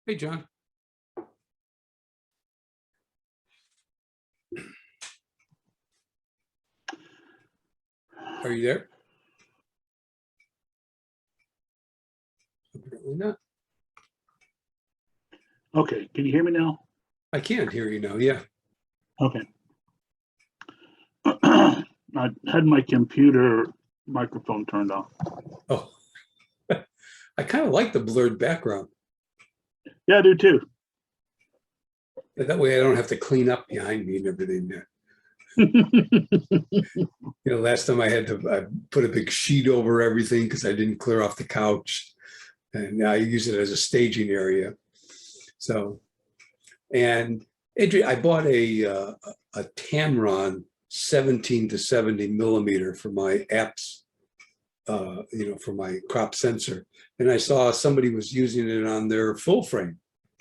Hey, John. Are you there? Apparently not. Okay, can you hear me now? I can't hear you now. Yeah. Okay. I had my computer microphone turned off. Oh, I kind of like the blurred background. Yeah, I do too. That way I don't have to clean up behind me and everything there. Last time I put a big sheet over everything because I didn't clear off the couch. And now I use it as a staging area. So, and Adrian, I bought a Tamron 17 to 70 millimeter for my apps, for my crop sensor. And I saw somebody was using it on their full frame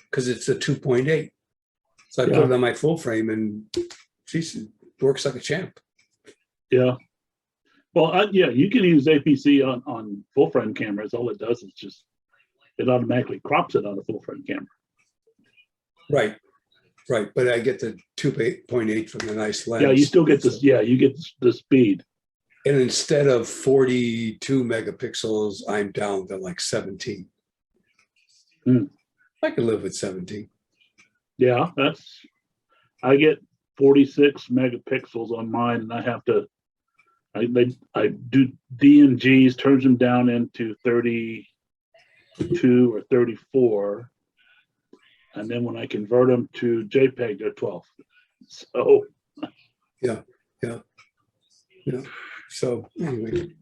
because it's a 2.8. So I put it on my full frame and geez, it works like a champ. Yeah. Well, you can use APC on full frame cameras. All it does is just, it automatically crops it on a full frame camera. Right. Right. But I get the 2.8 from the nice lens. Yeah, you still get this. Yeah, you get the speed. And instead of 42 megapixels, I'm down to like 17. I can live with 17. Yeah, I get 46 megapixels on mine, and I have to, I do DNGs, turns them down into 32 or 34. And then when I convert them to JPEG, they're 12. So yeah. So anyway,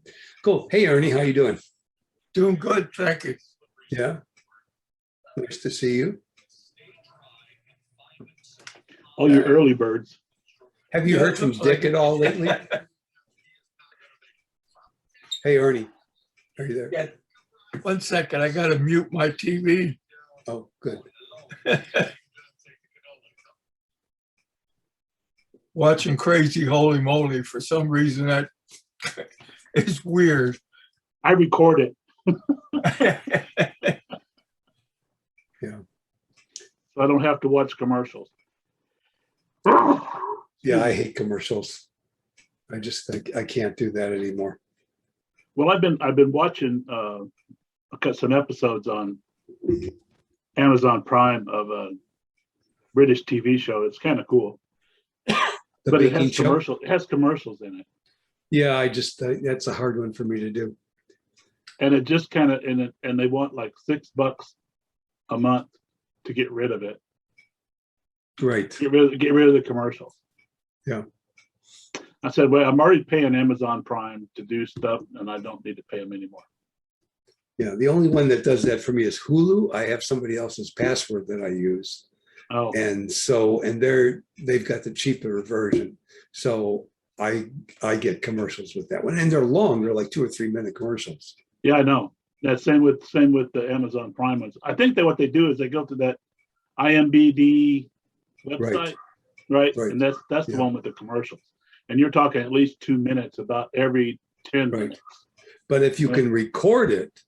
cool. Hey, Ernie, how you doing? Doing good, thank you. Yeah. Nice to see you. all your early birds. Have you heard from Dick at all lately? Hey, Ernie, are you there? Yeah. 1 second, I gotta mute my TV. Oh, good. Watching Crazy Holy Moly, for some reason that is weird. I record it. Yeah. So I don't have to watch commercials. Yeah, I hate commercials. I can't do that anymore. Well, I've been watching some episodes on Amazon Prime of a British TV show. It's kind of cool. But it has commercials. It has commercials in it. Yeah, that's a hard one for me to do. And it just kind of and they want like $6 a month to get rid of it. Right. Get rid of the commercials. Yeah. I said, well, I'm already paying Amazon Prime to do stuff, and I don't need to pay them anymore. Yeah, the only one that does that for me is Hulu. I have somebody else's password that I use. Oh. And they've got the cheaper version. So I get commercials with that one. And they're long. They're like 2 or 3 minute commercials. Yeah, I know. That's same with the Amazon Prime ones. I think that what they do is they go to that IMBD website, right? And that's the one with the commercials. And you're talking at least 2 minutes about every 10 minutes. But if you can record it,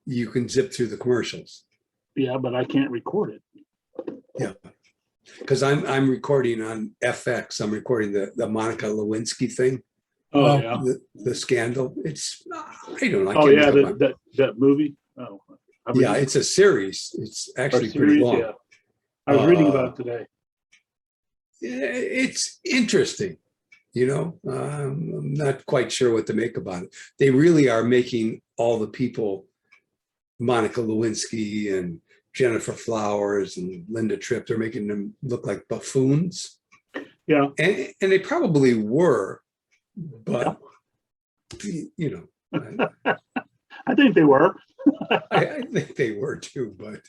you can zip through the commercials. Yeah, but I can't record it. Yeah. Because I'm recording on FX. I'm recording the Monica Lewinsky thing. Oh, yeah. The scandal. It's, I don't know. Oh, yeah, that movie. Oh, yeah, it's a series. It's actually pretty long. Yeah. I was reading about it today. It's interesting. I'm not quite sure what to make about it. They really are making all the people, Monica Lewinsky and Jennifer Flowers and Linda Tripp, they're making them look like buffoons. Yeah. And they probably were, but, I think they were. I think they were too, but,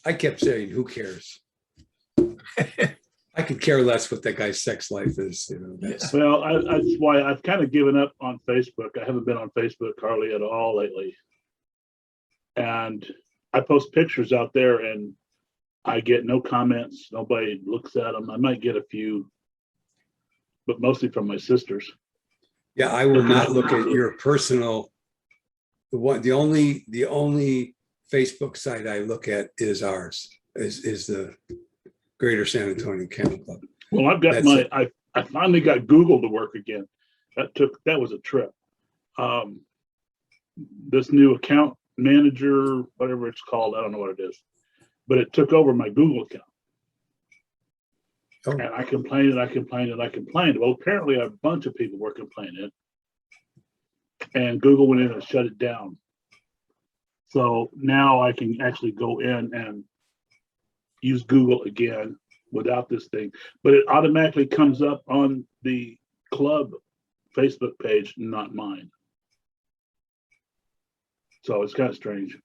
I kept saying, who cares? I could care less what that guy's sex life is. Well, that's why I've kind of given up on Facebook. I haven't been on Facebook hardly at all lately. And I post pictures out there and I get no comments. Nobody looks at them. I might get a few, but mostly from my sisters. Yeah, I will not look at your personal. The only Facebook site I look at is ours, is the Greater San Antonio Kennel Club. Well, I've got That's my, it. I finally got Google to work again. That was a trip. This new account manager, whatever it's called, I don't know what it is, but it took over my Google account. Oh, And I complained and I complained and I complained. Well, apparently a bunch of people were complaining, and Google went in and shut it down. So now I can actually go in and use Google again without this thing, but it automatically comes up on the club Facebook page, not mine. So it's kind of strange.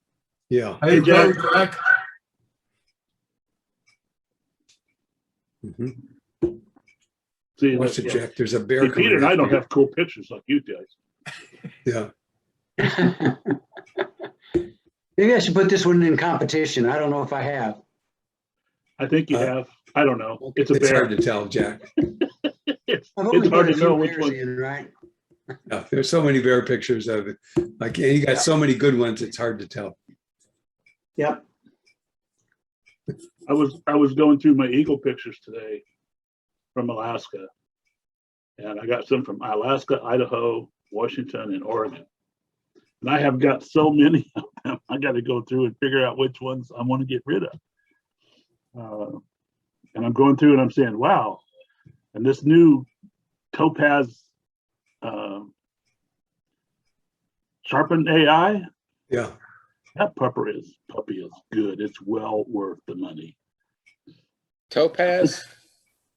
yeah. Hey, Jack, Mhm. See, Watch it, Jack. There's a bear see, coming. Peter and I after don't you. have cool pictures like you guys. Yeah. Maybe I should put this one in competition. I don't know if I have. I think you have. I don't know. It's a It's bear. hard to tell, Jack. It's I've only hard put a to know few which bears one. in, right? Yeah, there's so many bear pictures of it. Like, and you got so many good ones, it's hard to tell. Yep. I was going through my eagle pictures today from Alaska, and I got some from Alaska, Idaho, Washington, and Oregon. And I have got so many of them. I got to go through and figure out which ones I want to get rid of. And I'm going through and I'm saying, wow. And this new Topaz sharpened AI, Yeah. that puppy is good. It's well worth the money. Topaz?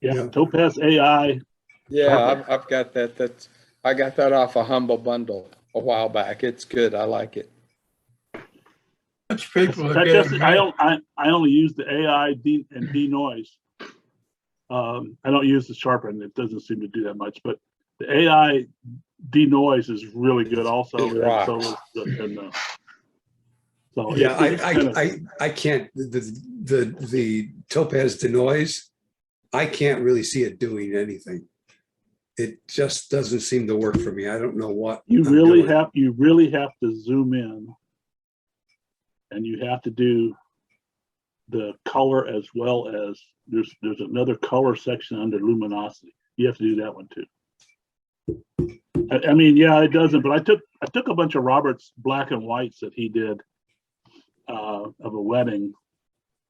Yeah, Yeah. Topaz AI. Yeah, I've got that. I got that off a Humble Bundle a while back. It's good. I like it. much people are I getting only use the AI and denoise. I don't use the sharpen. It doesn't seem to do that much, but the AI denoise is really good also. It And rocks. so is so Yeah, it's kind of, I can't, the Topaz denoise, I can't really see it doing anything. It just doesn't seem to work for me. I don't know what. you I'm really doing. have to zoom in, and you have to do the color as well as there's another color section under luminosity. You have to do that one too. I mean, yeah, it doesn't, but I took a bunch of Robert's black and whites that he did of a wedding,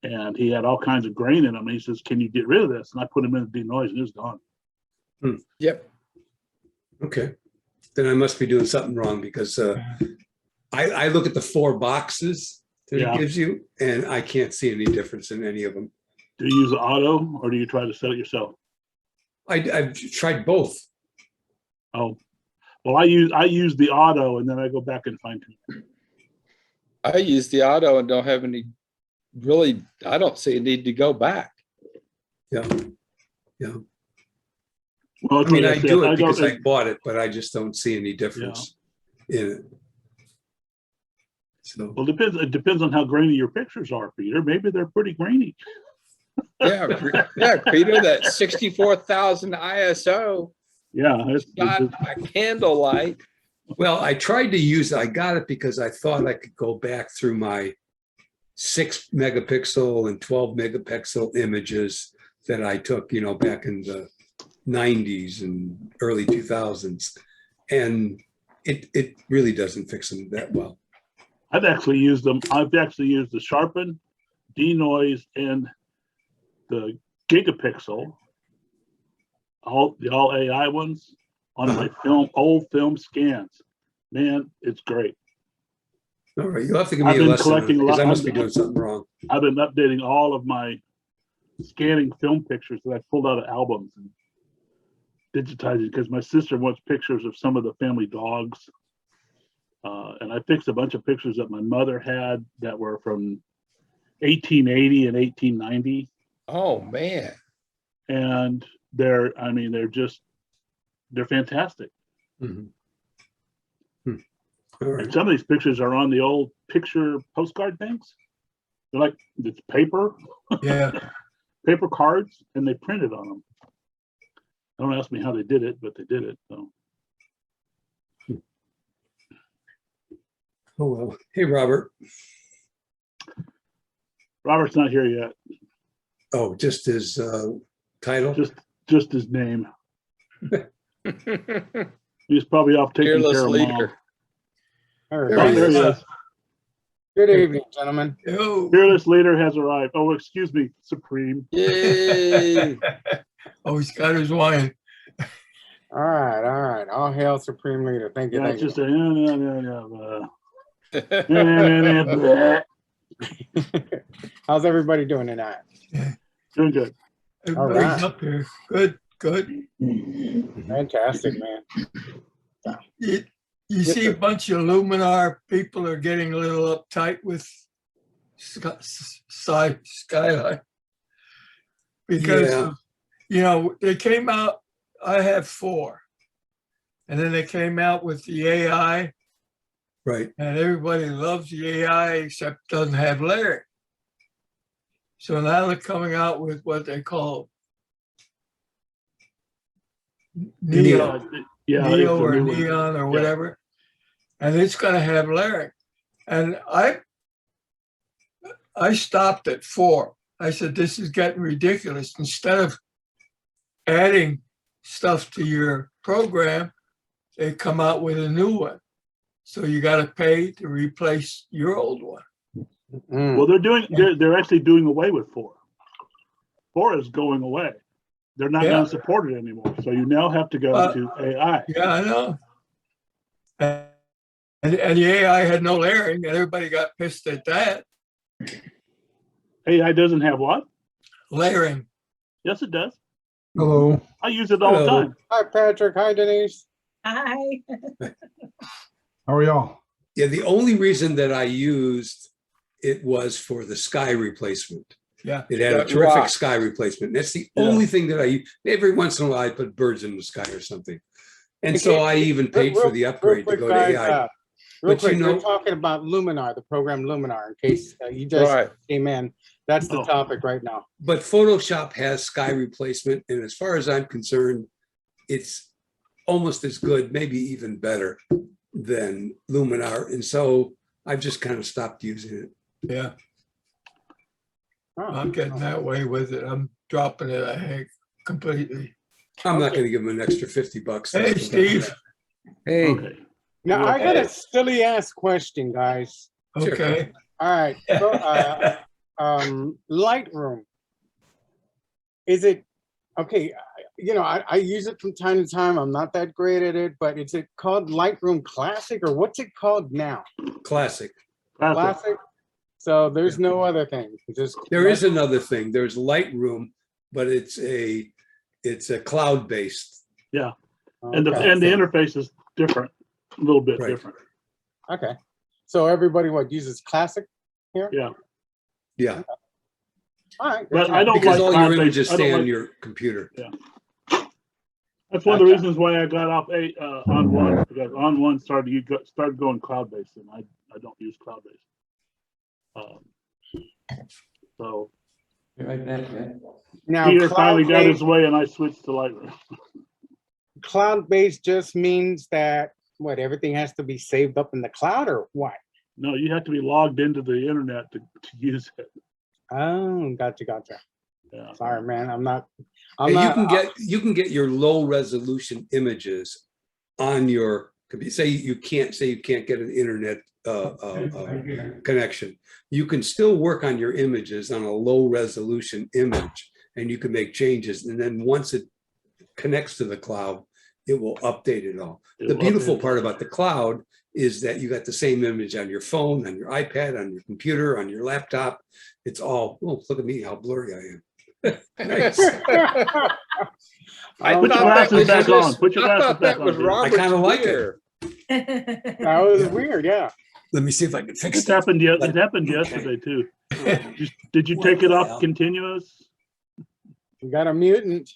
and he had all kinds of grain in them. And he says, "Can you get rid of this?" And I put them in the denoise, and it's gone. Yep. Okay, then I must be doing something wrong because I look at the 4 boxes that Yeah. it gives you, and I can't see any difference in any of them. Do you use auto, or do you try to set it yourself? I've tried both. Oh, well, I use the auto, and then I go back and fine tune. I use the auto and don't have any really, I don't see a need to go back. Yeah, yeah. Well, I mean, I do it go- because I bought it, but I just don't see any difference in it. So, Well, it depends on how grainy your pictures are, Peter. Maybe they're pretty grainy. Yeah, yeah, Peter, that 64,000 ISO Yeah, got a candlelight. well, I tried to use it. I got it because I thought I could go back through my 6 megapixel and 12 megapixel images that I took, back in the 90s and early 2000s. And it really doesn't fix them that well. I've actually used them. I've actually used the sharpen, denoise, and the gigapixel, all AI ones on my old film scans. Man, it's great. All right, you'll have to give me I've a been lesson on it collecting a because lot- I must be doing something wrong. I've been updating all of my scanning film pictures that I pulled out of albums and digitizing because my sister wants pictures of some of the family dogs. And I fixed a bunch of pictures that my mother had that were from 1880 and 1890. Oh, man. And they're fantastic. Mhm. All right. And some of these pictures are on the old picture postcard things. They're like, it's paper cards, and they printed on them. Don't ask me how they did it, but they did it. So. Oh, well. Hey, Robert. Robert's not here yet. Oh, just his title? Just his name. He's probably off taking Fearless care of leader. mom. There Oh, he there he is. is. Good evening, gentlemen. Yo. Fearless leader has arrived. Oh, excuse me, Supreme. Yay. Oh, he's got his wine. All right. All hail Supreme Leader. Thank you. Yeah, Thank it's you. just a How's everybody doing tonight? doing good. Everybody's right. up here. Good. Fantastic, man. You see a bunch of Luminar people are getting a little uptight with Skyline because Yeah. they came out. I have 4, and then they came out with the AI, Right. and everybody loves the AI except doesn't have layering. So now they're coming out with what they call Neo. Yeah, Neo it's a or new one. Neon or Yeah. whatever, and it's going to have layering. And I stopped at 4. I said, this is getting ridiculous. Instead of adding stuff to your program, they come out with a new one. So you got to pay to replace your old one. Well, they're actually doing away with 4. 4 is going away. They're not going to support it anymore. So you now have to go to AI. Yeah, I know. And the AI had no layering, and everybody got pissed at that. AI doesn't have what? Layering. Yes, it does. Hello. I use it all the Hello. time. Hi, Patrick. Hi, Denise. Hi. How are y'all? Yeah, the only reason that I used it was for the sky replacement. Yeah. It had a That terrific rock. sky replacement. That's the Yeah. only thing that I use. Every once in a while, I put birds in the sky or something. And so Okay, I even paid for the upgrade to go to AI. Real But you quick, know- we're talking about Luminar, the program Luminar, in case you just Right. came in. That's the Oh. topic right now. But Photoshop has sky replacement. And as far as I'm concerned, it's almost as good, maybe even better than Luminar. And so I've just kind of stopped using it. Yeah. Oh, I'm getting that way with it. I'm dropping it, I think, completely. I'm not Okay. going to give them an extra $50. Hey, Steve. Hey, Okay. Now, I got Hey. a silly ass question, guys. Sure. Okay. All right. So, Lightroom. Is it okay? I use it from time to time. I'm not that great at it, but is it called Lightroom Classic or what's it called now? Classic. Classic. So there's no other thing. Just There is another thing. There's Lightroom, but it's a cloud-based. Yeah. And the Okay. interface is different, a little bit Right. different. Okay. So everybody uses Classic here? Yeah. Yeah, All right. But I don't because like all your cloud-based. images I don't stay on like- your computer. That's one of the Gotcha. reasons why I got off on one, because on one started going cloud-based, and I don't use cloud-based. So Now, Peter finally got cloud-based, his way, and I switched to Lightroom. cloud-based just means that everything has to be saved up in the cloud or what? No, you have to be logged into the internet to use it. Oh, gotcha. Yeah. Sorry, man. I'm And not. you can get your low resolution images on your computer. Say you can't get an internet connection. You can still work on your images on a low resolution image, and you can make changes. And then once it connects to the cloud, it will update it all. It The will beautiful update. part about the cloud is that you got the same image on your phone, on your iPad, on your computer, on your laptop. It's all, oh, look at me, how blurry I am. Nice. I Put your thought that glasses was back just- on. Put your I glasses thought back that was on, dude. Robert's kinda like it. beer. That was Yeah. weird. Yeah. Let me see if I can fix It it. happened. It happened yesterday too. Did you take it off continuous? We got a mutant.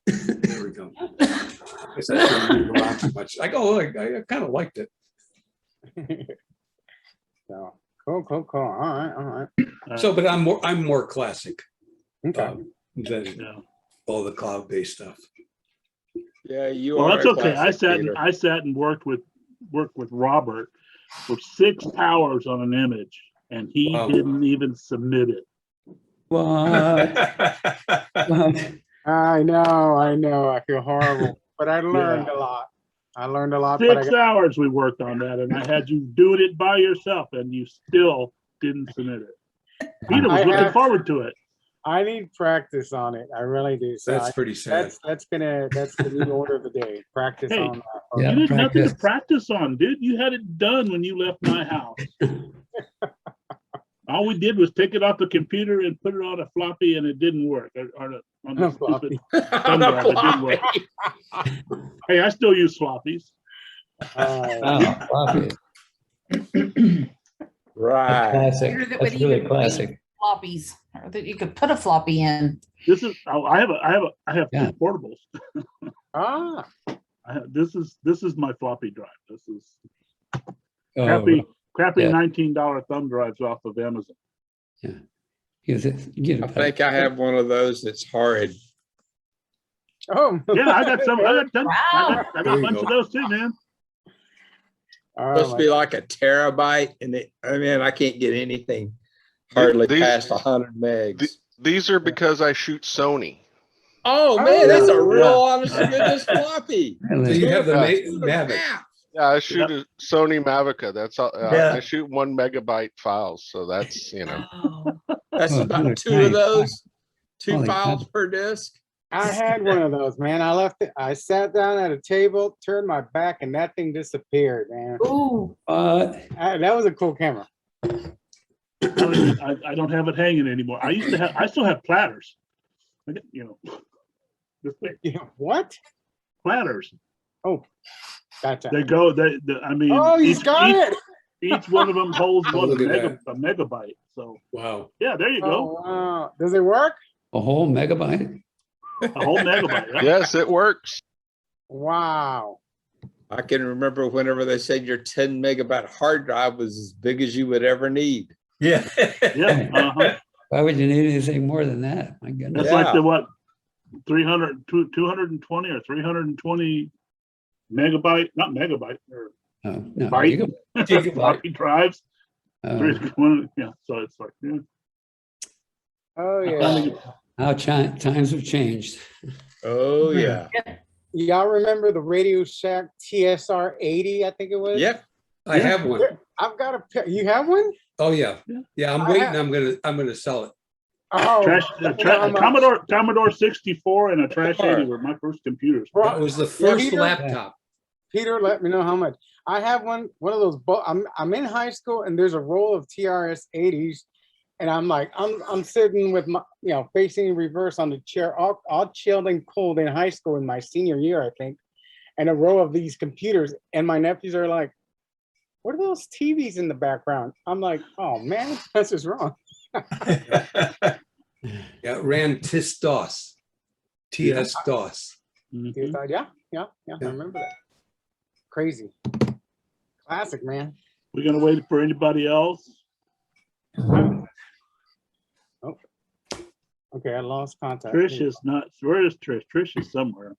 There we go. I guess I shouldn't move around too much. I kind of liked it. So cool. All right. So, but I'm more classic Okay. than Yeah. all the cloud-based stuff. Yeah, you Well, are. that's a okay. classic, Peter. I sat and worked with Robert, for 6 hours on an image, and he Wow. didn't even submit it. What? What? I know. I feel horrible, but I learned a lot. I learned a lot, but I 6 got, hours we worked on that, and I had you doing it by yourself, and you still didn't submit it. Peter was I looking have- forward to it. I need practice on it. I really do. So That's pretty sad. that's the new order of the day. Practice Hey, on that. Yeah. You did nothing to practice. practice on, dude. You had it done when you left my house. All we did was take it off the computer and put it on a floppy, and it didn't work. On the Floppy. stupid thumb drive, it didn't work. Hey, I still use floppies. Oh, floppy. Right. Classic. Computer that That's would really even classic. floppies, or that you could put a floppy in. This is I have Yeah. two portables. This is my floppy drive. This is Oh, crappy yeah. $19 thumb drives off of Amazon. is it- you get I it- think I have one of those that's horrid. Oh. Yeah, I got some. I got Wow. a There you bunch go. of those too, man. Supposed to be like a terabyte, and I can't get anything hardly These- past 100 megs. These are because I shoot Sony. Oh man, that's a real Yeah. honest to goodness floppy. So Really? you have the Yeah. Mavic. Yeah, I shoot a Sony Mavica. That's all. Yeah. I shoot 1 megabyte files, so that's Wow. That's Oh, about dude, 2 of nice. those. 2 Holy files cow. per disc. I had one of those, man. I left it. I sat down at a table, turned my back, and that thing disappeared, man. Ooh, That was a cool camera. I don't have it hanging anymore. I still have platters. I got, this big Yeah, what? platters. Gotcha. They go. I mean, Oh, he's each- got each- it. Each one of them holds Oh, what, look at a megabyte. So Wow. yeah, there you Oh, go. wow. Does it work? A whole megabyte? A whole megabyte. Yeah. yes, it works. Wow. I can remember whenever they said your 10 megabyte hard drive was as big as you would ever need. Yeah. Yeah. Uh-huh. Why would you need anything more than that? My goodness. That's like Yeah. the what 220 or 320 megabyte, not megabyte, or Oh, no, Byte. gigabyte. floppy drives. Oh, Yeah, so it's like, yeah. Oh, I yeah. finally- how times have changed. Oh yeah. Y'all remember the Radio Shack TSR 80, I think it was? Yep. I have one. I've got a pair. You have one? Oh, yeah. Yeah, I'm I waiting. have- I'm gonna sell it. Oh, how much? Commodore 64 and a Trash 80 were my first computers. That was the first Peter? laptop. Peter, let me know how much. I have one of those. I'm in high school and there's a roll of TRS 80s, and I'm sitting with my facing in reverse on the chair, all chilled and cold in high school in my senior year, I think, and a row of these computers, and my nephews are like, "What are those TVs in the background?" I'm like, "Oh man, this is wrong." Yeah, it ran TIS-DOS. TS-DOS. Mhm. Yeah, I remember that. Crazy, classic, man. We're gonna wait for anybody else. Okay, I lost contact. Trish is not. Where is Trish? Trish is somewhere.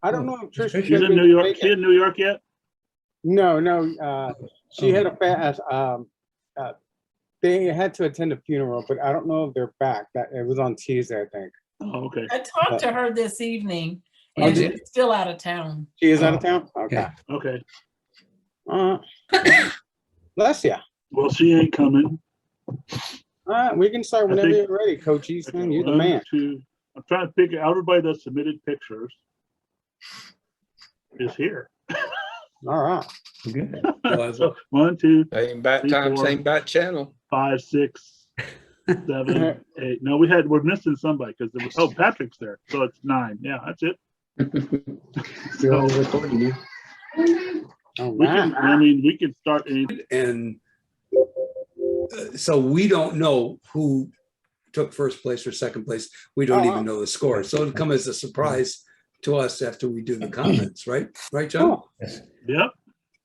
I don't know if Trish. Trish She's in New York. She in New York yet? No. She had a fast. They had to attend a funeral, but I don't know if they're back. That it was on Tuesday, I think. Oh, okay. I talked to her this evening Oh, and did- she's still out of town. She is out of town. Okay. Okay. Bless ya. Well, she ain't coming. We can start I whenever think- you're ready, Coachies. Man, you're the One, man. two. I'm trying to figure out everybody that submitted pictures is here. All right. Good. So 1, 2, Same bat Three, time, four. same bat channel. 5, 6, 7, 8. No, we're missing somebody because there was, Patrick's there. So it's 9. Yeah, that's it. Still recording you. Oh We can, man. we can start any. And so we don't know who took first place or second place. We don't even know the score. So it'll come as a surprise to us after we do the comments, right? Right, John? Oh, Yep.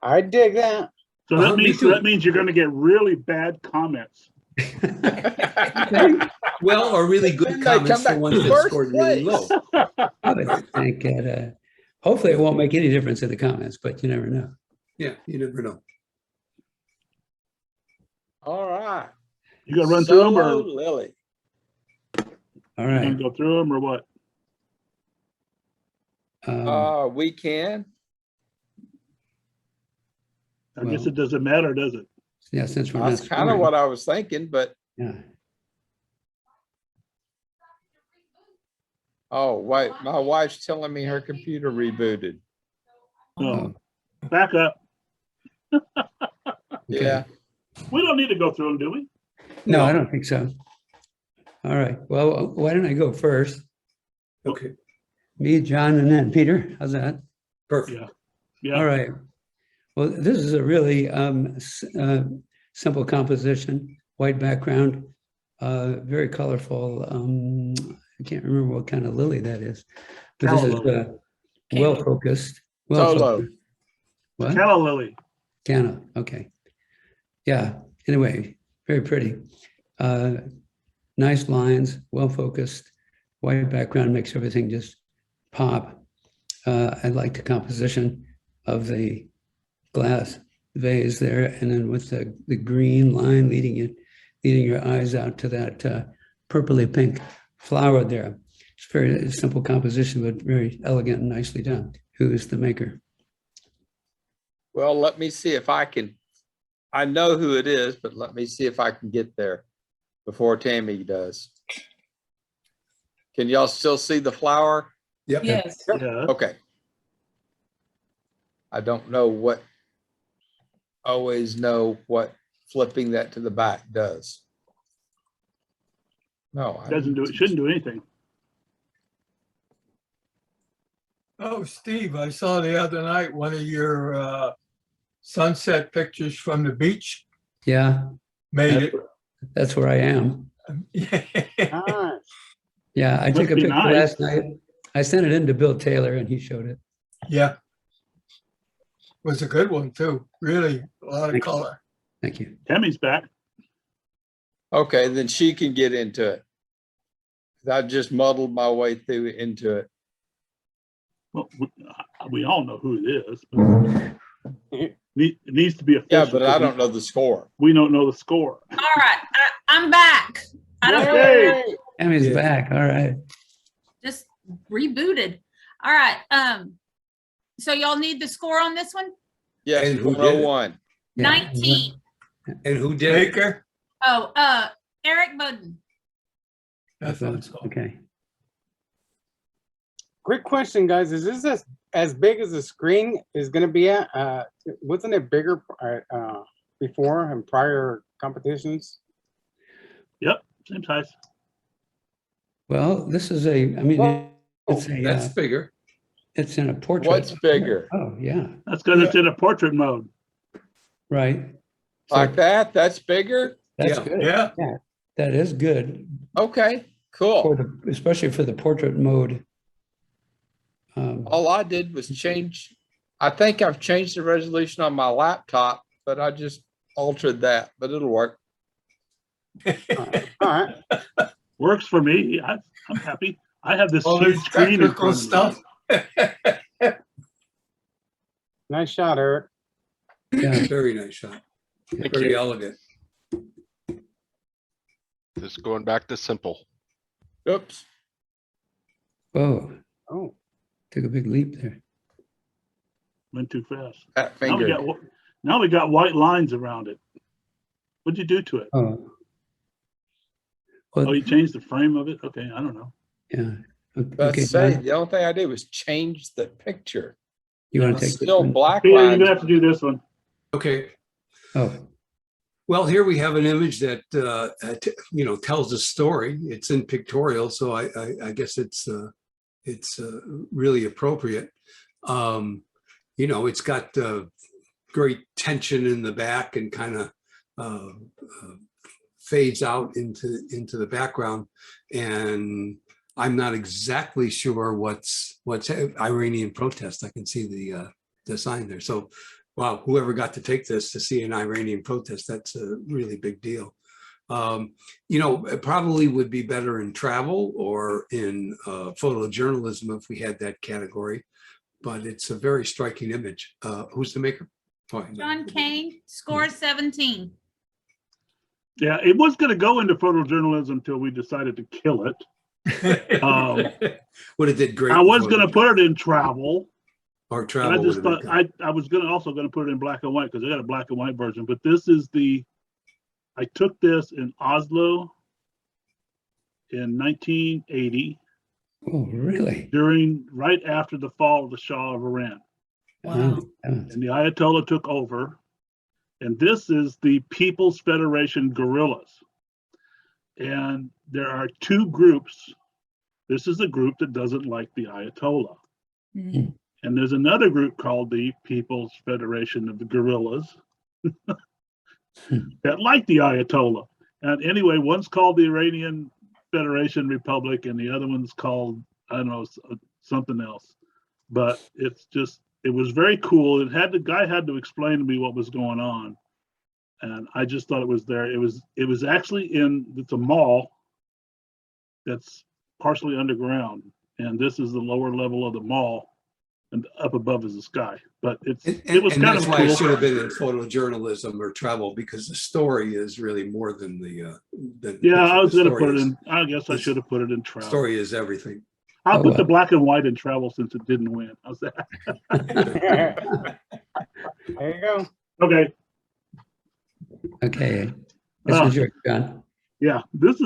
I dig that. So Uh-huh, that me means too. you're going to get really bad comments. Well, or really Then good they comments come for back ones that first scored really place. low. I would think it, hopefully it won't make any difference in the comments, but you never know. Yeah, you never know. All right. You gonna run through them Solo or Lily. All you gonna right. go through them or what? We can. I guess Well- it doesn't matter, does it? Yeah, since we're not That's kind of scoring. what I was thinking, but Yeah. oh, wait, my wife's telling me her computer rebooted. No. Back up. Okay. Yeah. We don't need to go through them, do we? No, I don't think so. All right. Well, why don't I go first? Okay, Me, John, and then Peter. How's that? perfect. Yeah. Yeah. All right. Well, this is a really simple composition, white background, very colorful. I can't remember what kind of lily that is, but this is Calla well focused. Solo. What? Calla lily. Canna. Okay. Yeah. Anyway, very pretty. Nice lines, well focused. White background makes everything just pop. I like the composition of the glass vase there, and then with the green line leading your eyes out to that purpley pink flower there. It's very simple composition, but very elegant and nicely done. Who is the maker? Well, let me see if I can. I know who it is, but let me see if I can get there before Tammy does. Can y'all still see the flower? Yep. Yes. Yeah. Okay. I don't know what, always know what flipping that to the back does. No. Doesn't do it. Shouldn't do anything. Oh, Steve, I saw the other night one of your sunset pictures from the beach. Yeah, Made it. that's where I am. Nice. Yeah, I took Must a be picture nice. last night. I sent it in to Bill Taylor and he showed it. Yeah. Was a good one too. Really, a lot of Thank you. color. Thank you. Tammy's back. Okay, then she can get into it. I just muddled my way through into it. Well, we all know who it is. But it needs to be official. Yeah, but I don't know the score. We don't know the score. All right, I'm back. I don't Yay! Emmy's Yeah. back. All right. just rebooted. All right. So y'all need the score on this one? Yes, And who did it? 101. Yeah. 19. And who did it? Baker. Oh, Eric Budden. I thought so. Okay. Great question, guys. Is this as big as the screen is going to be at? Wasn't it bigger before in prior competitions? Yep, same size. Well, this is I mean, it's That's bigger. it's in a portrait. What's bigger? Oh, yeah, That's because it's in a portrait mode. right. So Like that? That's bigger? that's Yeah. good. Yeah. That is good, Okay, cool. especially for the portrait mode. All I did was change, I think I've changed the resolution on my laptop, but I just altered that, but it'll work. All right. Works for me. I'm happy. I have this All huge this screen in technical front of me. stuff. Nice shot, Eric. Yeah. Very nice shot. Thank Very you. elegant. Just going back to simple. Oops. Whoa, Oh, took a big leap there. Went too fast. That Now finger. we got white lines around it. What'd you do to it? Oh. Oh, Well, you changed the frame of it? Okay, I don't know. yeah. Let's Okay, say, John, the only thing I did was change the picture. you want It's to take this still one? black Peter, you're lines. gonna have to do this one. Okay. Oh, Well, here we have an image that, tells a story. It's in pictorial, so I guess it's really appropriate. It's got great tension in the back and kind of fades out into the background. And I'm not exactly sure what's Iranian protest. I can see the sign there. So, wow, whoever got to take this to see an Iranian protest, that's a really big deal. It probably would be better in travel or in photojournalism if we had that category, but it's a very striking image. Who's the maker? Oh, I know. John Kane, score 17. Yeah, it was going to go into photojournalism until we decided to kill it. Would have did great. I was going to put it in travel. Or And travel. I just would have thought been I was also going to put it in black and white because I got a black and white version. But this is I took this in Oslo in 1980 Oh, really? right after the fall of the Shah of Iran. Wow. And the Ayatollah took over. And this is the People's Federation guerrillas. And there are two groups. This is a group that doesn't like the Ayatollah. Mhm. And there's another group called the People's Federation of the Guerrillas that like the Ayatollah. And anyway, one's called the Iranian Federation Republic and the other one's called, I don't know, something else. But it was very cool. The guy had to explain to me what was going on. And I just thought it was there. It was actually it's a mall that's partially underground. And this is the lower level of the mall. And up above is the sky, but it was and kind that's of why cool. it should have been in photojournalism or travel, because the story is really more than the Yeah, I was the going to story put it is- in. I guess I should have put it in travel. Story is everything. I'll Oh, put the well. black and white in travel since it didn't win. How's that? There you go. Okay. Okay. This Ah. was your John. Yeah,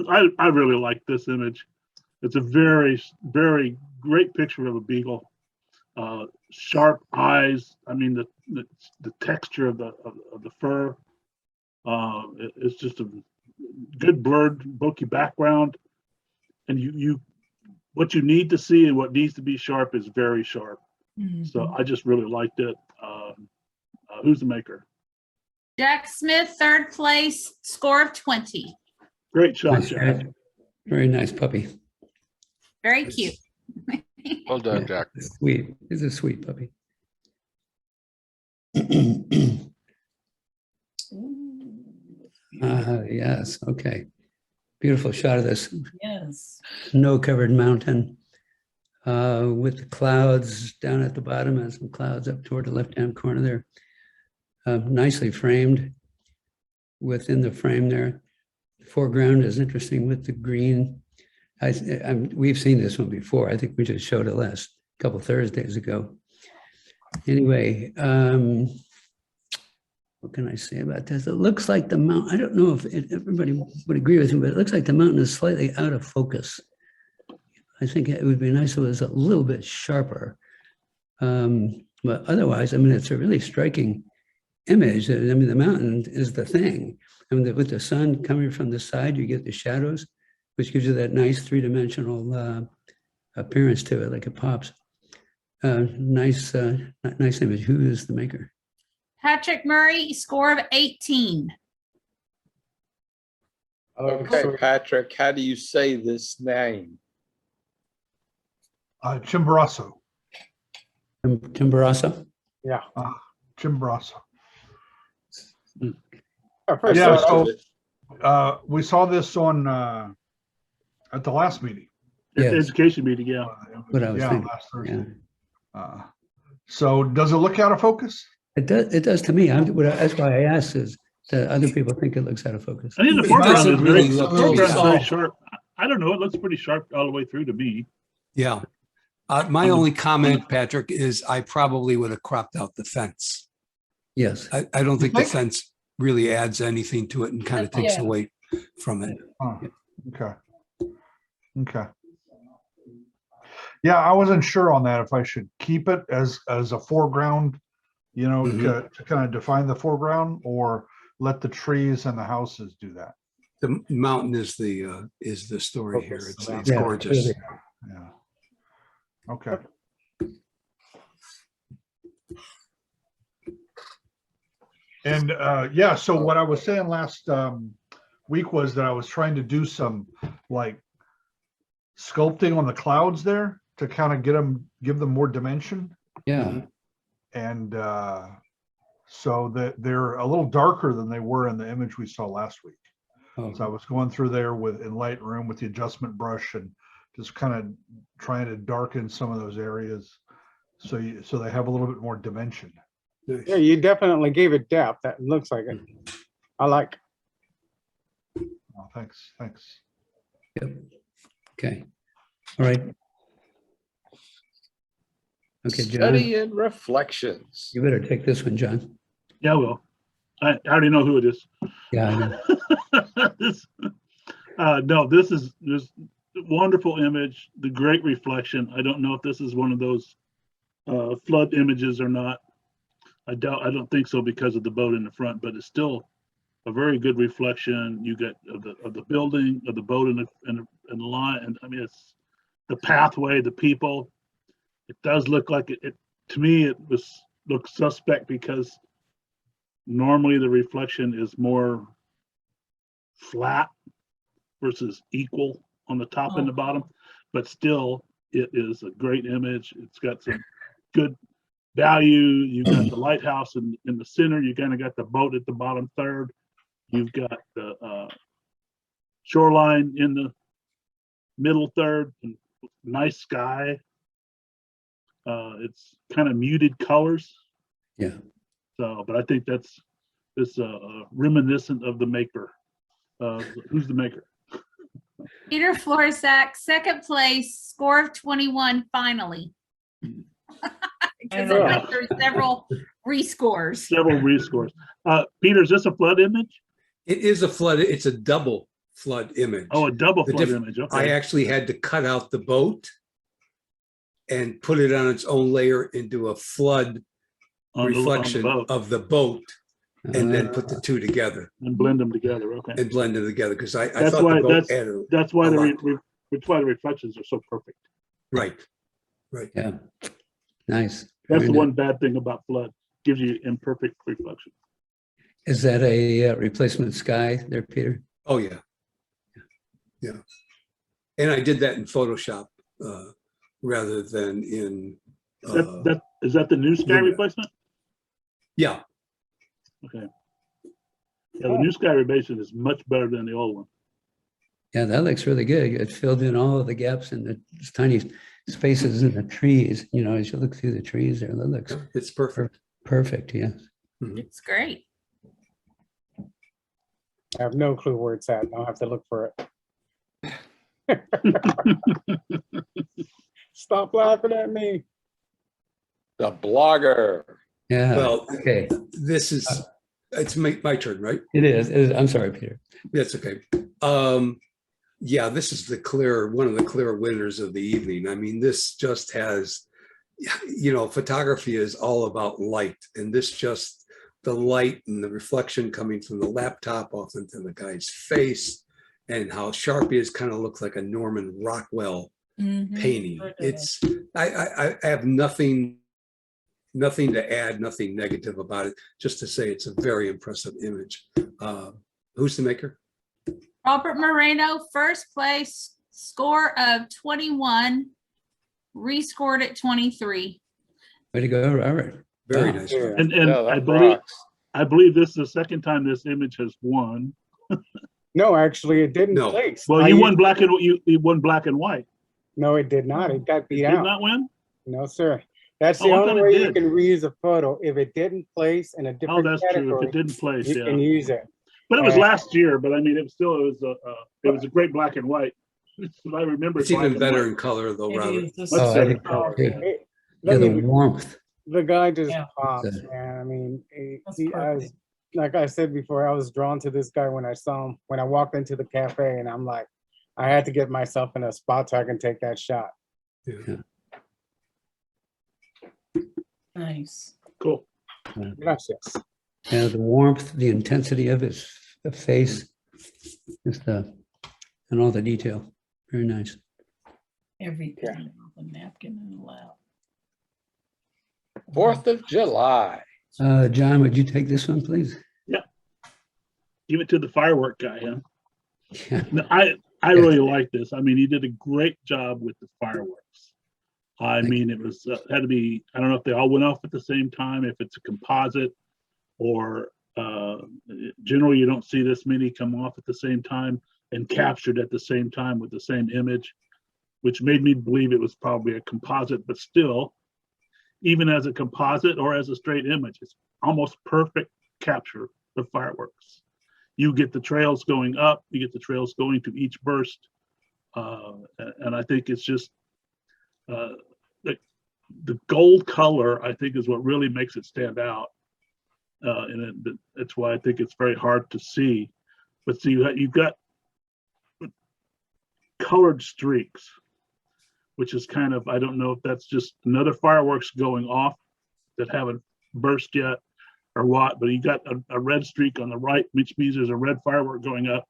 I really like this image. It's a very, very great picture of a beagle. Sharp eyes. I mean, the texture of the fur. It's just a good blurred, bokeh background. And what you need to see and what needs to be sharp is very sharp. Mhm. So I just really liked it. Who's the maker? Jack Smith, third place, score of 20. Great shot, Nice, Jack. very nice puppy. Very cute. Well done, Jack. Sweet. He's a sweet puppy. Yes, okay. Beautiful shot of this Yes. snow-covered mountain with the clouds down at the bottom and some clouds up toward the left-hand corner there. Nicely framed within the frame there. The foreground is interesting with the green. We've seen this one before. I think we just showed it last couple Thursdays ago. Anyway, what can I say about this? It looks like the mountain, I don't know if everybody would agree with me, but it looks like the mountain is slightly out of focus. I think it would be nice if it was a little bit sharper. But otherwise, I mean, it's a really striking image. I mean, the mountain is the thing. I mean, with the sun coming from the side, you get the shadows, which gives you that nice three-dimensional appearance to it, like it pops. Nice image. Who is the maker? Patrick Murray, score of 18. Okay, Patrick, how do you say this name? Chimborazo. Chimborazo? Yeah. Chimborazo. First Yeah, off, so we saw this on at the last meeting. It's Yes. education meeting, yeah. What I was Yeah, thinking. last Thursday. Yeah. So does it look out of focus? It does to me. That's why I asked, is do other people think it looks out of focus? I think the It foreground doesn't is very, really the look foreground's pretty very soft. sharp. I don't know. It looks pretty sharp all the way through to me. Yeah. My only comment, Patrick, is I probably would have cropped out the fence. Yes. I don't think the think? fence really adds anything to it and kind of takes Yeah. away from it. Oh, okay. Okay. Yeah, I wasn't sure on that if I should keep it as a foreground, you know, Mhm. to kind of define the foreground, or let the trees and the houses do that. The mountain is the story here. It's Yeah, gorgeous. clearly. Yeah. Okay. And yeah, so what I was saying last week was that I was trying to do some like sculpting on the clouds there to kind of give them more dimension. Yeah. And so that they're a little darker than they were in the image we saw last week. Oh, So I was going through there in Lightroom with the adjustment brush and just kind of trying to darken some of those areas so they have a little bit more dimension. yeah, you definitely gave it depth. That looks like it. I like. Oh, thanks. Yep. Okay. All right. Okay, John, Study and reflections. you better take this one, John. Yeah, well, I already know who it is. Yeah, I know. This, no, this is this wonderful image, the great reflection. I don't know if this is one of those flood images or not. I don't think so because of the boat in the front, but it's still a very good reflection. You get of the building, of the boat and the line, and I mean it's the pathway, the people. It does look like it to me. It looks suspect because normally the reflection is more flat versus equal on the top and the bottom, but still it is a great image. It's got some good value. You got the lighthouse in the center. You kind of got the boat at the bottom third. You've got the shoreline in the middle third. And nice sky. It's kind of muted colors. Yeah. So, but I think it's reminiscent of the maker. Who's the maker? Peter Florisak, second place, score of 21, finally. Because it went through several rescores. Several rescores. Peter, is this a flood image? It is a flood. It's a double flood image. Oh, a double The flood diff- image. Okay. I actually had to cut out the boat and put it on its own layer into a flood On the reflection boat. of the boat, and then put the two together And blend them together. Okay. and blend them together because I That's thought why the boat added. that's why a the lot. that's why the reflections are so perfect. Right. Yeah. Nice. That's Very the nice. one bad thing about flood. Gives you imperfect reflection. Is that a replacement sky there, Peter? Oh, yeah. Yeah. And I did that in Photoshop rather than in. Is that the new sky Lumina. replacement? Yeah. Okay. Yeah, the new sky replacement is much better than the old one. Yeah, that looks really good. It filled in all of the gaps in the tiny spaces in the trees. You know, as you look through the trees there, that looks It's perfect. perfect. Yes. It's great. I have no clue where it's at. I'll have to look for it. Stop laughing at me. The blogger. Yeah. Well, Okay. this is, it's my turn, right? It is. I'm sorry, Peter. That's okay. Yeah, this is one of the clear winners of the evening. I mean, this just has, photography is all about light, and this just, the light and the reflection coming from the laptop off into the guy's face, and how Sharpie is kind of looks like a Norman Rockwell painting. It's, I have nothing to add, nothing negative about it, just to say it's a very impressive image. Who's the maker? Robert Moreno, first place, score of 21, rescored at 23. Way to go, Robert. Very Wow. nice. Yeah. And Yeah, that rocks. I believe this is the second time this image has won. No, actually, it didn't No. place. Well, you won black and you won black and white. No, it did not. It got It beat did out. not win. No, sir. That's Oh, the I only thought it way you did. can reuse a photo. If it didn't place in a Oh, different that's true. If category, it didn't place, you yeah. can use it. But it was And- last year. But I mean, it was a great black and white. I remember. It's even better in color though, Robert. Much Oh, I better think color. so, too. It- Yeah, let the me- warmth. the guy just Yeah. pops, Good. man. I mean, That's I was, perfect. like I said before, I was drawn to this guy when I saw him, when I walked into the cafe, and I'm like, I had to get myself in a spot so I can take that shot. Nice. Cool. Gracias. Yeah, the warmth, the intensity of his face, just and all the detail. Very nice. Everything. The napkin and the lap. 4th of July. John, would you take this one, please? Give it to the firework guy, huh? Yeah. No, I really like this. I mean, he did a great job with the fireworks. I Thank mean, it was had to be. I don't know if they all went off at the same time, if it's a composite, or generally you don't see this many come off at the same time and captured at the same time with the same image, which made me believe it was probably a composite. But still, even as a composite or as a straight image, it's almost perfect capture of fireworks. you get the trails going up, you get the trails going to each burst. And I think it's just the gold color, I think, is what really makes it stand out. And that's why I think it's very hard to see. But see, you've got colored streaks, which is kind of, I don't know if that's just another fireworks going off that haven't burst yet or what, but you got a red streak on the right, which means there's a red firework going up.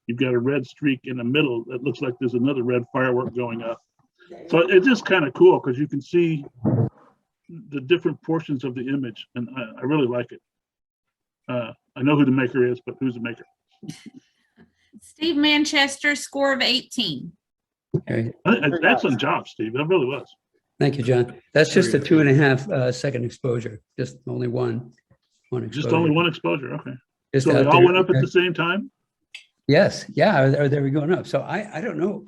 You've got a red streak in the middle. It looks like there's another red firework going up. So it's just kind of cool because you can see the different portions of the image, and I really like it. I know who the maker is, but who's the maker? Steve Manchester, score of 18. Okay. Excellent job, Steve. That really was. Thank you, John. That's just a Very 2.5 second exposure, just only one exposure. Just only one exposure. Okay. Just So they out all there. went up at the same time? Yes, yeah, or they were going up. So I don't know.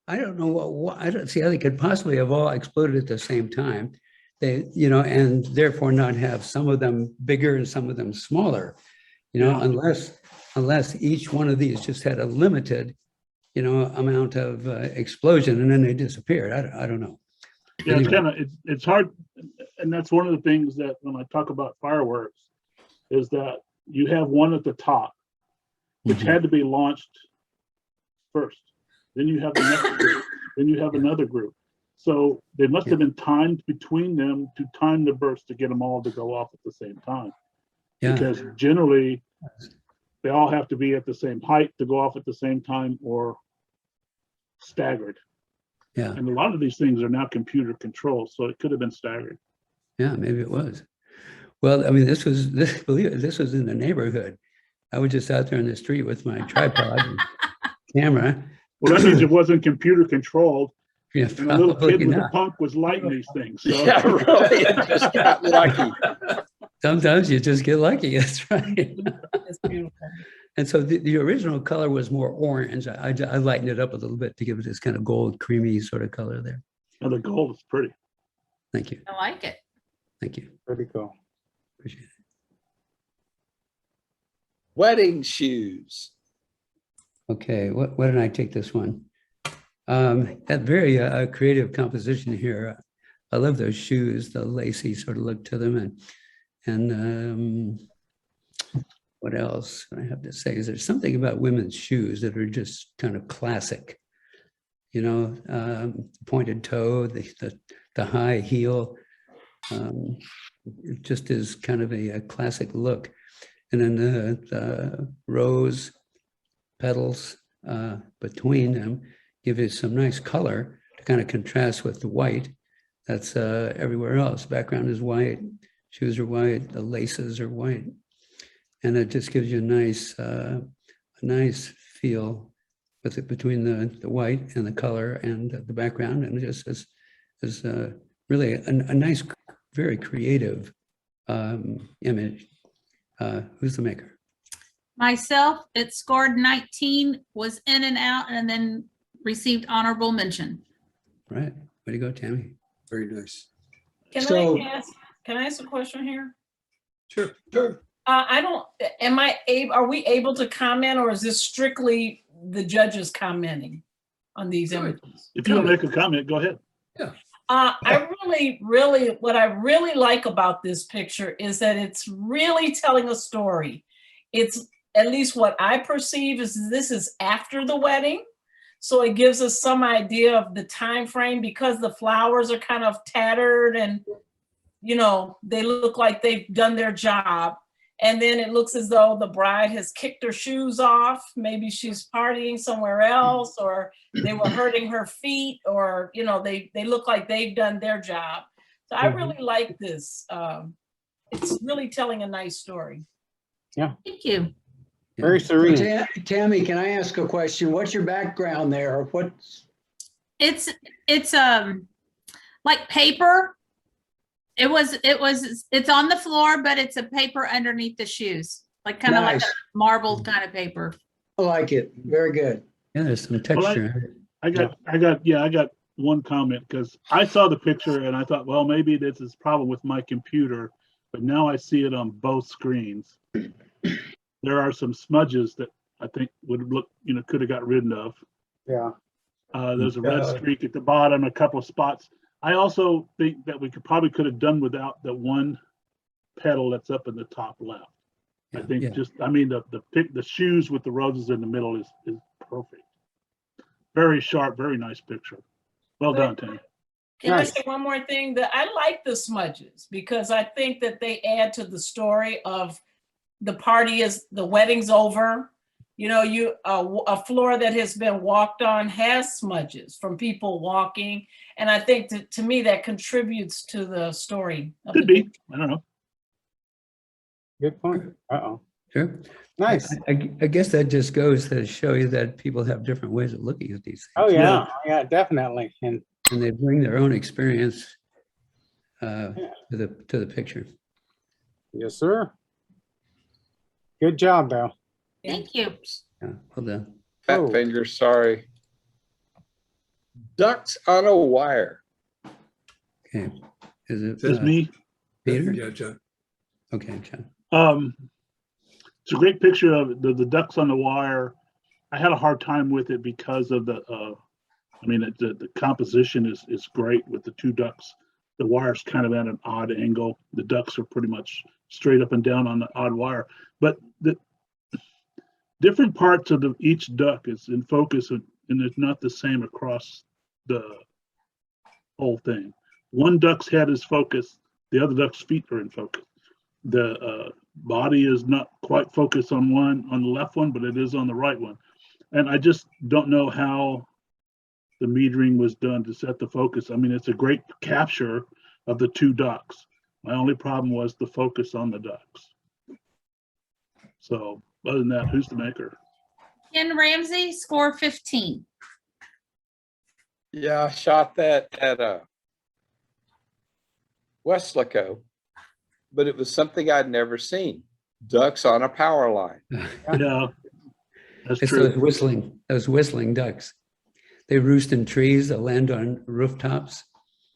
I don't know what I don't see how they could possibly have all exploded at the same time. They, and therefore not have some of them bigger and some of them smaller, Yeah. unless each one of these just had a limited, amount of explosion and then they disappeared. I don't know. Yeah, it's Anyway. kind of, it's hard. And that's one of the things that when I talk about fireworks is that you have one at the top, which Mhm. had to be launched first. Then you have the next group. Then you have another group. So they must have been timed between them to time the burst to get them all to go off at the same time. Yeah, Because generally they all have to be at the same height to go off at the same time or staggered. yeah, And a lot of these things are now computer controlled, so it could have been staggered. yeah, maybe it was. Well, I mean, believe it, this was in the neighborhood. I was just out there in the street with my tripod and camera. Well, that means it wasn't computer controlled. Yeah, And the little probably kid with the not. pump was lighting these things. So Yeah, really, it just got lucky. Sometimes you just get lucky, that's right. That's beautiful. And so the original color was more orange. I lightened it up a little bit to give it this kind of gold, creamy sort of color there. and the gold is pretty. Thank you, I like it. thank you, Pretty cool. appreciate it. Wedding shoes. Okay, why did I take this one? That very creative composition here. I love those shoes, the lacy sort of look to them, and what else I have to say is there's something about women's shoes that are just kind of classic. Pointed toe, the high heel, it just is kind of a classic look. And then the rose petals between them give it some nice color to kind of contrast with the white that's everywhere else. Background is white, shoes are white, the laces are white, and it just gives you a nice feel with it between the white and the color and the background, and it just is really a nice, very creative image. Who's the maker? Myself, it scored 19, was in and out, and then received honorable mention. Right, way to go, Tammy. Very nice. Can I ask a question here? Sure. Sure. Are we able to comment, or is this strictly the judges commenting on these images? If you want to make a comment, go ahead. I really, what I really like about this picture is that it's really telling a story. It's, at least what I perceive, is this is after the wedding. So it gives us some idea of the time frame, because the flowers are kind of tattered and, they look like they've done their job. And then it looks as though the bride has kicked her shoes off. Maybe she's partying somewhere else, or they were hurting her feet, or, they look like they've done their job. So I really like this. It's really telling a nice story. Thank you. Very serene. Tammy, can I ask a question? What's your background there? What's It's like paper. It's on the floor, but it's a paper underneath the shoes, like kind of like Nice. a marbled kind of paper. I like it. Very good. Yeah, there's some texture. I got one comment, because I saw the picture and I thought, well, maybe this is a problem with my computer, but now I see it on both screens. there are some smudges that I think would look, could have got rid of. Yeah. There's a red streak at the bottom, a couple of spots. I also think that we could have done without the one petal that's up in the top left. I think Yeah. the shoes with the roses in the middle is perfect. Very sharp, very nice picture. Well done, Tammy. Can I Nice. say one more thing? That I like the smudges because I think that they add to the story of the wedding's over. A floor that has been walked on has smudges from people walking. And I think to me that contributes to the story. Could be. I don't know. Good point. Uh-oh. Sure. Nice. I guess that just goes to show you that people have different ways of looking at these Oh, things. yeah. Yeah, definitely. And And they bring their own experience Yeah. to the picture. yes, sir. Good job, though. Thank you. Yeah, well done. Fat Oh. finger, sorry. Ducks on a wire. Okay. Is it That's me. Peter? Yeah, John. Okay, John. It's a great picture of the ducks on the wire. I had a hard time with it because of the composition is great with the two ducks. The wire's kind of at an odd angle. The ducks are pretty much straight up and down on the odd wire, but the different parts of each duck is in focus, and it's not the same across the whole thing. One duck's head is focused, the other duck's feet are in focus. The body is not quite focused on the left one, but it is on the right one. And I just don't know how the metering was done to set the focus. I mean, it's a great capture of the two ducks. My only problem was the focus on the ducks. So other than that, who's the maker? Ken Ramsey, score 15. Yeah, I shot that at Westlaco, but it was something I'd never seen. Ducks on a power line. Yeah, that's It's true. those whistling ducks. They roost in trees, they land on rooftops.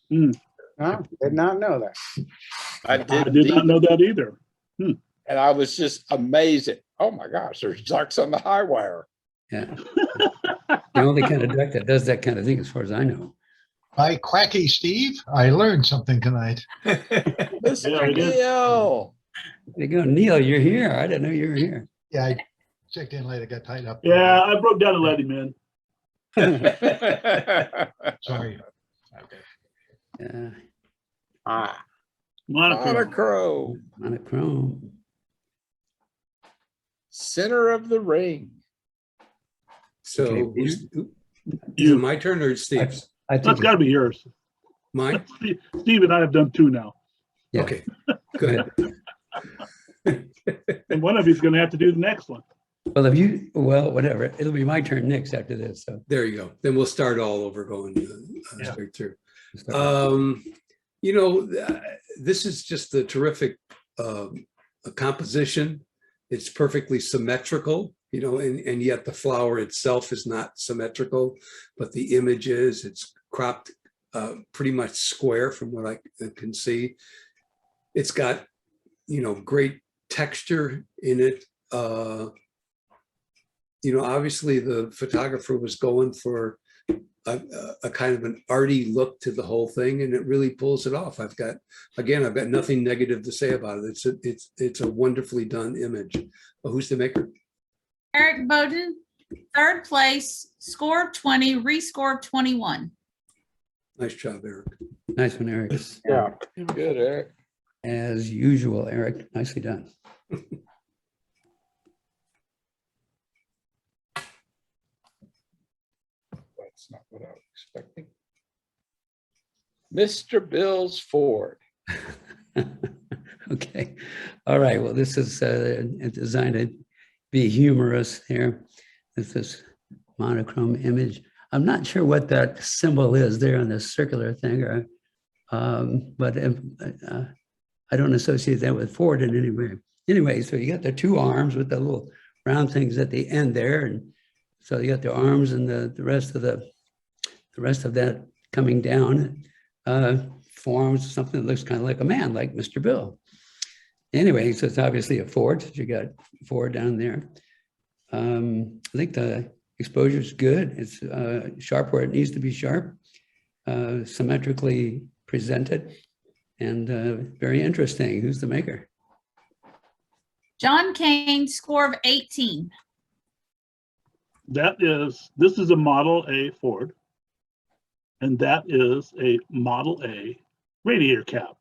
No, did not know that. I I did did not know that either. and I was just amazed at, oh my gosh, there's ducks on the high wire. Yeah. The only kind of duck that does that kind of thing, as far as I know. By Quacky Steve, I learned something tonight. Yeah, I did. Neil. There you go, Neil, you're here. I didn't know you were here. Yeah, I checked in late. I got tied up. Yeah, I broke down and let him in. Sorry. Yeah, Monochrome. monochrome. Center of the ring. So Okay, is it my turn or Steve's? I That's think, got to be yours. Mine? Steve and I have done two now, yeah. Okay, good. and one of you's going to have to do the next one. Well, whatever. It'll be my turn next after this, so. There you go. Then we'll start all over going Yeah. straight through. we'll start. This is just a terrific composition. It's perfectly symmetrical, and yet the flower itself is not symmetrical, but the image is. It's cropped pretty much square from what I can see. It's got, great texture in it. Obviously the photographer was going for a kind of an arty look to the whole thing, and it really pulls it off. I've got nothing negative to say about it. It's a wonderfully done image. Well, who's the maker? Eric Bowden, third place, score of 20, rescore of 21. Nice job, Eric. Nice one, Eric. Yeah. Good, Eric. As usual, Eric, nicely done. That's not what I was expecting. Mr. Bills Ford. Okay. All right. Well, this is designed to be humorous here. It's this monochrome image. I'm not sure what that symbol is there on this circular thing, but I don't associate that with Ford in any way. Anyway, so you got the two arms with the little round things at the end there, and so you got the arms and the rest of that coming down forms something that looks kind of like a man, like Mr. Bill. Anyway, so it's obviously a Ford. You got Ford down there. I think the exposure is good. It's sharp where it needs to be sharp, symmetrically presented, and very interesting. Who's the maker? John Kane, score of 18. This is a Model A Ford. And that is a Model A radiator cap.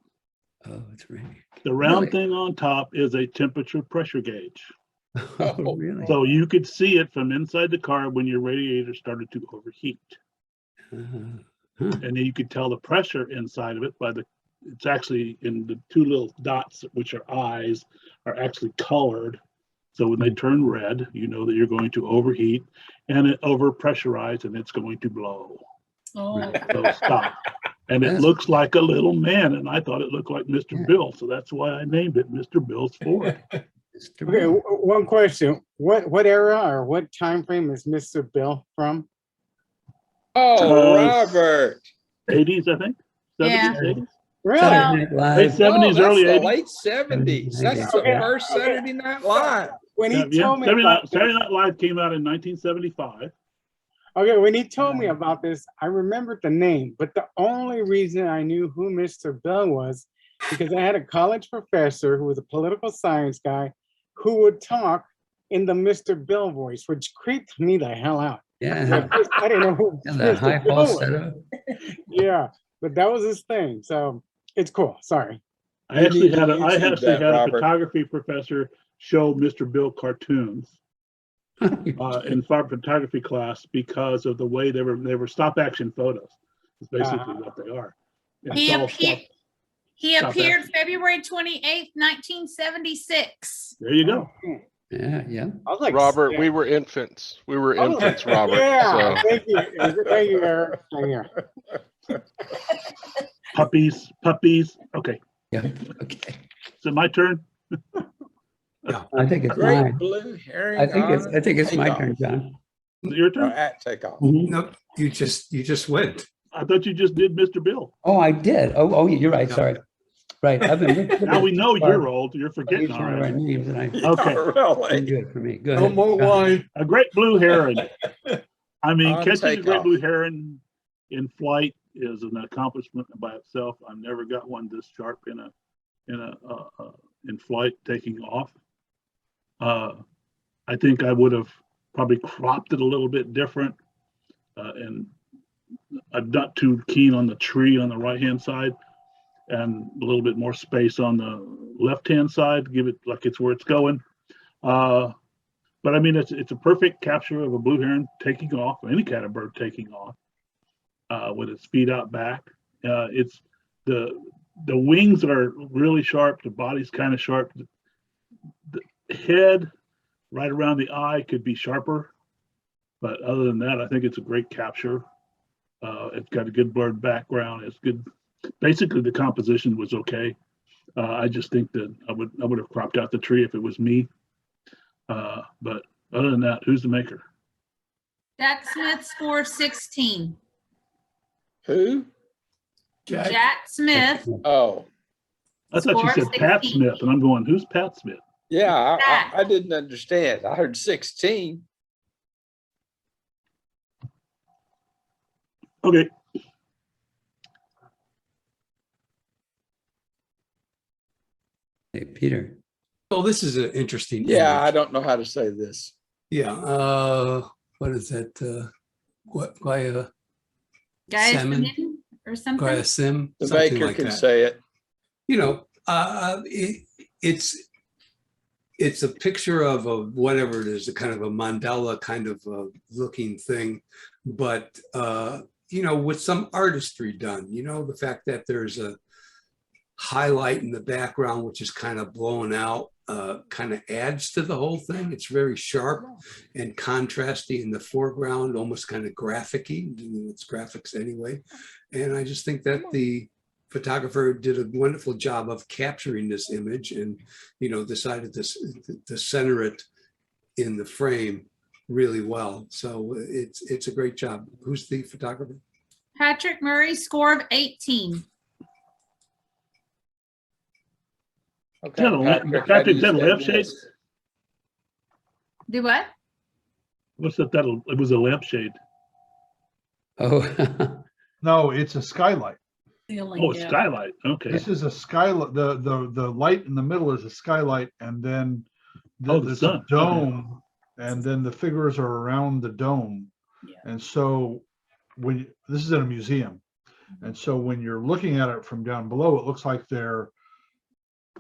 Oh, it's right. The round Really? thing on top is a temperature pressure gauge. Oh, really? So you could see it from inside the car when your radiator started to overheat. Huh. And then you could tell the pressure inside of it by it's actually in the two little dots, which are eyes, are actually colored. So when they turn red, you know that you're going to overheat, and it overpressurized and it's going to blow. Oh, So stop. And it That's- looks like a little man, and I thought it looked like Mr. Yeah. Bill, so that's why I named it Mr. Bill's Ford. it's Okay, terrific. one question. What era or what time frame is Mr. Bill from? Oh, Uh, Robert. 80s, I think. 70s, Yeah. 80s. Really? Saturday Night Late Live. 70s, No, early that's the 80s. late 70s. That's the Okay, first okay. Saturday Night Live. When he Yeah, told me Saturday about Night this, Live came out in 1975. okay, when he told me about this, I remembered the name, but the only reason I knew who Mr. Bill was because I had a college professor who was a political science guy who would talk in the Mr. Bill voice, which creeped me the hell out. Yeah. I didn't know who And that Mr. high Bill was. falsetto. Yeah, but that was his thing. So it's cool. Sorry. I actually had YouTube that, a Robert. photography professor show Mr. Bill cartoons in photography class because of the way they were stop action photos. It's basically what they are. And He it's all appeared, stop- he stop appeared action. February 28th, 1976. There you go. Okay. Yeah, yeah. I was like, Robert, yeah. we were infants. We were I was like, infants, Robert. Yeah, So thank you. Thank you, Eric. Thank you. Puppies. Okay, Yeah. Okay. is it my turn? I think it's Great mine. blue herring. I think it's my takeoff. turn, John. Is it your Or turn? at takeoff. Mhm. Nope, you just went. I thought you just did Mr. Bill. Oh, I did. Oh, you're right. Yeah. Sorry. Right. I've been looking Now at we know each you're part, old. You're each forgetting one of our already. names, and I Okay. Really? good for me. Go No ahead. more John. wine. A great blue heron. I mean, On catching a great takeoff. blue heron in flight is an accomplishment by itself. I've never got one this sharp in flight taking off. I think I would have probably cropped it a little bit different, and I'm not too keen on the tree on the right hand side, and a little bit more space on the left hand side. Give it like it's where it's going. But I mean, it's a perfect capture of a blue heron taking off, any kind of bird taking off, with its feet out back. It's the wings are really sharp. The body's kind of sharp. The head, right around the eye, could be sharper. But other than that, I think it's a great capture. It's got a good bird background. It's good. Basically, the composition was okay. I just think that I would have cropped out the tree if it was me. But other than that, who's the maker? Jack Smith, score 16. Who? Jack Smith, Oh, I thought you Score said Pat 16. Smith, and I'm going, who's Pat Smith? yeah. Jack. I didn't understand. I heard 16. Okay. Hey, Peter. Well, this is an interesting. Yeah, I image. don't know how to say this. Yeah. What is that? What Guaya Salmon? Guyasmin or something. Guaya Sim? The Something baker like can that. say it. You know, it's a picture of a whatever it is, a kind of a mandala kind of looking thing, but you know, with some artistry done. You know, the fact that there's a highlight in the background which is kind of blown out kind of adds to the whole thing. It's very sharp and contrasty in the foreground, almost kind of graphic-y. It's graphics anyway. And I just think that the photographer did a wonderful job of capturing this image and, you know, decided to center it in the frame really well. So it's a great job. Who's the photographer? Patrick Murray, score of 18. Okay, Is that a lamp- Patrick, how do Patrick, you is that a schedule lampshade? this? Do what? What's that? It was a lampshade. Oh, No, it's a skylight. Ceiling, Oh, a yeah. skylight. Okay. This is a skylight. The light in the middle is a skylight, and then Oh, the there's sun. a dome, and then the figures are around the dome. Yeah. And so this is in a museum, and so when you're looking at it from down below, it looks like they're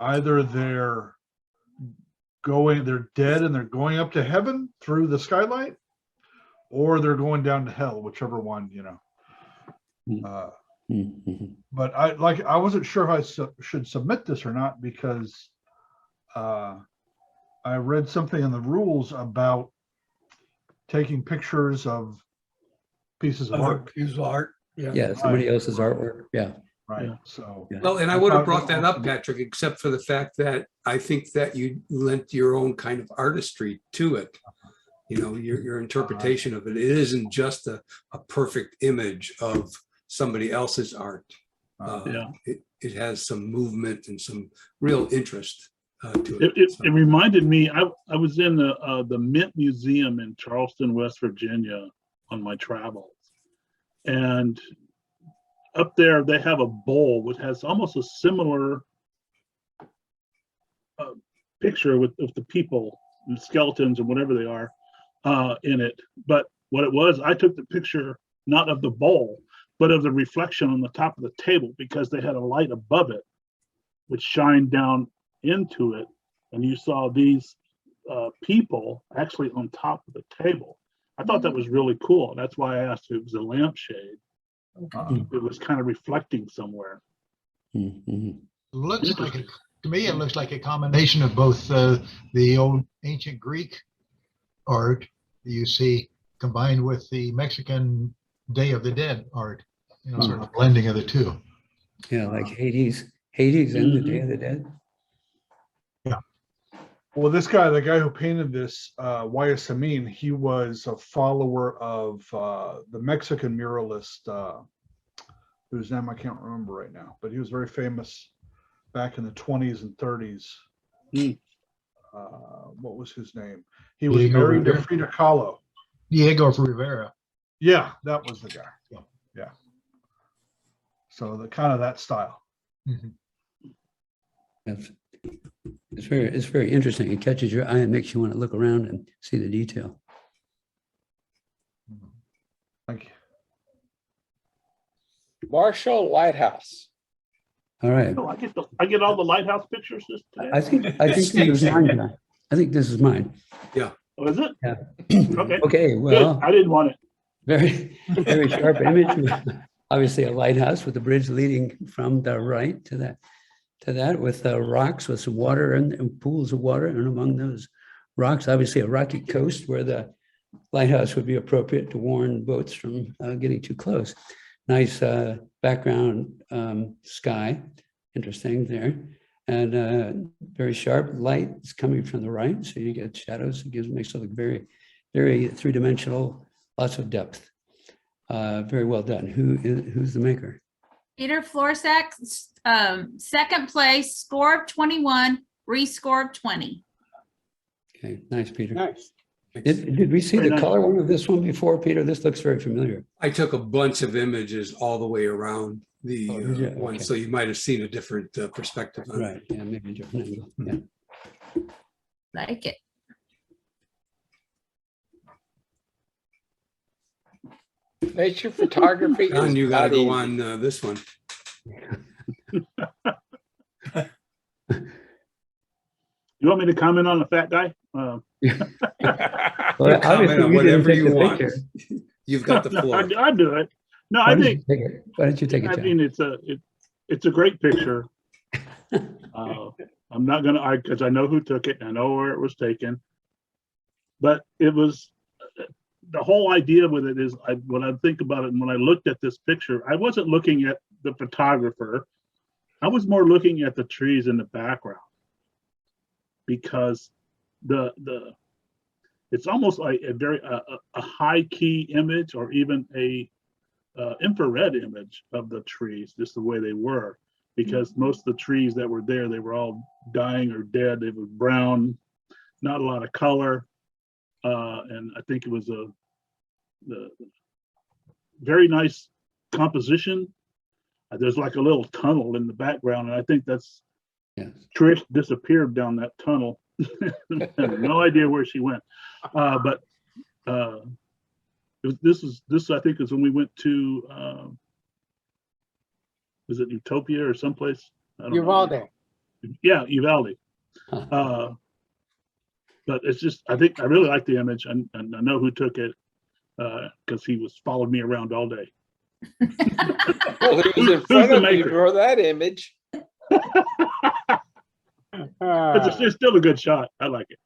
dead and they're going up to heaven through the skylight, or they're going down to hell, whichever one, mhm. But I wasn't sure if I should submit this or not, because I read something in the rules about taking pictures of pieces of Other art. piece of art. Yeah. Yeah, somebody else's artwork. Yeah. Right. Yeah. So Yeah. Well, and I would have brought that up, Patrick, except for the fact that I think that you lent your own kind of artistry to it. Your interpretation of it. It isn't just a perfect image of somebody else's art. Yeah. It has some movement and some real interest to it. It reminded me, I was in the Mint Museum in Charleston, West Virginia on my travels. And up there, they have a bowl which has almost a similar picture with the people and skeletons and whatever they are in it. But what it was, I took the picture not of the bowl, but of the reflection on the top of the table, because they had a light above it, which shined down into it. And you saw these people actually on top of the table. I thought that was really cool. That's why I asked if it was a lampshade. It was kind of reflecting somewhere. Mhm. Looks like to me, it looks like a combination of both the old ancient Greek art you see combined with the Mexican Day of the Dead art, sort of a blending of the two. Yeah, like Hades and the Day of the Dead. well, the guy who painted this, Guayasamín, he was a follower of the Mexican muralist, whose name I can't remember right now, but he was very famous back in the 20s and 30s. What was his name? He was Diego married to Rivera. Frida Kahlo. Diego Rivera. Yeah, that was the guy. Yeah. So the kind of that style. Mhm. It's very interesting. It catches your eye and makes you want to look around and see the detail. Thank you. Marshall Lighthouse. All right. Oh, I get all the lighthouse pictures today. I think this is mine. John. I think this is mine. Oh, is it? Yeah. Okay. Okay. Good. Well, I didn't want it. very sharp image. Obviously, a lighthouse with a bridge leading from the right to that with rocks with some water and pools of water, and among those rocks, obviously a rocky coast where the lighthouse would be appropriate to warn boats from getting too close. Nice background sky, interesting there, and very sharp light is coming from the right, so you get shadows. It makes it look very, very three-dimensional, lots of depth. Very well done. Who's the maker? Peter Florsack, second place, score of 21, rescore of 20. Okay, nice, Peter. Nice. Did we see Very the nice. color one of this one before, Peter? This looks very familiar. I took a bunch of images all the way around the Oh, did you? one, Okay. so you might have seen a different perspective on it. Right, yeah, maybe a different angle. Yeah. Like it. Nature photography. John, is you got to not go easy. on this one. You want me to comment on the fat guy? Well, Comment obviously, on you didn't whatever take you the want. picture. You've got the No, floor. I do it. No, Why I don't think, you take it? Why don't you take it, I John? mean, it's a great picture. I'm not gonna, because I know who took it, I know where it was taken. But it was, the whole idea with it is, when I think about it, and when I looked at this picture, I wasn't looking at the photographer. I was more looking at the trees in the background. Because it's almost like a very a high key image, or even a infrared image of the trees, just the way they were. because most of the trees that were there, they were all dying or dead. They were brown, not a lot of color. And I think it was the very nice composition. There's like a little tunnel in the background, and I think that's Yes. Trish disappeared down that tunnel. I have no idea where she went. But this I think is when we went to was it Utopia or someplace? I don't know. Uvalde. Yeah, Uvalde. Huh. But it's just I think I really like the image, and I know who took it because he was following me around all day. Well, he was in Who's front the of you maker? for that image. It's still a good shot. I like it.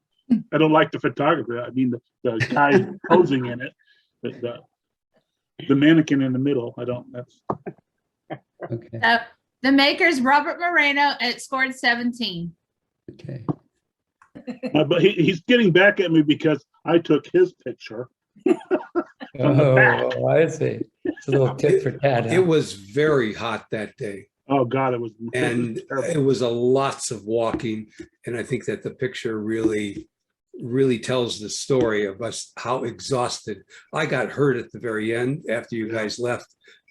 I don't like the photographer. I mean the guy posing in it, the mannequin in the middle. I don't. That's Okay. So the maker's Robert Moreno, and it scored 17. Okay. but he's getting back at me because I took his picture. From the back. Oh, I see. It's a little tit for tat. It was very hot that day, Oh God, it was and terrible. it was a lots of walking. And I think that the picture really tells the story of us, how exhausted. I got hurt at the very end after you guys left.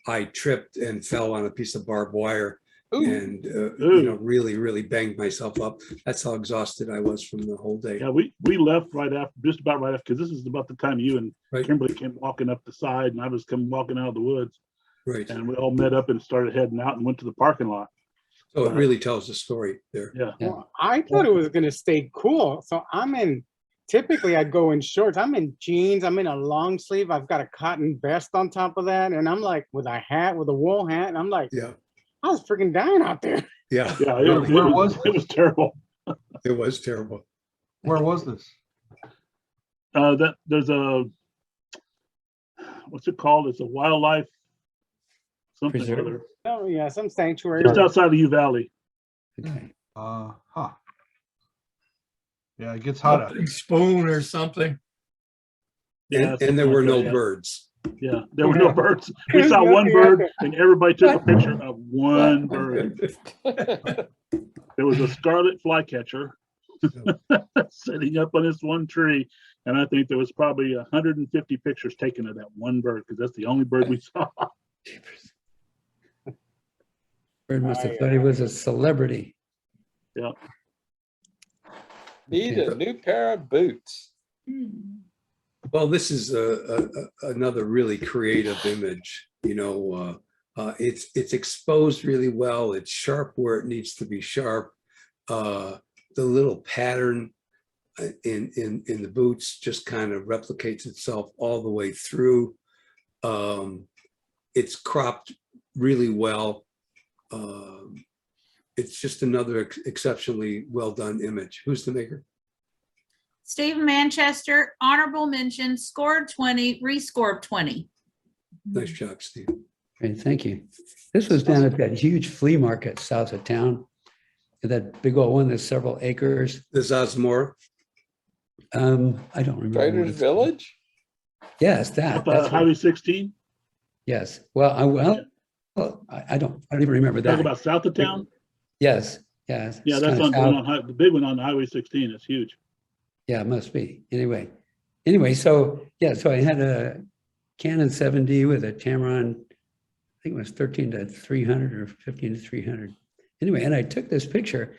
I tripped and fell on a piece of barbed wire Ooh, and really banged myself up. That's how exhausted I was from the whole day. Yeah, we left right after, just about right after, because this is about the time you and Right. Kimberly came walking up the side, and I was coming walking out of the woods, Right. and we all met up and started heading out and went to the parking lot. So it really tells the story there. Yeah. Yeah. Well, I thought it was gonna stay cool. So typically I'd go in shorts. I'm in jeans, I'm in a long sleeve, I've got a cotton vest on top of that, and I'm like with a wool hat, and I'm like, Yeah. I was freaking dying out there. Yeah. Yeah, Where was it was terrible. It was terrible. Where was this? That there's a what's it called? It's a wildlife something or Preserve. other. Oh yeah, some sanctuary. Just outside of Uvalde. Okay. Huh. Yeah, it gets hot out. Big spoon or something. Yeah, And there were no yeah. birds. Yeah, there were no birds. We There's saw one nothing out bird, there. and everybody took a picture of one bird. There was a scarlet flycatcher sitting up on this one tree, and I think there was probably 150 pictures taken of that one bird because that's the only bird we saw. Bird must have thought he was a celebrity. Yeah. Need a new pair of boots. Well, this is another really creative image. You know, it's exposed really well. It's sharp where it needs to be sharp. The little pattern in the boots just kind of replicates itself all the way through. It's cropped really well. It's just another exceptionally well done image. Who's the maker? Steve Manchester, honorable mention, scored 20, rescored 20. Nice job, Steve. Great, thank you. This was down at that huge flea market south of town. That big old one that's several acres. This Osmora. I don't remember. what Traders it's- Village? Yes, that. That's what- Highway 16. yes. Well, I don't even remember Talk that. about south of town. Yes, yes. Yeah, it's that's kinda on, south. the big one on Highway 16. It's huge. Yeah, it must be. Anyway, so yeah, so I had a Canon 7D with a Tamron, I think it was 13-300 or 15-300. Anyway, and I took this picture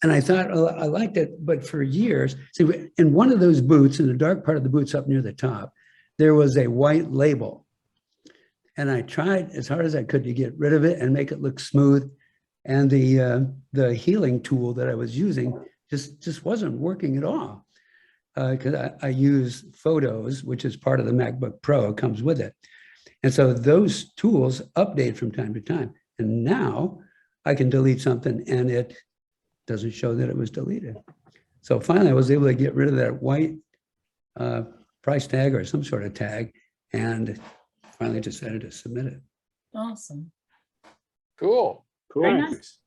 and I thought, oh, I liked it, but for years, see, in one of those boots, in the dark part of the boots up near the top, there was a white label. And I tried as hard as I could to get rid of it and make it look smooth. And the healing tool that I was using just wasn't working at all. Because I use Photos, which is part of the MacBook Pro, it comes with it. And so those tools update from time to time. And now I can delete something and it doesn't show that it was deleted. So finally I was able to get rid of that white price tag or some sort of tag and finally decided to submit it. Awesome. Cool. Very Cool. nice.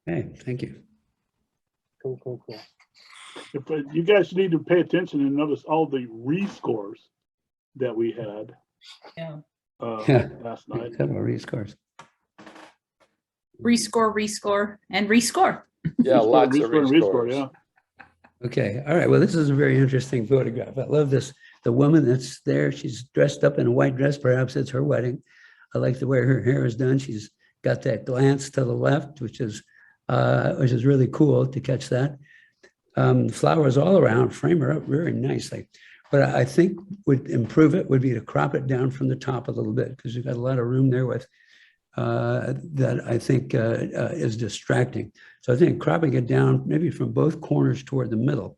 Hey, thank you. Cool. If, you guys need to pay attention and notice all the rescores that we had Yeah. Yeah. last night. Several rescores. rescore, and rescore. Yeah, lots of Rescore, rescores. yeah. Okay, all right. Well, this is a very interesting photograph. I love this. The woman that's there, she's dressed up in a white dress. Perhaps it's her wedding. I like the way her hair is done. She's got that glance to the left, which is really cool to catch that. Flowers all around, frame her up very nicely. But I think would improve it would be to crop it down from the top a little bit because you've got a lot of room there with that I think is distracting. So I think cropping it down maybe from both corners toward the middle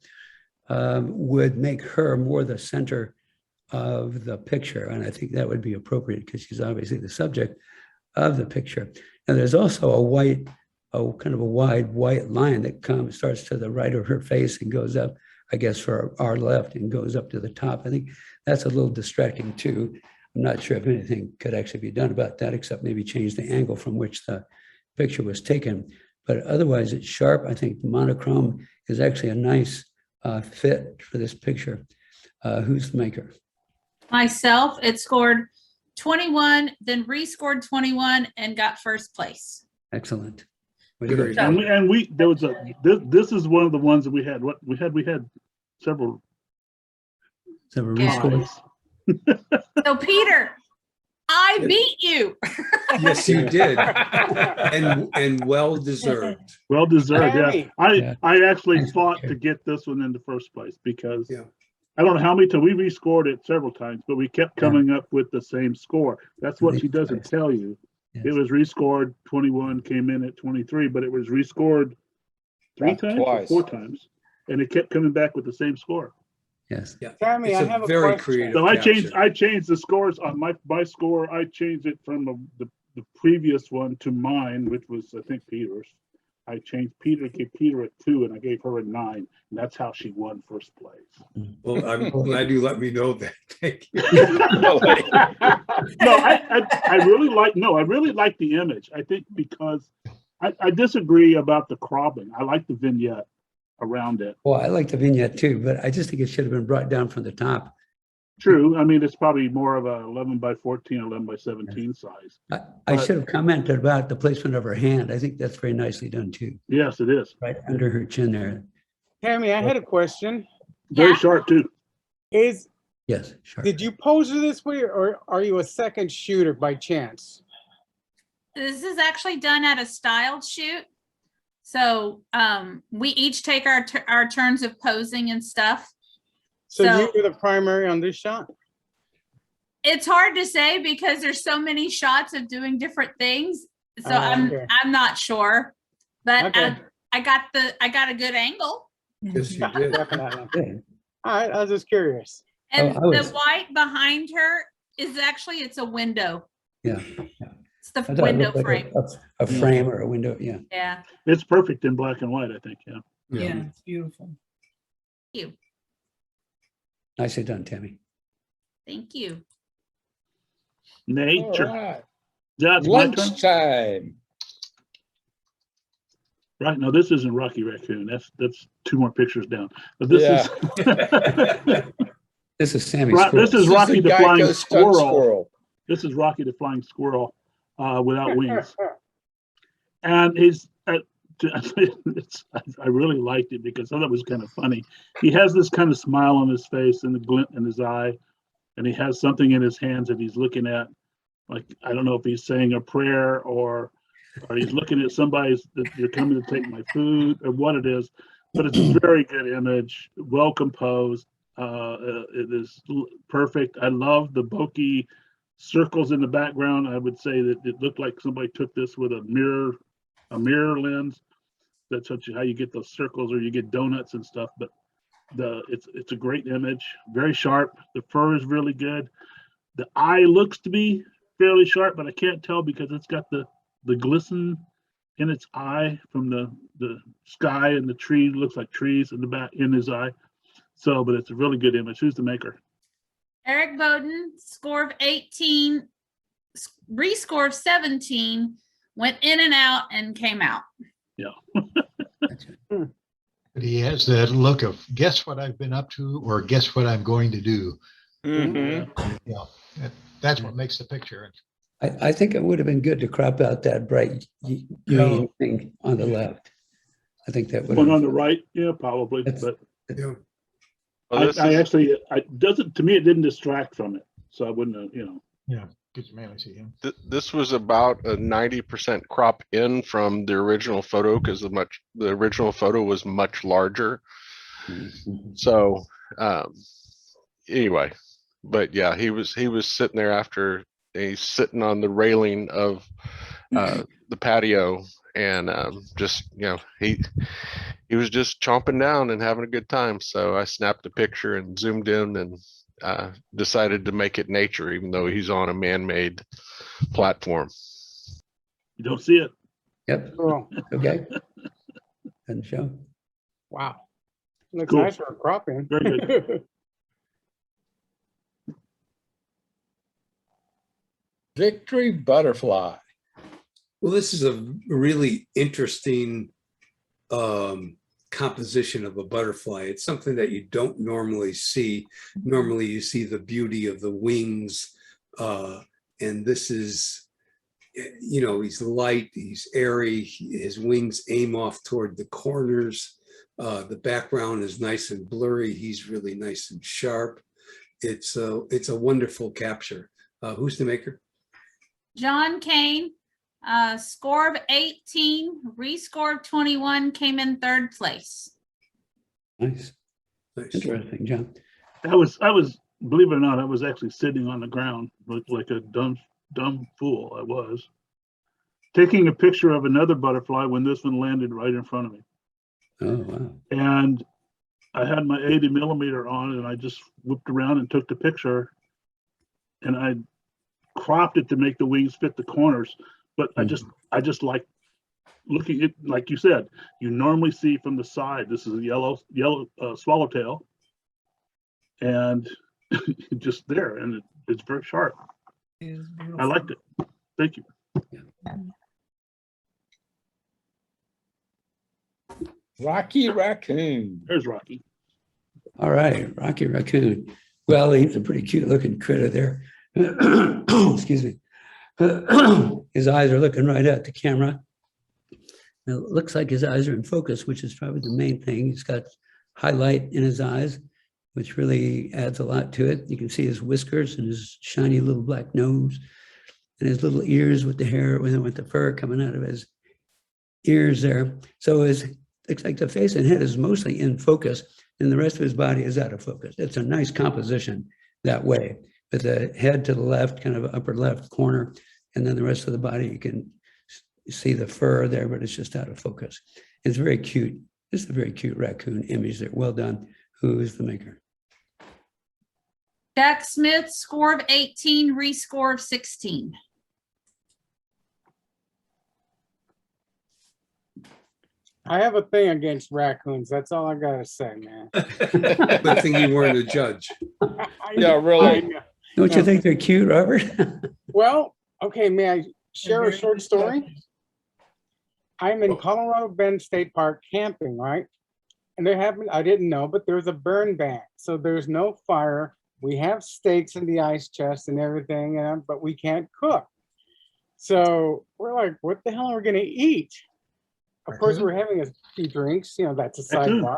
would make her more the center of the picture. And I think that would be appropriate because she's obviously the subject of the picture. And there's also a kind of a wide white line that starts to the right of her face and goes up, I guess, for our left and goes up to the top. I think that's a little distracting too. I'm not sure if anything could actually be done about that, except maybe change the angle from which the picture was taken. But otherwise, it's sharp. I think the monochrome is actually a nice fit for this picture. Who's the maker? Myself, it scored 21, then rescored 21 and got first place. Excellent. Very good. And we there was this is one of the ones that we had. What we had several. Yeah. ties. So Peter, I beat you. Yes, you did. And well deserved. Well deserved. Yeah. Tammy. I actually Thanks, fought Peter. to get this one in the first place because Yeah. I don't know how many times we rescored it several times, but we kept coming up with the same score. That's what she doesn't tell you. Yes. It was rescored 21, came in at 23, but it was rescored three Not times or twice. 4 times, and it kept coming back with the same score. Yes. Yeah. Tammy, It's I a have a very question. creative So I capture. changed the scores on my score. I changed it from the previous one to mine, which was I think Peter's. I changed Peter, gave Peter a 2, and I gave her a 9, and that's how she won first place. Well, I'm glad you let me know that. Thank you. No, I really like the image. I think because I disagree about the cropping. I like the vignette around it. Well, I like the vignette too, but I just think it should have been brought down from the top. True. I mean, it's probably more of a 11 by 14, 11 by 17 size. I should have commented about the placement of her hand. I think that's very nicely done too, Yes, it is. right under her chin there. Tammy, I had a question. Very Yeah. sharp too. Is Yes, sure. Did you pose her this way, or are you a second shooter by chance? This is actually done at a styled shoot. So we each take our turns of posing and stuff. So So- you were the primary on this shot? It's hard to say because there's so many shots of doing different things. So Okay. I'm not sure, but Okay. I got a good angle. Yes, you did. Definitely. Good. All right, I was just curious. And I was- the white behind her is actually, it's a window. Yeah. It's the I thought it window looked like frame. a frame or a window. Yeah. Yeah. It's perfect in black and white, I think. Yeah. Yeah, it's beautiful. Thank you. Nicely done, Tammy. Thank you. Nature. All right. That's my turn. Lunchtime. Right. No, this isn't Rocky Raccoon. That's 2 more pictures down. But this Yeah. is This is Sammy. Right, Squirrel. this is Rocky the Geico Flying stunt Squirrel. This is Rocky the Flying Squirrel without wings. And he's, I really liked it because I thought it was kind of funny. He has this kind of smile on his face and the glint in his eye, and he has something in his hands that he's looking at. Like, I don't know if he's saying a prayer or he's looking at somebody's that they're coming to take my food or what it is. But it's a very good image, well composed. It is perfect. I love the bokeh circles in the background. I would say that it looked like somebody took this with a mirror lens. That's how you get those circles, or you get donuts and stuff. But it's a great image, very sharp. The fur is really good. The eye looks to be fairly sharp, but I can't tell because it's got the glisten in its eye from the sky and the tree. Looks like trees in the back in his eye. So, but it's a really good image. Who's the maker? Eric Bowden, score of 18, rescore of 17, went in and out and came out. Yeah. But he has that look of guess what I've been up to or guess what I'm going to do. Mhm. Yeah, that's what makes the picture. I think it would have been good to crop out that bright green thing on the left. I think that would One on have. the right, yeah, probably, That's- but Yeah. Well, this I is- actually, doesn't, to me, it didn't distract from it. So I wouldn't, Could you mainly see him? This was about a 90% crop in from the original photo because the original photo was much larger. Mhm. So anyway, but yeah, he was sitting there after he's sitting on the railing of the patio and just he was just chomping down and having a good time. So I snapped a picture and zoomed in and decided to make it nature, even though he's on a man-made platform. you don't see it. Yep, Cool. okay. And show. Wow. Looks Cool. nice for a cropping. Very good. Victory butterfly. Well, this is a really interesting composition of a butterfly. It's something that you don't normally see. Normally you see the beauty of the wings. And this is, he's light, he's airy, his wings aim off toward the corners. The background is nice and blurry. He's really nice and sharp. It's a wonderful capture. Who's the maker? John Kane, score of 18, rescore of 21, came in third place. Nice, Nice. interesting, John. I was, believe it or not, I was actually sitting on the ground, looked like a dumb fool. I was taking a picture of another butterfly when this one landed right in front of me. Oh, wow. And I had my 80mm on and I just whipped around and took the picture and I cropped it to make the wings fit the corners. But I just like looking at, like you said, you normally see from the side, this is a yellow swallowtail and just there. And it's very sharp. I liked it. Thank you. Rocky Raccoon. There's Rocky. All right, Rocky Raccoon. Well, he's a pretty cute looking critter there. Excuse me. His eyes are looking right at the camera. It looks like his eyes are in focus, which is probably the main thing. He's got highlight in his eyes, which really adds a lot to it. You can see his whiskers and his shiny little black nose and his little ears with the hair, with the fur coming out of his ears there. So looks like the face and head is mostly in focus and the rest of his body is out of focus. It's a nice composition that way, with the head to the left, kind of upper left corner, and then the rest of the body, you can see the fur there, but it's just out of focus. It's very cute. This is a very cute raccoon image there. Well done. Who is the maker? Jack Smith, score of 18, rescore of 16. I have a thing against raccoons. That's all I gotta say, man. Good thing you weren't a judge. Yeah, really. Don't you think they're cute, Robert? Well, okay, may I share a short story? I'm in Colorado Bend State Park camping, right? And there happened, I didn't know, but there's a burn ban. So there's no fire. We have steaks in the ice chest and everything, but we can't cook. So we're like, what the hell are we gonna eat? Of course, we're having a few drinks, that's a sidebar.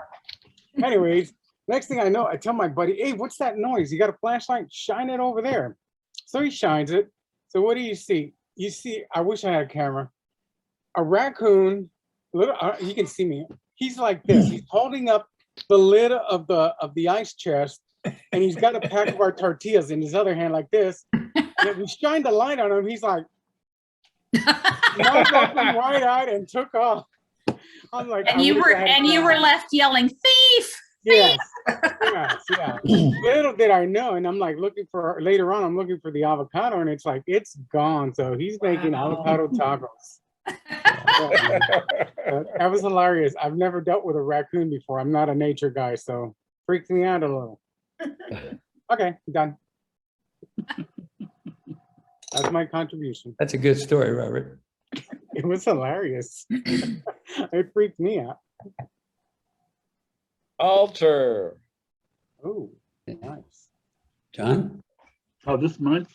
Anyways, next thing I know, I tell my buddy, hey, what's that noise? You got a flashlight? Shine it over there. So he shines it. So what do you see? You see, I wish I had a camera. A raccoon, little, you can see me. He's like this. He's holding up the lid of the ice chest, and he's got a pack of our tortillas in his other hand like this. And we shined the light on him. He's like, mouth open, wide-eyed, and took off. I'm like, And you were left yelling, thief! Yes, yeah. Little did I know, and I'm like later on, I'm looking for the avocado, and it's like, it's gone. So he's making avocado tacos. That was hilarious. I've never dealt with a raccoon before. I'm not a nature guy, so freaked me out a little. Okay, done. That's my contribution. That's a good story, Robert. It was hilarious. It freaked me out. Alter. Oh, nice. John? Oh, this is mine?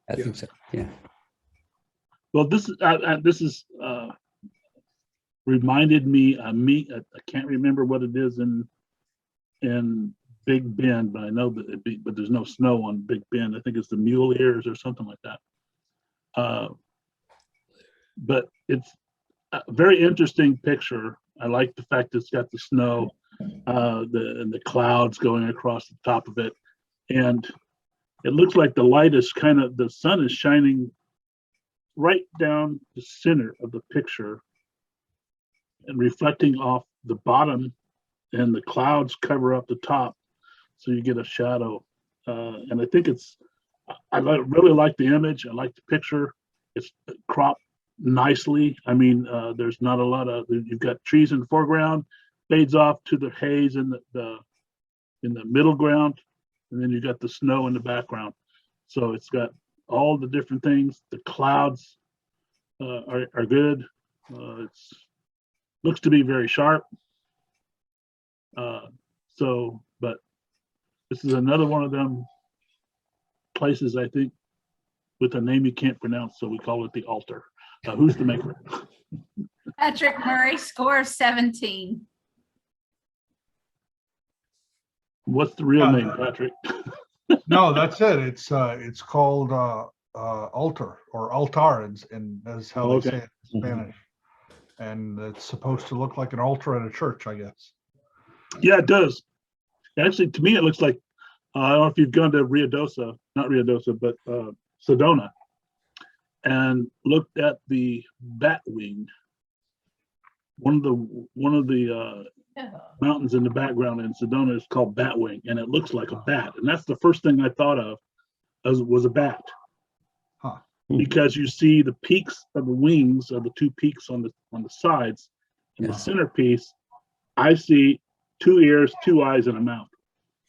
I think so, yeah. Well, this is reminded me of I can't remember what it is in Big Bend, but I know that but there's no snow on Big Bend. I think it's the mule ears or something like that. But it's a very interesting picture. I like the fact that it's got the snow, and the clouds going across the top of it, and it looks like the light is the sun is shining right down the center of the picture and reflecting off the bottom, and the clouds cover up the top, so you get a shadow. And I think really like the image. I like the picture. It's cropped nicely. I mean, there's not a lot of, you've got trees in the foreground, fades off to the haze in the middle ground, and then you got the snow in the background. So it's got all the different things. The clouds are good. It's looks to be very sharp. But this is another one of them places, I think, with a name you can't pronounce, so we call it the altar. Who's the maker? Patrick Murray, score of 17. What's the real name, Patrick? No, that's it. It's called altar or altar, and that's how they say it in Spanish. And it's supposed to look like an altar at a church, I guess. Yeah, it does. Actually, to me, it looks like, I don't know if you've gone to not Ruidoso, but Sedona, and looked at the bat wing. One of the mountains in the background in Sedona is called Batwing, and it looks like a bat. And that's the first thing I thought of was a bat. Huh. Because you see the peaks of the wings, or the two peaks on the sides, and the centerpiece, I see 2 ears, 2 eyes, and a mouth.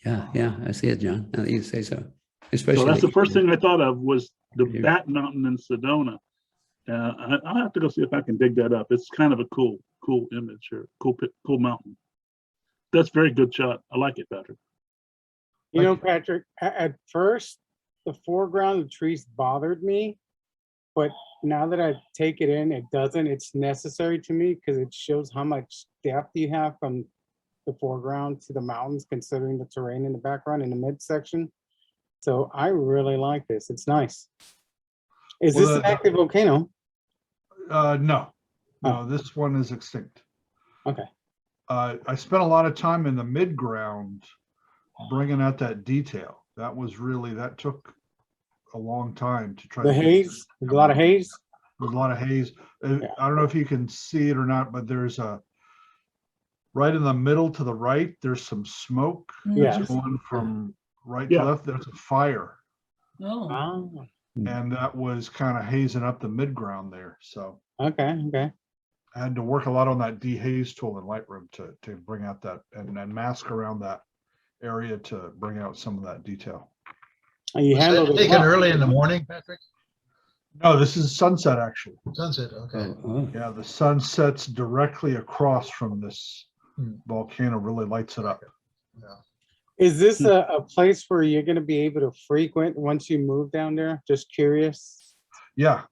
Yeah, I see it, John, now that you say so. So Especially that's the first thing I thought of was the Bat Mountain in Sedona. I'll have to go see if I can dig that up. It's kind of a cool image here, cool mountain. That's very good shot. I like it, Patrick. You know, Patrick, at first, the foreground, the trees bothered me, but now that I take it in, it doesn't. It's necessary to me because it shows how much depth you have from the foreground to the mountains, considering the terrain in the background in the midsection. So I really like this. It's nice. Is this an active volcano? No, this one is extinct. Okay. I spent a lot of time in the midground bringing out that detail. That took a long time to try. The haze, a lot of haze. There's a lot of haze. I don't know if you can see it or not, but there's right in the middle to the right, there's some smoke that's going from right to left. There's a fire. Oh. And that was kind of hazing up the midground there. So okay. I had to work a lot on that dehaze tool in Lightroom to bring out that and mask around that area to bring out some of that detail. And you handled it Taken well. early in the morning, Patrick? No, this is sunset actually. Sunset, okay. Yeah, the sun sets directly across from this volcano, really lights it up. Yeah. Is this a place where you're going to be able to frequent once you move down there? Just curious. Yeah.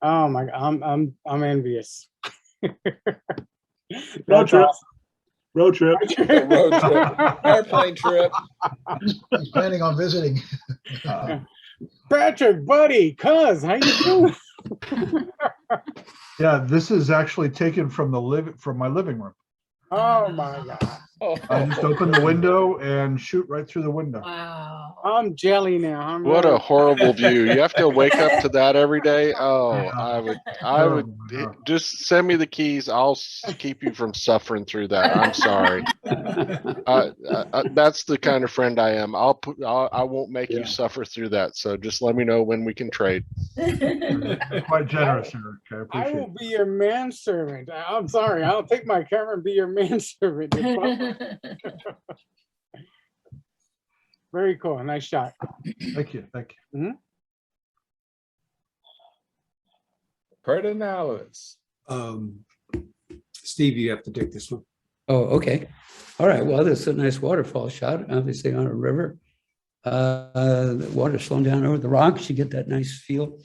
Oh my, I'm envious. Road trip. Road trip, airplane trip. He's planning on visiting. Patrick, buddy, cuz, how you doing? Yeah, this is actually taken from from my living room. Oh my God. I just open the window and shoot right through the window. Wow. I'm jelly now. What a horrible view. You have to wake up to that every day. Oh, Yeah. I would just send me the keys. I'll keep you from suffering through that. I'm sorry. That's the kind of friend I am. I won't make you suffer through that. So just let me know when we can trade. Quite generous, Eric. I I appreciate will be your manservant. I'm sorry. I'll take my camera and be your manservant. Very cool. Nice shot. it. Thank you. Perdonales. Steve, you have to take this one. Oh, okay. All right. Well, this is a nice waterfall shot, obviously on a river. The water slowing down over the rocks. You get that nice feel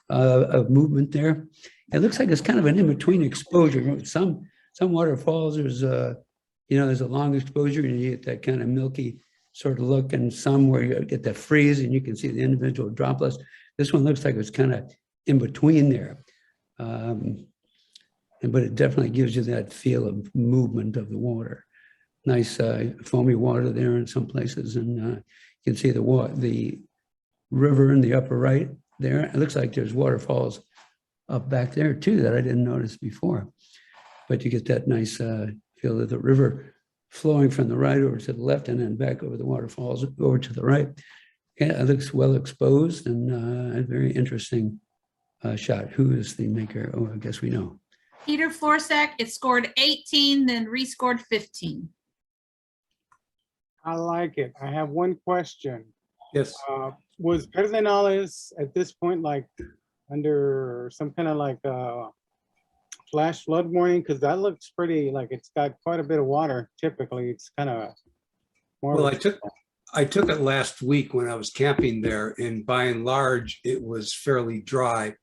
of movement there. It looks like it's kind of an in-between exposure. Some waterfalls, there's there's a long exposure and you get that kind of milky sort of look, and some where you get that freeze and you can see the individual droplets. This one looks like it's kind of in between there. But it definitely gives you that feel of movement of the water. Nice foamy water there in some places, and you can see the river in the upper right there. It looks like there's waterfalls up back there too that I didn't notice before. But you get that nice feel of the river flowing from the right over to the left and then back over the waterfalls over to the right. Yeah, it looks well exposed and a very interesting shot. Who is the maker? Oh, I guess we know. Peter Florsack, it scored 18, then rescored 15. I like it. I have one question. Yes. Was Pedernales at this point like under some kind of like flash flood warning? Because that looks pretty like it's got quite a bit of water. Typically, it's kind of more. Well, I took it last week when I was camping there, and by and large, it was fairly dry.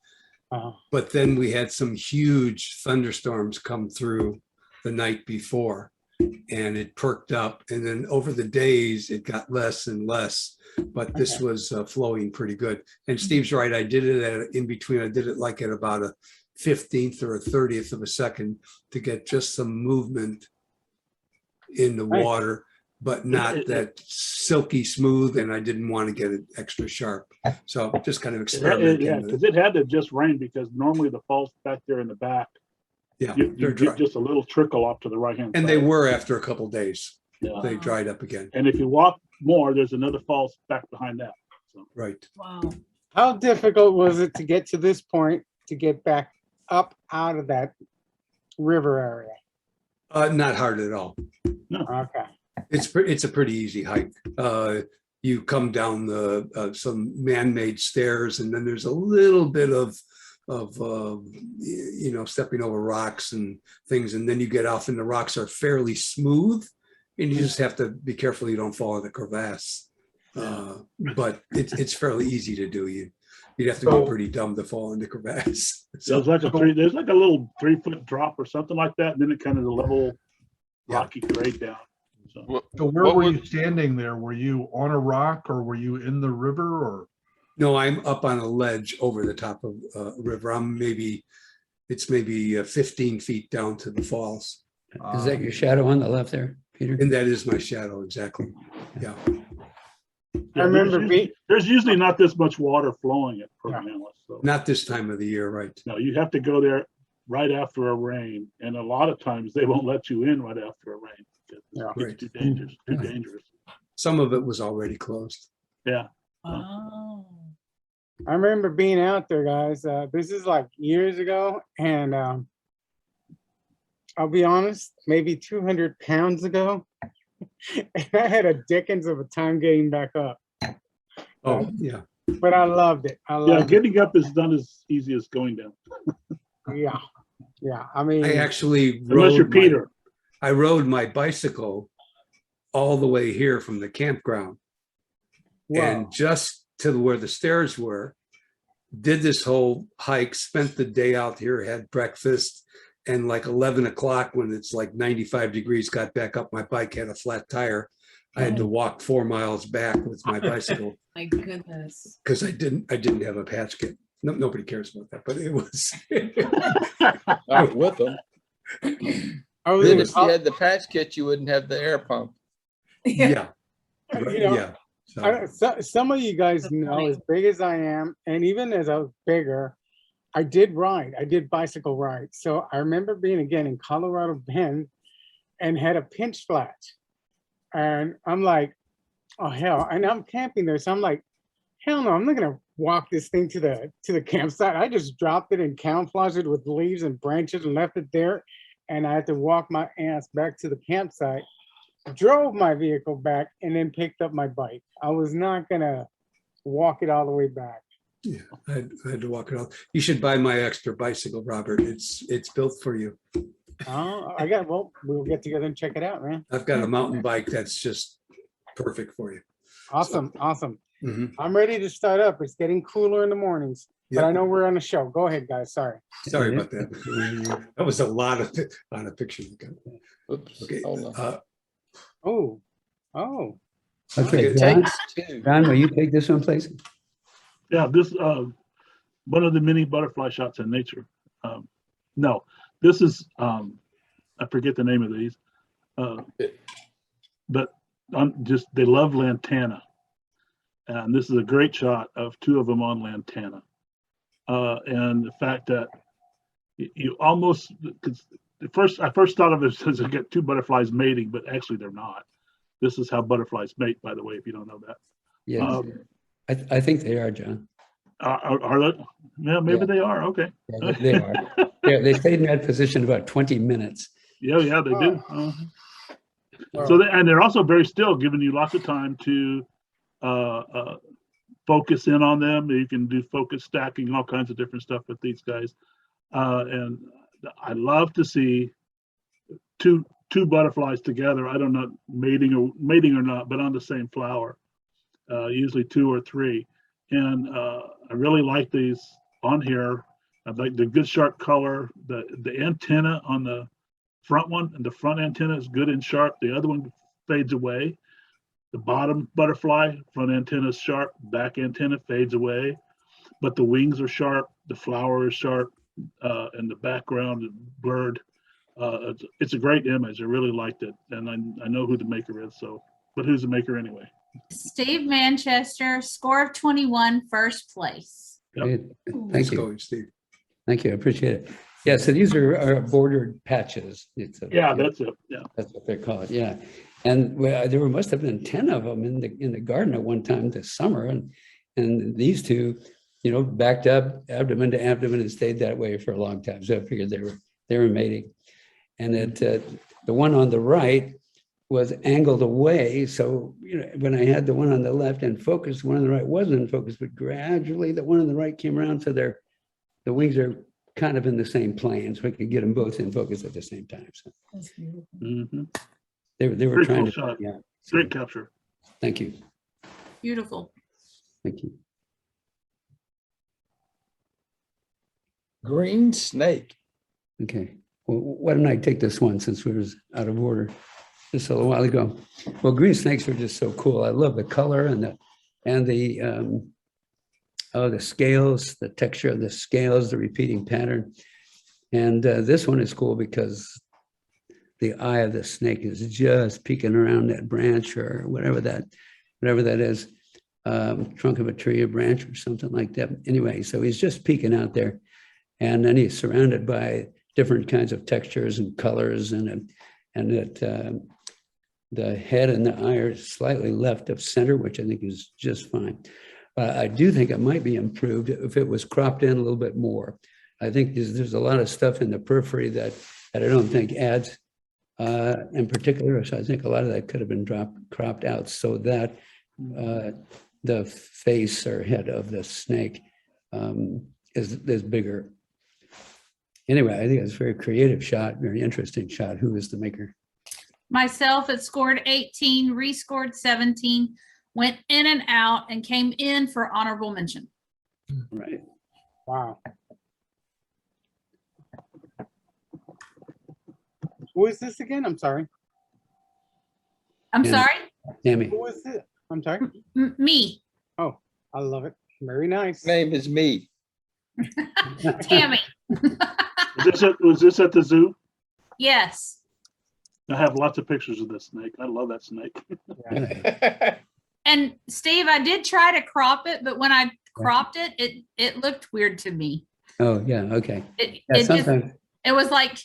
But then we had some huge thunderstorms come through the night before, and it perked up. And then over the days, it got less and less. But this was flowing pretty good. And Steve's right. I did it in between. I did it like at about a 15th or a 30th of a second to get just some movement in the water, but not that silky smooth. And I didn't want to get it extra sharp. So just kind of experimenting. Yeah, because it had to just rain, because normally the falls back there in the back, yeah, you get just a little trickle off to the right hand side. And they were after a couple of days. Yeah. They dried up again. And if you walk more, there's another falls back behind that. So. Right. Wow. How difficult was it to get to this point to get back up out of that river area? Not hard at all. No. Okay. It's a pretty easy hike. You come down the some man-made stairs, and then there's a little bit of stepping over rocks and things, and then you get off, and the rocks are fairly smooth, and you just have to be careful you don't fall in the crevasse. But it's fairly easy to do. You'd have to be pretty dumb to fall in the crevasse. So, there's like a little 3-foot drop or something like that, and then it kind of level rocky grade down. So where were you standing there? Were you on a rock, or were you in the river, or? No, I'm up on a ledge over the top of a river. It's maybe 15 feet down to the falls. Is that your shadow on the left there, Peter? And that is my shadow, exactly. Yeah. I remember there's usually not this much water flowing at Pedernales. So. Not this time of the year, right? No, you have to go there right after a rain, and a lot of times they won't let you in right after a rain. It's too dangerous. Too dangerous. Some of it was already closed. Yeah. Oh. I remember being out there, guys. This is like years ago, and I'll be honest, maybe 200 pounds ago, and I had a dickens of a time getting back up. Oh, yeah. But I loved it. Getting up is not as easy as going down. Yeah. I mean, I actually unless you're Peter. I rode my bicycle all the way here from the campground. Wow. And just to where the stairs were, did this whole hike, spent the day out here, had breakfast, and like 11 o'clock when it's like 95 degrees, got back up. My bike had a flat tire. I had to walk 4 miles back with my bicycle. My goodness. Because I didn't have a patch kit. No, nobody cares about that, but it was. I was with them. Then if you had the patch kit, you wouldn't have the air pump. Yeah. Some of you guys know, as big as I am, and even as I was bigger, I did bicycle ride. So I remember being again in Colorado Bend and had a pinch flat. And I'm like, oh hell, and I'm camping there. So I'm like, hell no, I'm not gonna walk this thing to the campsite. I just dropped it and camouflaged it with leaves and branches and left it there. And I had to walk my ass back to the campsite, drove my vehicle back, and then picked up my bike. I was not gonna walk it all the way back. Yeah, I had to walk it off. You should buy my extra bicycle, Robert. It's built for you. Oh, we'll get together and check it out, man. I've got a mountain bike that's just perfect for you. Awesome. I'm ready to start up. It's getting cooler in the mornings. but I Yep. know we're on a show. Go ahead, guys. Sorry. Sorry about that. That was a lot of pictures. Oops, Okay. hold on. Oh, oh, Okay, It John, Takes two. John, will you take this one, please? Yeah, this, one of the many butterfly shots in nature. No, this is, I forget the name of these. But they love lantana. And this is a great shot of two of them on lantana. And the fact that you almost, because I first thought of it as I get two butterflies mating, but actually they're not. This is how butterflies mate, by the way, if you don't know that. Yes, I think they are, John. Are they? Yeah, maybe Yeah. they are. Okay. Yeah, they are. Yeah, they stayed in that position about 20 minutes. Yeah, they do. well, So and they're also very still, giving you lots of time to focus in on them. You can do focus stacking, all kinds of different stuff with these guys. And I love to see two butterflies together. I don't know mating or not, but on the same flower. Usually two or three. And I really like these on here. I like the good sharp color. The antenna on the front one, and the front antenna is good and sharp. The other one fades away. The bottom butterfly, front antenna is sharp, back antenna fades away, but the wings are sharp, the flower is sharp, and the background is blurred. It's a great image. I really liked it, and I know who the maker is. So, but who's the maker anyway? Steve Manchester, score of 21, first place. Yep. Great. Nice Thank you. going, Steve. Thank you. I appreciate it. Yeah, so these are bordered patches. Yeah, that's it. Yeah. That's what they're called. Yeah. And there must have been 10 of them in the garden at one time this summer. And these two, backed up abdomen to abdomen and stayed that way for a long time. So I figured they were mating. And the one on the right was angled away. So, when I had the one on the left in focus, the one on the right wasn't in focus, but gradually the one on the right came around. So the wings are kind of in the same plane. So I could get them both in focus at the same time. So That's beautiful. Mm-hmm. they were Very trying cool to, shot. yeah. Great capture. Thank you. Beautiful. Thank you. Green snake. Okay. Well, why don't I take this one since we was out of order just a little while ago? Well, green snakes are just so cool. I love the color and the scales, the texture of the scales, the repeating pattern. And this one is cool because the eye of the snake is just peeking around that branch or whatever that is, trunk of a tree, a branch or something like that. Anyway, so he's just peeking out there, and then he's surrounded by different kinds of textures and colors, and that the head and the eye are slightly left of center, which I think is just fine. I do think it might be improved if it was cropped in a little bit more. I think there's a lot of stuff in the periphery that I don't think adds in particular. So I think a lot of that could have been cropped out so that the face or head of the snake is bigger. Anyway, I think it's a very creative shot, very interesting shot. Who is the maker? Myself, it scored 18, rescored 17, went in and out, and came in for honorable mention. Right. wow. Who is this again? I'm sorry. I'm Yeah. sorry? Tammy. Who is it? I'm sorry. Me, I love it. Very nice. Name is me. Tammy. Was this at the zoo? Yes. I have lots of pictures of this snake. I love that snake. And Steve, I did try to crop it, but when I cropped it, it looked weird to me. Oh, yeah. Okay. It Yeah, just, sometimes. it was like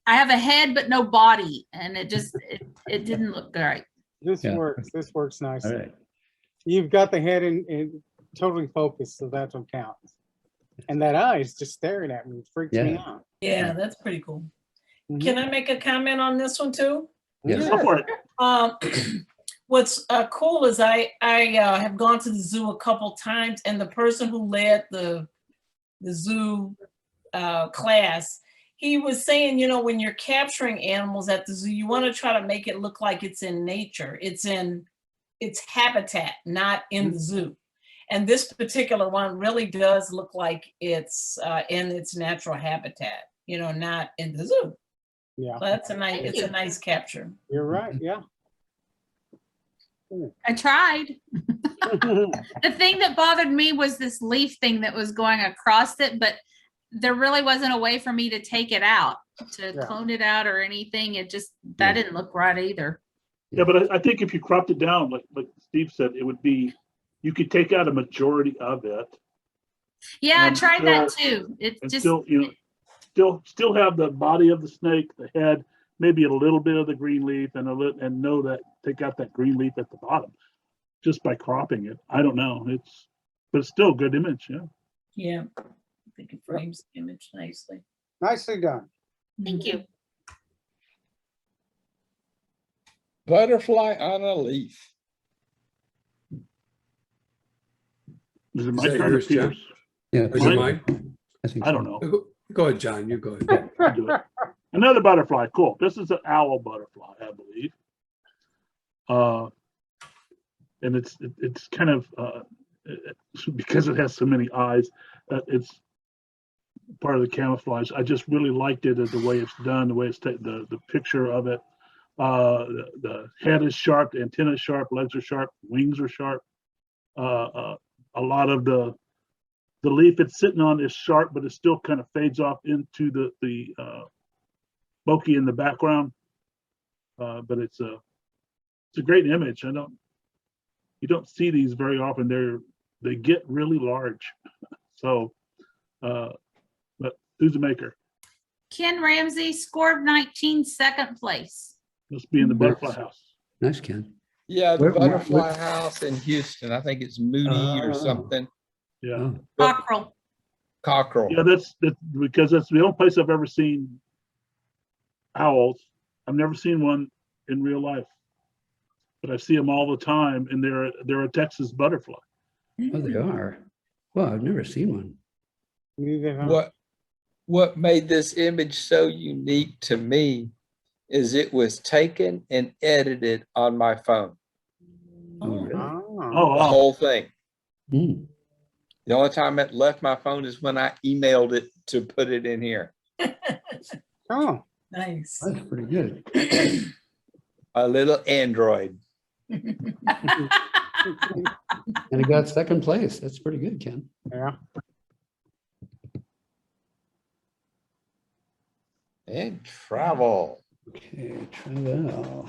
I have a head but no body, and it didn't look right. This Yeah. works. This works nice. All right. You've got the head in totally focused, so that's what counts. And that eye is just staring at me. It freaks me Yeah. out. Yeah, that's pretty cool. Mhm. Can I make a comment on this one too? Yes. Go for it. What's cool is I have gone to the zoo a couple times, and the person who led the zoo class, he was saying, when you're capturing animals at the zoo, you want to try to make it look like it's in nature. It's in its habitat, not in the zoo. And this particular one really does look like it's in its natural habitat, you know, not in the zoo. Yeah, So that's a nice, it's a nice capture. you're right. Yeah. I tried. The thing that bothered me was this leaf thing that was going across it, but there really wasn't a way for me to take it out, to Yeah. clone it out or anything. It just, that didn't look right either. Yeah, but I think if you cropped it down, like Steve said, it would be, you could take out a majority of it Yeah, I And tried that still- too. It and just, still, you know, still have the body of the snake, the head, maybe a little bit of the green leaf and and know that, take out that green leaf at the bottom just by cropping it. I don't know. But it's still a good image. Yeah. Yeah. I think it frames the image nicely. Nicely done. thank you. Butterfly on a leaf. Is it my Is that turn or yours, John? Peter's? Yeah. Is it mine? I think I so. don't know. Go ahead, John, you go ahead. I'll do it. Another butterfly. Cool. This is an owl butterfly, I believe. And it's kind of because it has so many eyes, it's part of the camouflage. I just really liked it as the way it's done, the way it's the picture of it. The head is sharp, the antenna is sharp, legs are sharp, wings are sharp. A lot of the leaf it's sitting on is sharp, but it still kind of fades off into the bokeh in the background. But it's a great image. You don't see these very often. They get really large. So, but who's the maker? Ken Ramsey scored 19, second place. Must be in the butterfly house. Nice, Ken. Yeah, the Where- butterfly house in Houston. I think it's Moody or Oh. something. Yeah. Oh, Cockrell. Cockrell. Yeah, that's because that's the only place I've ever seen owls. I've never seen one in real life, but I see them all the time, and they're a Texas butterfly. oh, they are. Well, I've never seen one. Neither have I. What made this image so unique to me is it was taken and edited on my phone. Oh, really? Oh. Oh, The wow. whole thing. Hmm. The only time it left my phone is when I emailed it to put it in here. Oh. Nice. That's pretty good. A little Android. And it got second place. That's pretty good, Ken. Yeah. And travel. Okay, travel.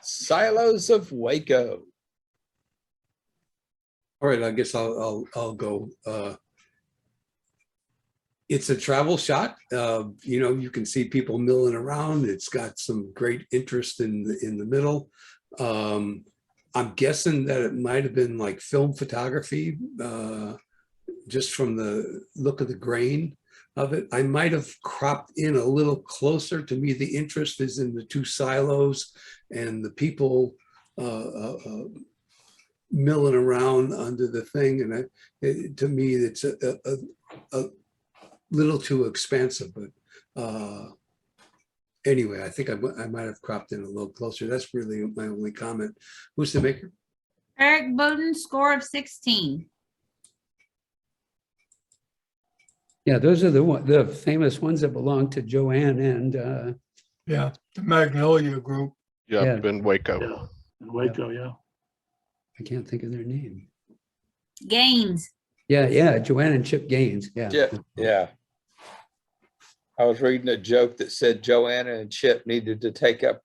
Silos of Waco. All right, I guess I'll go. It's a travel shot. You know, you can see people milling around. It's got some great interest in the middle. I'm guessing that it might have been like film photography, just from the look of the grain of it. I might have cropped in a little closer. To me, the interest is in the two silos and the people milling around under the thing. And to me, it's a little too expansive, but anyway, I think I might have cropped in a little closer. That's really my only comment. Who's the maker? Eric Bowden, score of 16. Yeah, those are the famous ones that belong to Joanne and Yeah, the Magnolia Group. Yeah, Yeah. been Waco. Yeah. In Waco, yeah. I can't think of their name. Gaines. Yeah, Joanne and Chip Gaines. Yeah. Yeah. I was reading a joke that said Joanna and Chip needed to take up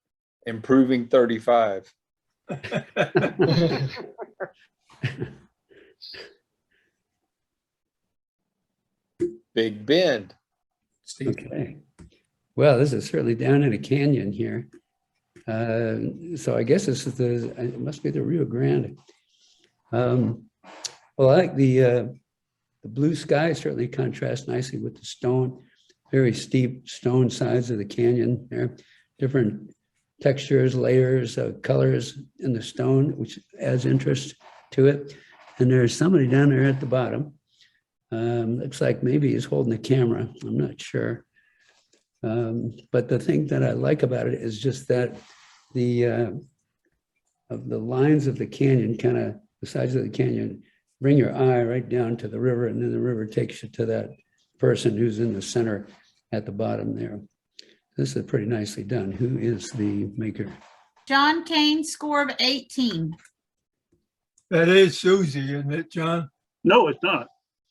improving 35. Big Bend. Steve. Okay. Well, this is certainly down in a canyon here. So I guess this is it must be the Rio Grande. Well, I like the blue sky certainly contrasts nicely with the stone, very steep stone sides of the canyon there. Different textures, layers, colors in the stone, which adds interest to it. And there's somebody down there at the bottom. Looks like maybe he's holding the camera. I'm not sure. But the thing that I like about it is just that the lines of the canyon, kind of the sides of the canyon, bring your eye right down to the river, and then the river takes you to that person who's in the center at the bottom there. This is pretty nicely done. Who is the maker? John Kane, score of 18. That is Susie, isn't it, John? No, it's not.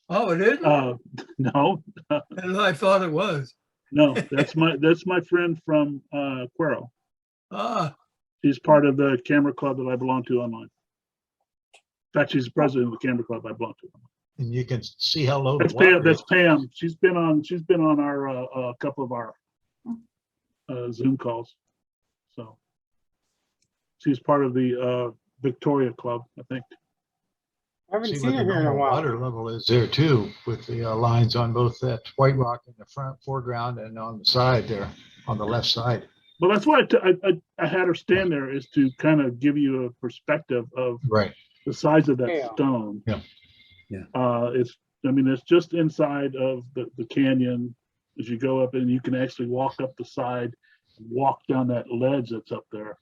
Oh, it isn't? No, And I thought it was. no, that's my friend from Cuero. Ah, She's part of the camera club that I belong to online. In fact, she's the president of the camera club I belong to. And you can see how low That's the water Pam. That's is. Pam. She's been on our couple of our Zoom calls. So she's part of the Victoria Club, I think. I haven't See seen what her the here in a normal while. water level is there too, with the lines on both that white rock in the front foreground and on the side there, on the left side. Well, that's why I had her stand there, is to kind of give you a perspective of Right. the size of that Yeah. stone. Yeah. Yeah. It's just inside of the canyon as you go up, and you can actually walk up the side and walk down that ledge that's up there.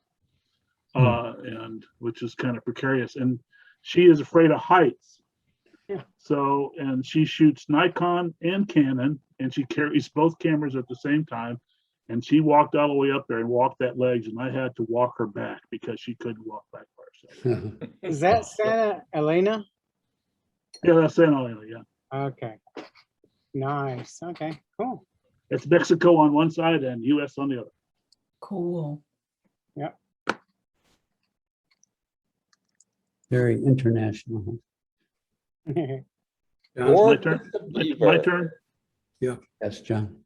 And which is kind of precarious. And she is afraid of heights. Yeah. So, and she shoots Nikon and Canon, and she carries both cameras at the same time. And she walked all the way up there and walked that ledge, and I had to walk her back because she couldn't walk back by herself. Is that Santa Elena? Yeah, that's Santa Elena, yeah. Okay. Nice. Okay, cool. It's Mexico on one side and US on the other. Cool. Very international. It's my Or turn. the My beaver. turn. Yes, John.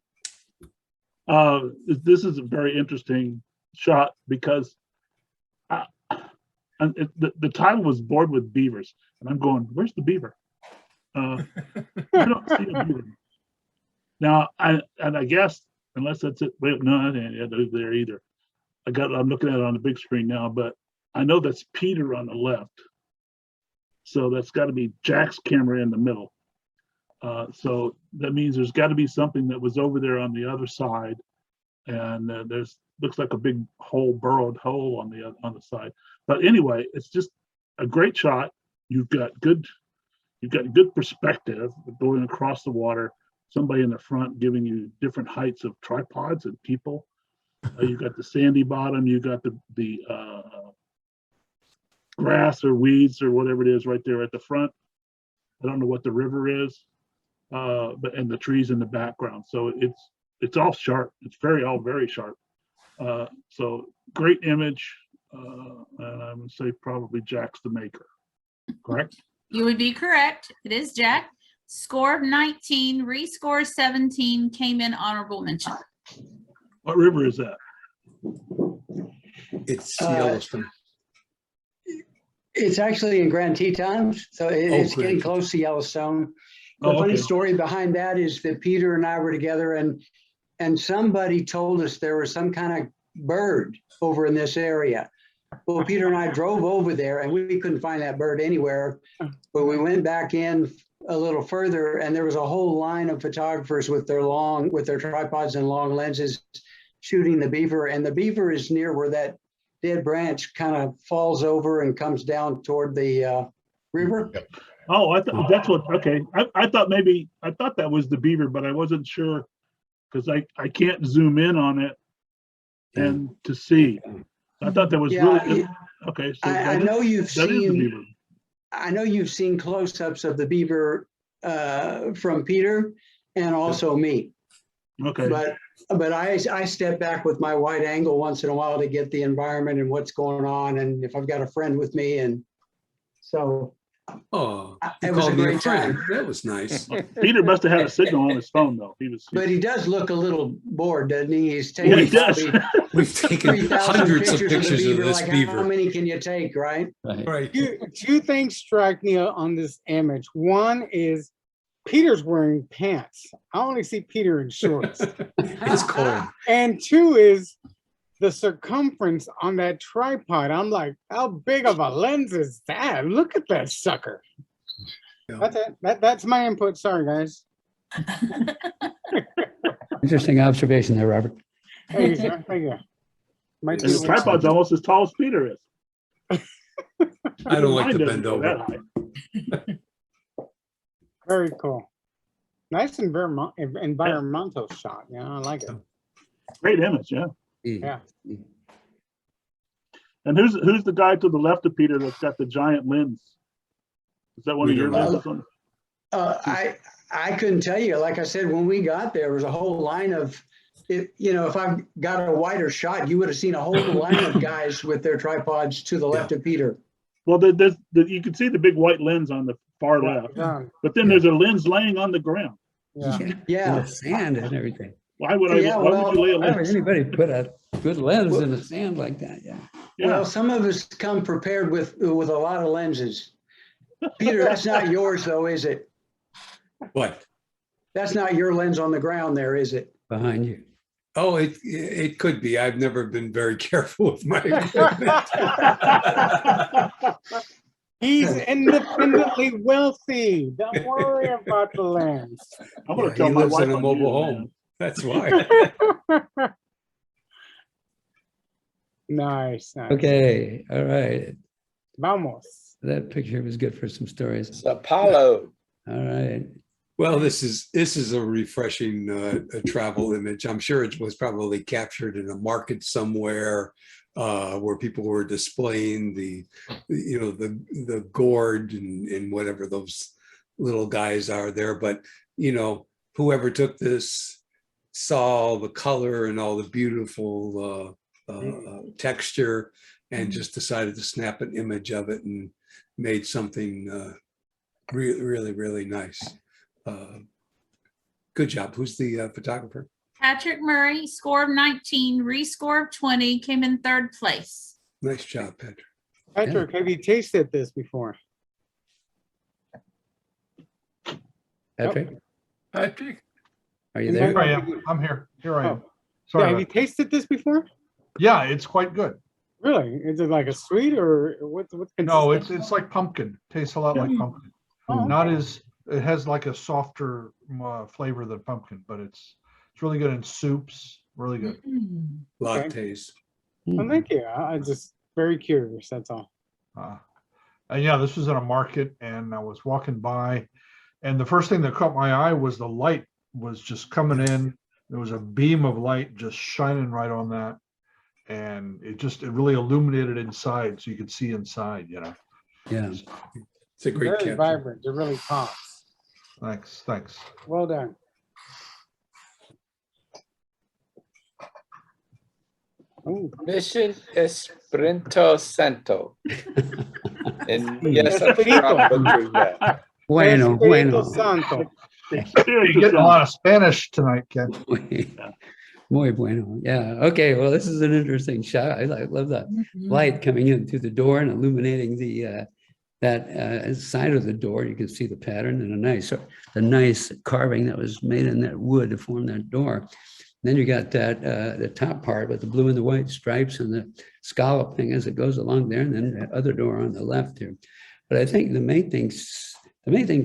This is a very interesting shot because the title was Bored with Beavers, and I'm going, where's the beaver? I don't see a beaver. Now, I guess unless that's it. Wait, no, I didn't there either. I'm looking at it on the big screen now, but I know that's Peter on the left. So that's got to be Jack's camera in the middle. So that means there's got to be something that was over there on the other side, and there's looks like a big hole, burrowed hole on the side. But anyway, it's just a great shot. You've got good perspective going across the water. Somebody in the front giving you different heights of tripods and people. You got the sandy bottom. You got the grass or weeds or whatever it is right there at the front. I don't know what the river is, but and the trees in the background. So it's all sharp. It's all very sharp. So great image, and I would say probably Jack's the maker. Correct? You would be correct. It is Jack. Score of 19, rescore 17, came in honorable mention. What river is that? It's Yellowstone. It's actually in Grand Tetons, so it's Grand getting close to Yellowstone. The Oh, funny okay. story behind that is that Peter and I were together, and somebody told us there was some kind of bird over in this area. Well, Peter and I drove over there, and we couldn't find that bird anywhere. But we went back in a little further, and there was a whole line of photographers with their tripods and long lenses shooting the beaver. And the beaver is near where that dead branch kind of falls over and comes down toward the river. Oh, I thought that's what. Okay, I thought that was the beaver, but I wasn't sure because I can't zoom in on it and to see. I thought that was really okay. So I know you've that is the seen. beaver. I know you've seen close-ups of the beaver from Peter and also me. Okay. But I step back with my wide angle once in a while to get the environment and what's going on, and if I've got a friend with me, and so Oh, it you was a called me a great friend. time. That was nice. Peter must have had a signal on his phone though. But he does look a little bored, doesn't he? He's Yeah, taking he does. probably We've taken 3,000 hundreds of pictures of the pictures of beaver. this Like, how beaver. many can you take, right? Right. Two things strike me on this image. One is Peter's wearing pants. I only see Peter in shorts. It's cold. And two is the circumference on that tripod. I'm like, how big of a lens is that? Look at that sucker. Yeah. That's it. That's my input. Sorry, guys. Interesting observation there, Robert. Thank you, sir. Thank you. My And the tripod's almost as tall as Peter is. I don't like Mine to doesn't bend go that over. high. Very cool. Nice environmental shot. Yeah, I like it. Great image, yeah. Yeah. And who's the guy to the left of Peter that's got the giant lens? Is that one We of your don't know. lenses on? I couldn't tell you. Like I said, when we got there was a whole line of, if I've got a wider shot, you would have seen a whole line of guys with their tripods to the left of Peter. Well, you can see the big white lens on the far left, but then there's a lens laying on the ground. Yeah. Yeah. And the sand and everything. Why would Yeah, why would you lay a Why would lens? anybody put a good lens in the sand like that? Yeah. Yeah. Well, some of us come prepared with a lot of lenses. Peter, that's not yours though, is it? What? That's not your lens on the ground there, is it? Behind you. Oh, it could be. I've never been very careful with my equipment. He's independently wealthy. Don't worry about the lens. I'm gonna Yeah, tell he my lives wife in a on mobile you, home. man. That's why. Nice. Okay. All right. Vamos. That picture was good for some stories. It's Apollo. All right. Well, this is a refreshing travel image. I'm sure it was probably captured in a market somewhere where people were displaying the gourd and whatever those little guys are there. But whoever took this saw the color and all the beautiful texture and just decided to snap an image of it and made something really, really nice. Good job. Who's the photographer? Patrick Murray, score of 19, rescore of 20, came in third place. Nice job, Patrick. Patrick, have you tasted this before? Patrick, Patrick, are you Yeah. there? Here I am. I'm here. Here I am. Yeah, Sorry. have you tasted this before? Yeah, it's quite good. Really? Is it like a sweet or what? No, it's like pumpkin. Tastes a lot like pumpkin. Oh, Not as, it has like a softer flavor than pumpkin, but it's really good in soups. Really good. Lattes. well, thank you. I'm just very curious. That's all. And yeah, this was in a market and I was walking by and the first thing that caught my eye was the light was just coming in. There was a beam of light just shining right on that. And it really illuminated inside so you could see inside, Yeah. It's a great Very capture. vibrant. It really pops. Thanks. Well done. Ooh. Mission Esprinto Santo. And yes, I'm sure Espirito. I'm butchering that. Bueno, Espíritu bueno. Santo. You're getting a lot of Spanish tonight, Ken. Muy bueno. Yeah. Okay. Well, this is an interesting shot. I love that light coming in through the door and illuminating that side of the door. You can see the pattern and the nice carving that was made in that wood to form that door. Then you got that the top part with the blue and the white stripes and the scalloping as it goes along there, and then that other door on the left here. But I think the main thing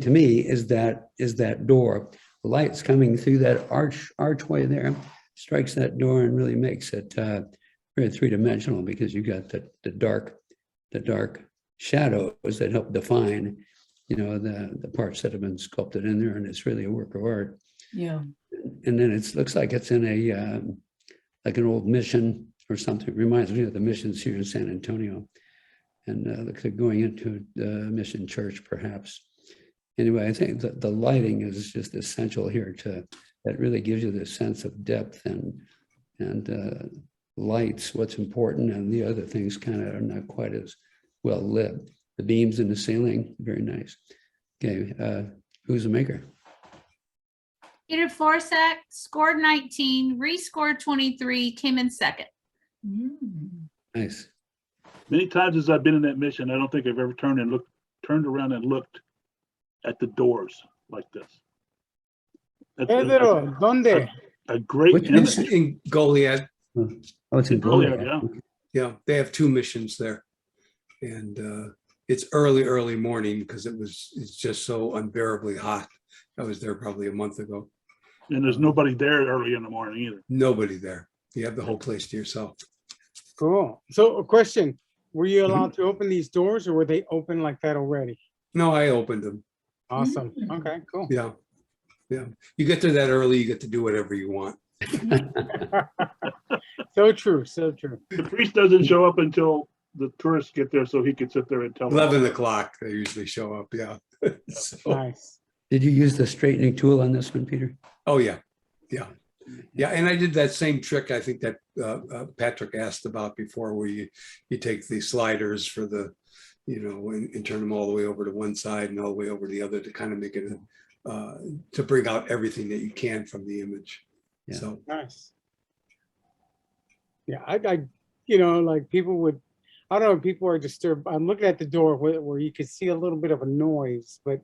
to me is that door. The light's coming through that archway there, strikes that door and really makes it very three-dimensional because you got the dark shadows that help define, the parts that have been sculpted in there, and it's really a work of art. Yeah. And then it looks like it's in a like an old mission or something. It reminds me of the missions here in San Antonio, and looks like going into the mission church perhaps. Anyway, I think that the lighting is just essential here that really gives you this sense of depth and lights what's important, and the other things kind of are not quite as well lit. The beams in the ceiling, very nice. Okay, who's the maker? Peter Forsack, scored 19, rescored 23, came in second. Nice. Many times as I've been in that mission, I don't think I've ever turned around and looked at the doors like this. That's Pedro, ¿dónde? a great Which image. It's in Goliad. Oh, it's in Goliad, Goliad. Yeah, they have two missions there. And it's early morning because it's just so unbearably hot. I was there probably a month ago. And there's nobody there early in the morning either. Nobody there. You have the whole place to yourself. Cool. So a question, were you allowed to open these doors or were they open like that already? No, I opened them. Awesome. Okay, cool. Yeah. Yeah. You get there that early, you get to do whatever you want. So true, so true. The priest doesn't show up until the tourists get there, so he can sit there and tell them. 11 o'clock, they usually show up. Yeah. So, Nice. Did you use the straightening tool on this one, Peter? oh, yeah. Yeah. Yeah. And I did that same trick, I think that Patrick asked about before, where you take the sliders for the, and turn them all the way over to one side and all the way over to the other to kind of make it, to bring out everything that you can from the image. Yeah. So, Nice. Yeah, I like people would, I don't know, people are disturbed. I'm looking at the door where you could see a little bit of a noise, but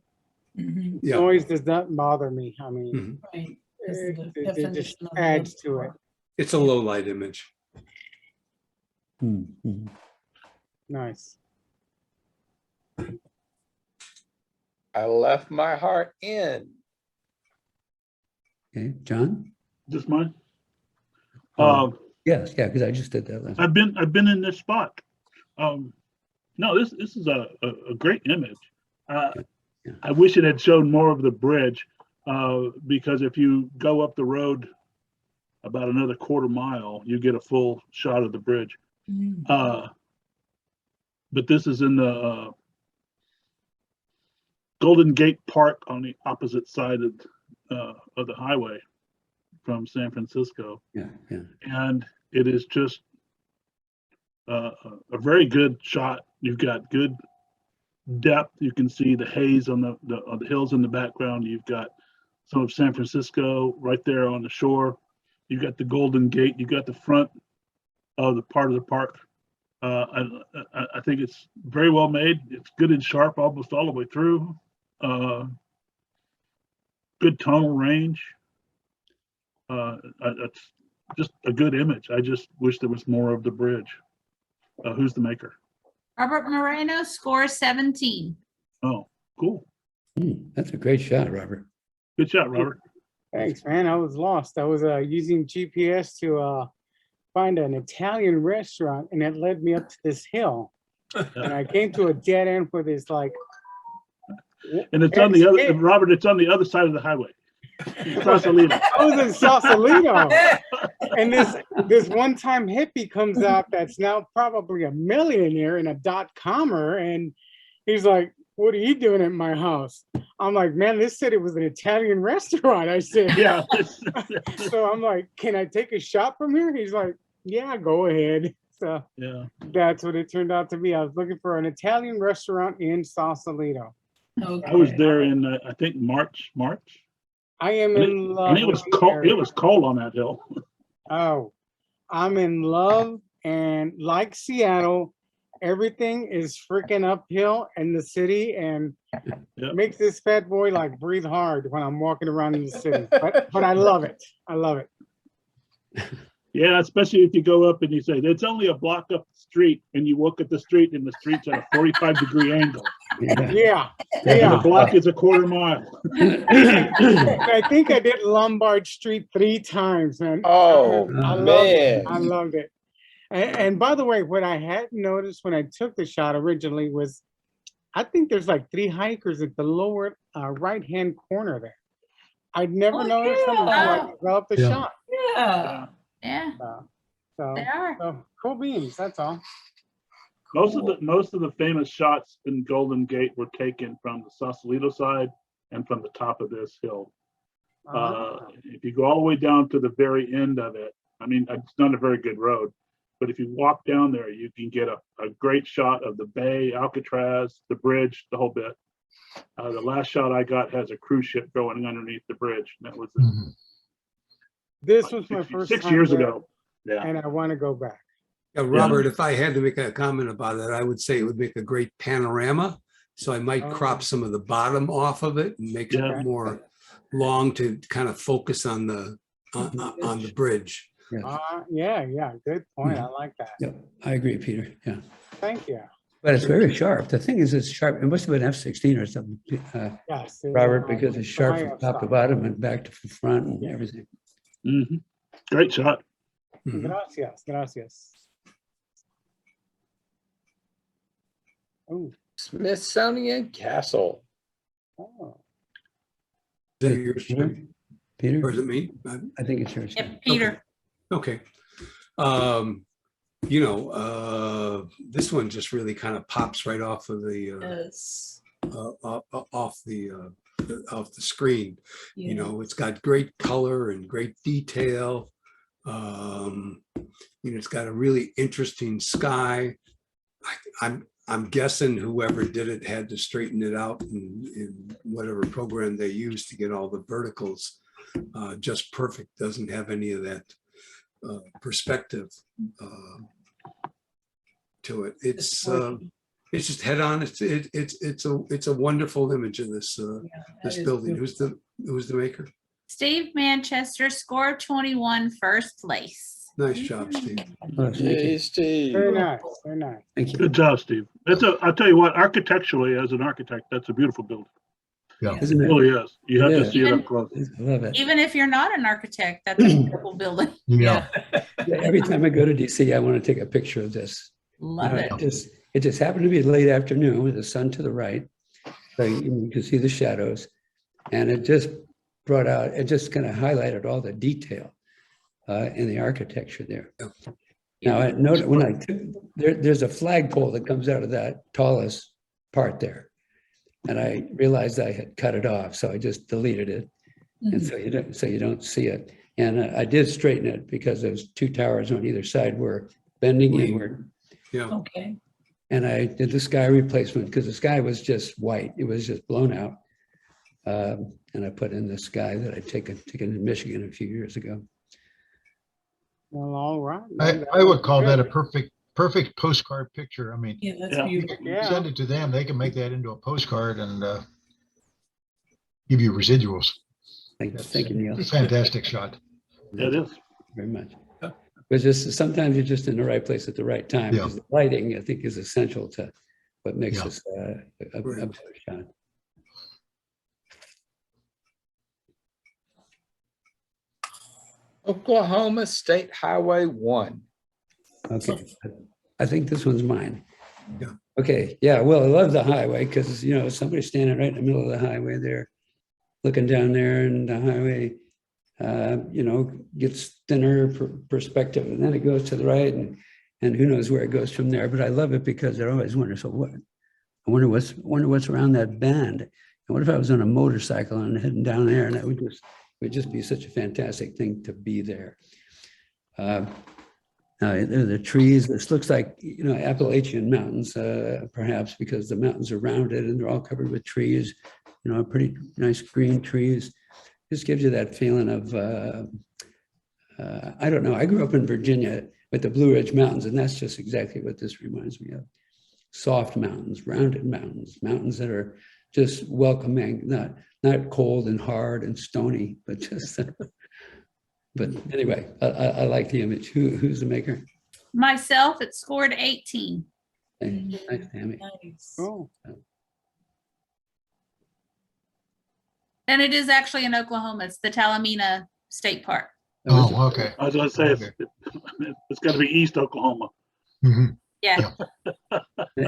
Mhm. yeah. noise does not bother me. I mean, Mhm. Right. This is the it just definition of adds to it. metaphor. It's a low light image. Mhm. Nice. I left my heart in. Okay, John? Just mine. Oh. Yes, yeah, because I just did that last. I've been in this spot. No, this is a great image. I wish it had shown more of the bridge, because if you go up the road about another quarter mile, you get a full shot of the bridge. Mm. But this is in the Golden Gate Park on the opposite side of the highway from San Francisco. Yeah, yeah. And it is just a very good shot. You've got good depth. You can see the haze on the hills in the background. You've got some of San Francisco right there on the shore. You've got the Golden Gate. You've got the front of the part of the park. I think it's very well made. It's good and sharp almost all the way through. Good tonal range. It's just a good image. I just wish there was more of the bridge. Who's the maker? Robert Moreno, score 17. Oh, cool. That's a great shot, Robert. Good shot, Robert. Thanks, man. I was lost. I was using GPS to find an Italian restaurant, and it led me up to this hill. And I came to a dead end for this, like. And it's on the other, Robert, it's on the other side of the highway. Sausalito. I was in Sausalito. And this one-time hippie comes out that's now probably a millionaire and a .comer, and he's like, "What are you doing at my house?" I'm like, "Man, this said it was an Italian restaurant." I said, Yeah. So I'm like, "Can I take a shot from here?" He's like, "Yeah, go ahead." So Yeah. that's what it turned out to be. I was looking for an Italian restaurant in Sausalito. I was there in I think March. I am And in love. and it was with the cold. area. It was cold on that hill. Oh, I'm in love, and like Seattle, everything is freaking uphill in the city, and Yep. makes this fat boy like breathe hard when I'm walking around in the city. But I love it. I love it. Yeah, especially if you go up and you say it's only a block up the street, and you look at the street, and the street's at a 45-degree angle, Yeah, and the yeah. block is a quarter mile. I think I did Lombard Street 3 times, man. Oh, I loved man. it. I loved it. And by the way, what I hadn't noticed when I took the shot originally was, I think there's like 3 hikers at the lower right-hand corner there. I'd never Oh, noticed them until I yeah. developed the Yeah. shot. Yeah. Yeah, So, they are. so cool beans. That's all. Most of the famous shots in Golden Gate were taken from the Sausalito side and from the top of this hill. If you go all the way down to the very end of it, I mean, it's not a very good road, but if you walk down there, you can get a great shot of the bay, Alcatraz, the bridge, the whole bit. The last shot I got has a cruise ship going underneath the bridge. And that was This was my first 6 time years there, ago. Yeah. and I want to go back. Yeah, Robert, if I had to make a comment about it, I would say it would make a great panorama. So I might crop some of the bottom off of it and make Yeah. it more long to kind of focus on the bridge. Yeah. Good point. I like that. Yep, I agree, Peter. Yeah. Thank you. But it's very sharp. The thing is, it's sharp. It must have been F-16 or something, Yes. Robert, because it's sharp from top to bottom and back to front and everything. Mm-hmm. Great shot. Mhm. Gracias. Oh, Smithsonian Castle. Oh. Is that yours, Peter? Jim? Peter? Or is it me? I think it's yours. Yep, Peter. Okay. This one just really kind of pops right off of the Yes. off the screen. You know, it's got great color and great detail. It's got a really interesting sky. I'm guessing whoever did it had to straighten it out in whatever program they used to get all the verticals just perfect. Doesn't have any of that perspective to it. It's just head on. It's a wonderful image of this this building. Who's the maker? Steve Manchester, score 21, first place. Nice job, Steve. Oh, thank you. Yay, Steve. Very nice, very nice. Thank you. Good job, Steve. I'll tell you what, architecturally, as an architect, that's a beautiful building. Isn't It it? really is. You have It to is. see it Even- up close. I love it. Even if you're not an architect, that's a beautiful building. Yeah. Yeah, every time I go to DC, I want to take a picture of this. Love it. It just happened to be late afternoon with the sun to the right. So you can see the shadows. And it just brought out, it just kind of highlighted all the detail in the architecture there. Now, I noticed when I took, there's a flagpole that comes out of that tallest part there. And I realized I had cut it off, so I just deleted it. And so you don't see it. And I did straighten it because there's two towers on either side were bending inward. Yeah. Okay. And I did the sky replacement because the sky was just white. It was just blown out. And I put in the sky that I'd taken to Michigan a few years ago. Well, all right. I would call that a perfect postcard picture. I mean, Yeah, that's Yeah. beautiful. Yeah. send it to them, they can make that into a postcard and give you residuals. Thank you, Neil. Fantastic shot. It is. Very much. But just sometimes you're just in the right place at the right time. Yeah. Because the lighting, I think, is essential to what makes Yeah. this a better shot. Oklahoma State Highway 1. Okay, I think this one's mine. Yeah. Okay, yeah, well, I love the highway because, somebody's standing right in the middle of the highway there, looking down there, and the highway, gets thinner perspective, and then it goes to the right, and who knows where it goes from there. But I love it because I always wonder, so what? I wonder what's around that bend. And what if I was on a motorcycle and heading down there, and it would just be such a fantastic thing to be there. The trees, this looks like, Appalachian mountains, perhaps because the mountains are rounded and they're all covered with trees, pretty nice green trees. Just gives you that feeling of, I don't know. I grew up in Virginia with the Blue Ridge Mountains, and that's just exactly what this reminds me of. Soft mountains, rounded mountains, mountains that are just welcoming, not cold and hard and stony, but just, but anyway, I like the image. Who's the maker? Myself, it scored 18. Nice, Tammy. Nice. Cool. And it is actually in Oklahoma. It's the Talamina State Park. Oh, okay. I was gonna say, it's gotta be East Oklahoma. Mhm. Yeah.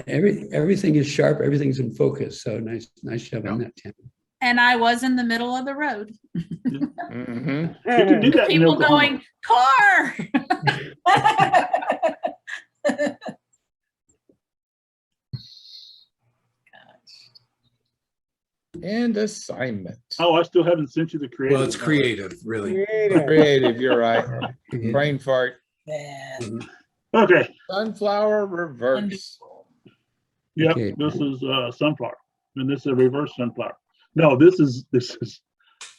Everything is sharp. Everything's in focus. So nice job on that, Tammy. And I was in the middle of the road. Mhm. You can do that in People Oklahoma. going, car. And assignment. Oh, I still haven't sent you the creative. Well, it's creative, really. Creative. Creative, you're right. Brain fart. Yeah. Mhm. Okay, Sunflower reverse. Wonderful. yep, Okay. this is sunflower, and this is a reverse sunflower. No, this is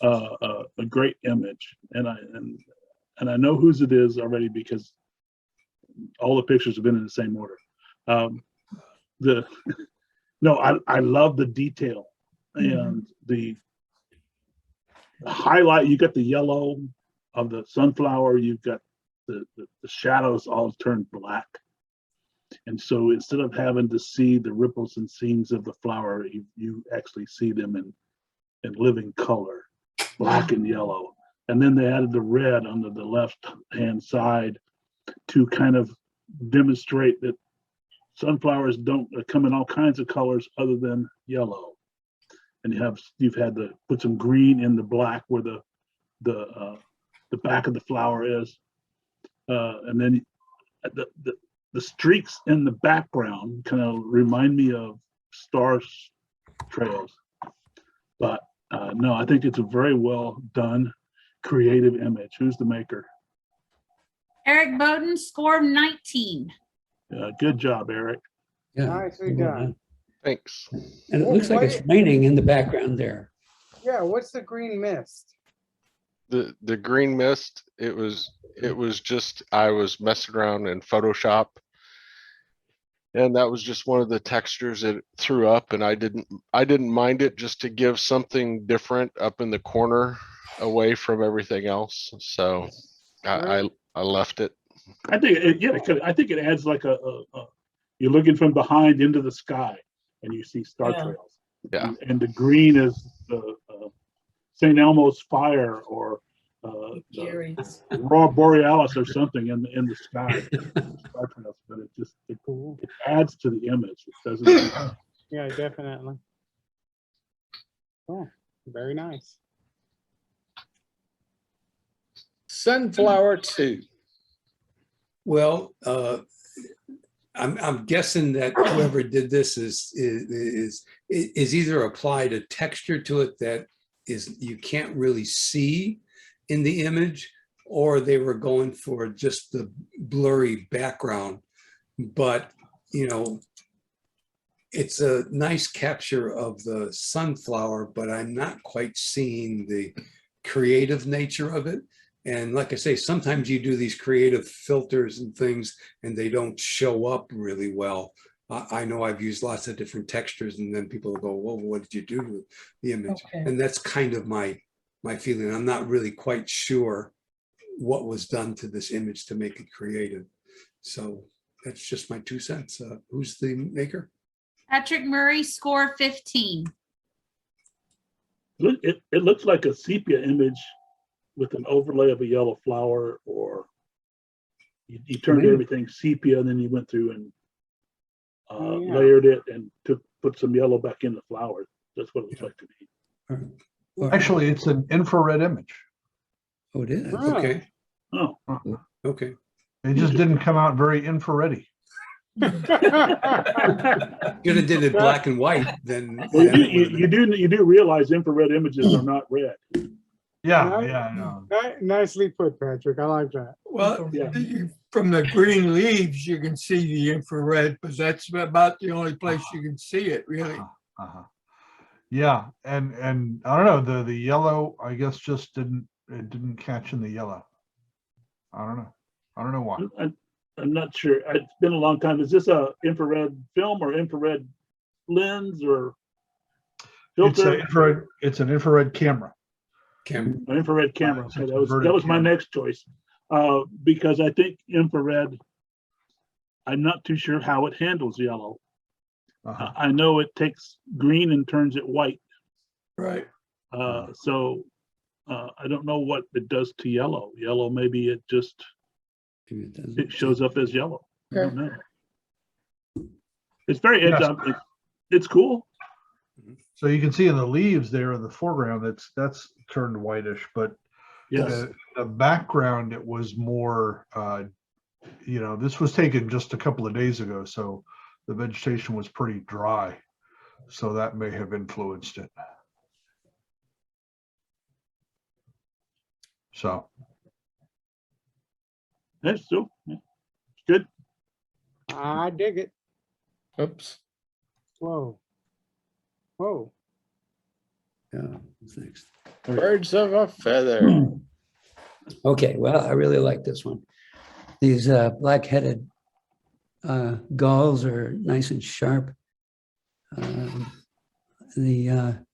a great image, and I know whose it is already because all the pictures have been in the same order. I love the detail and the highlight. You got the yellow of the sunflower. You've got the shadows all turned black. And so instead of having to see the ripples and seams of the flower, you actually see them in living color, black and yellow. And then they added the red on the left-hand side to kind of demonstrate that sunflowers don't come in all kinds of colors other than yellow. and you've had to put some green in the black where the back of the flower is, and then the streaks in the background kind of remind me of star trails. But no, I think it's a very well done, creative image. Who's the maker? Eric Bowden, score 19. Good job, Eric. Yeah. Nicely done. Thanks. And it looks like it's raining in the background there. Yeah, what's the green mist? The green mist, it was just, I was messing around in Photoshop. And that was just one of the textures it threw up, and I didn't mind it, just to give something different up in the corner away from everything else. So I left it. I think I think it adds like you're looking from behind into the sky and you see star trails. Yeah. And the green is the St. Elmo's fire, or Gary's. Aurora Borealis or something in the sky. Star trails, but it adds to the image. It doesn't. Yeah, definitely. Oh, very nice. Sunflower 2. Well, I'm guessing that whoever did this is either applied a texture to it that is you can't really see in the image, or they were going for just the blurry background. But you know, it's a nice capture of the sunflower, but I'm not quite seeing the creative nature of it. And like I say, sometimes you do these creative filters and things and they don't show up really well. I know I've used lots of different textures, and then people will go, well, what did you do to the image? Okay. And that's kind of my feeling. I'm not really quite sure what was done to this image to make it creative. So that's just my 2 cents. Who's the maker? Patrick Murray, score 15. Look, it looks like a sepia image with an overlay of a yellow flower, or you turned everything sepia, and then you went through and layered it and put some yellow back in the flower. That's what it looks like to me. Actually, it's an infrared image. Oh, it is. Really? Okay. Oh, Okay. It just didn't come out very infrared-y. Could have did it black and white, then. well, you do realize infrared images are not red. Yeah, yeah, I know. Nicely put, Patrick. I like that. Well, Yeah. from the green leaves, you can see the infrared, but that's about the only place you can see it, really. Uh-huh. Yeah, and I don't know, the yellow, I guess, just didn't catch in the yellow. I don't know why. I'm not sure. It's been a long time. Is this a infrared film or infrared lens or filter? It's an infrared camera. An infrared camera. It's Okay, a that was converted my camera. next choice. Because I think infrared, I'm not too sure how it handles yellow. Uh-huh. I know it takes green and turns it white. Right. So I don't know what it does to yellow. Yellow, maybe it just it shows up as yellow. I don't know. It's very Yes. it's cool. So you can see in the leaves there in the foreground, that's turned whitish, but Yes. the background, it was more, this was taken just a couple of days ago, so the vegetation was pretty dry. So that may have influenced it. So, That's so good. I dig it. Oops. Whoa. Whoa. Yeah, what's next? Birds of a feather. Okay, well, I really like this one. These black-headed gulls are nice and sharp. They're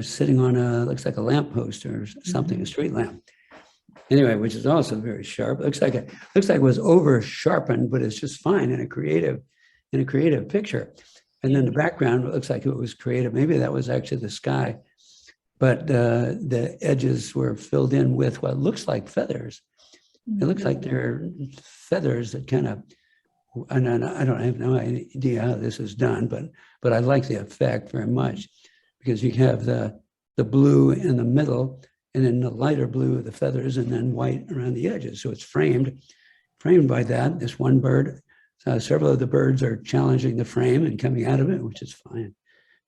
sitting on looks like a lamppost or something, a street lamp. Anyway, which is also very sharp. Looks like it was over sharpened, but it's just fine in a creative picture. And then the background looks like it was creative. Maybe that was actually the sky, but the edges were filled in with what looks like feathers. It looks like they're feathers that kind of, and I have no idea how this is done, but I like the effect very much. because you have the blue in the middle, and then the lighter blue, the feathers, and then white around the edges. So it's framed by that. This one bird, several of the birds are challenging the frame and coming out of it, which is fine.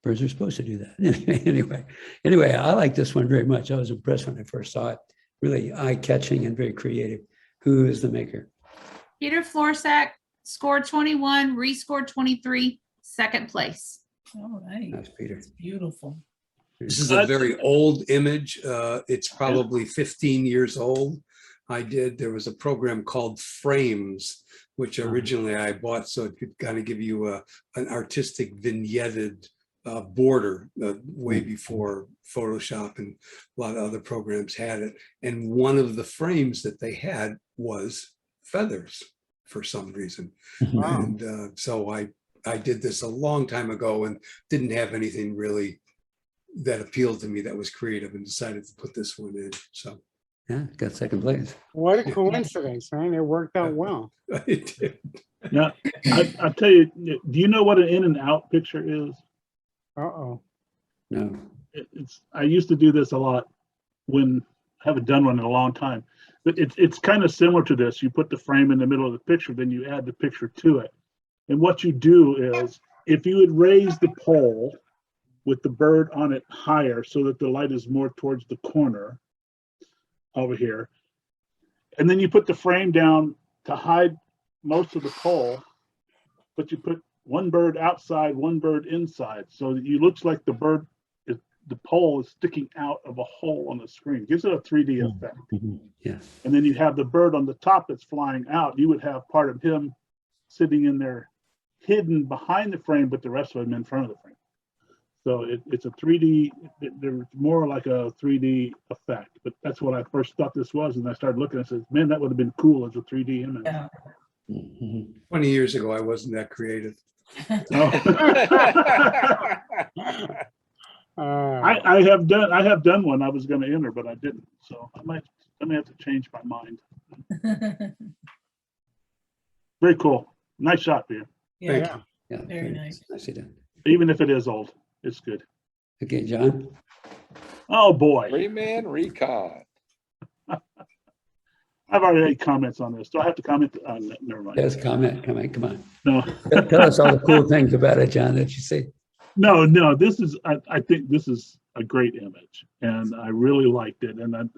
Birds are supposed to do that. Anyway, I like this one very much. I was impressed when I first saw it. Really eye-catching and very creative. Who is the maker? Peter Florsack scored 21, rescored 23, second place. All right. That's Peter. It's beautiful. This is a very old image. It's probably 15 years old. There was a program called Frames, which originally I bought so it could kind of give you an artistic vignetted border way before Photoshop and a lot of other programs had it. And one of the frames that they had was feathers for some reason. Wow. And so I did this a long time ago and didn't have anything really that appealed to me that was creative, and decided to put this one in. So Yeah, got second place. What a coincidence, man. It worked out well. I did. Now, I'll tell you, do you know what an in and out picture is? Uh-oh. No. I used to do this a lot when I haven't done one in a long time, but it's kind of similar to this. You put the frame in the middle of the picture, then you add the picture to it. And what you do is, if you would raise the pole with the bird on it higher so that the light is more towards the corner over here, and then you put the frame down to hide most of the pole, but you put one bird outside, one bird inside, so that it looks like the pole is sticking out of a hole on the screen. It gives it a 3D effect. Yeah. And then you have the bird on the top that's flying out. You would have part of him sitting in there hidden behind the frame, but the rest of him in front of the frame. So it's a 3D, they're more like a 3D effect, but that's what I first thought this was. And I started looking, I said, man, that would have been cool as a 3D image. Yeah. 20 years ago, I wasn't that creative. I have done one I was going to enter, but I didn't. So I may have to change my mind. Very cool. Nice shot, Peter. Yeah. Yeah. Very nice. Nicely done. Even if it is old, it's good. Okay, John. Oh boy. Three-man recon. I've already had comments on this. Do I have to comment? Never mind. Yes, comment. Come on. No. Tell us all the cool things about it, John, that you see. No, this is, I think this is a great image, and I really liked it. And I've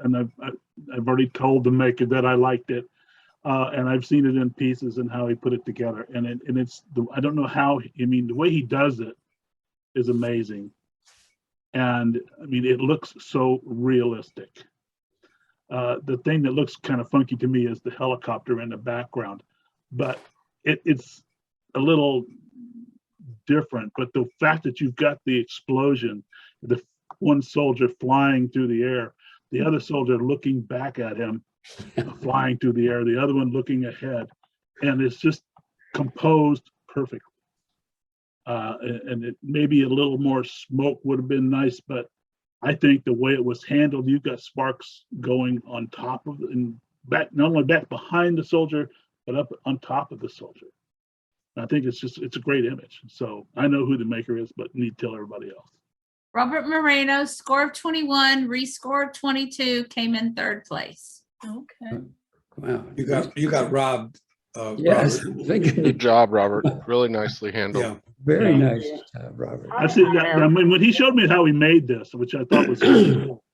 already told the maker that I liked it. And I've seen it in pieces and how he put it together. And I don't know how, the way he does it is amazing. And it looks so realistic. The thing that looks kind of funky to me is the helicopter in the background, but it's a little different. But the fact that you've got the explosion, the one soldier flying through the air, the other soldier looking back at him, flying through the air, the other one looking ahead, and it's just composed perfectly. And it maybe a little more smoke would have been nice, but I think the way it was handled, you've got sparks going on top of and back, not only back behind the soldier, but up on top of the soldier. And I think it's a great image. So I know who the maker is, but need to tell everybody else. Robert Moreno, score of 21, rescored 22, came in third place. Okay. Wow. You got robbed. Yes. Robert. Good job, Robert. Really nicely handled. Yeah. Very Yeah. nice, Robert. I see that. I mean, when he showed me how he made this, which I thought was cool,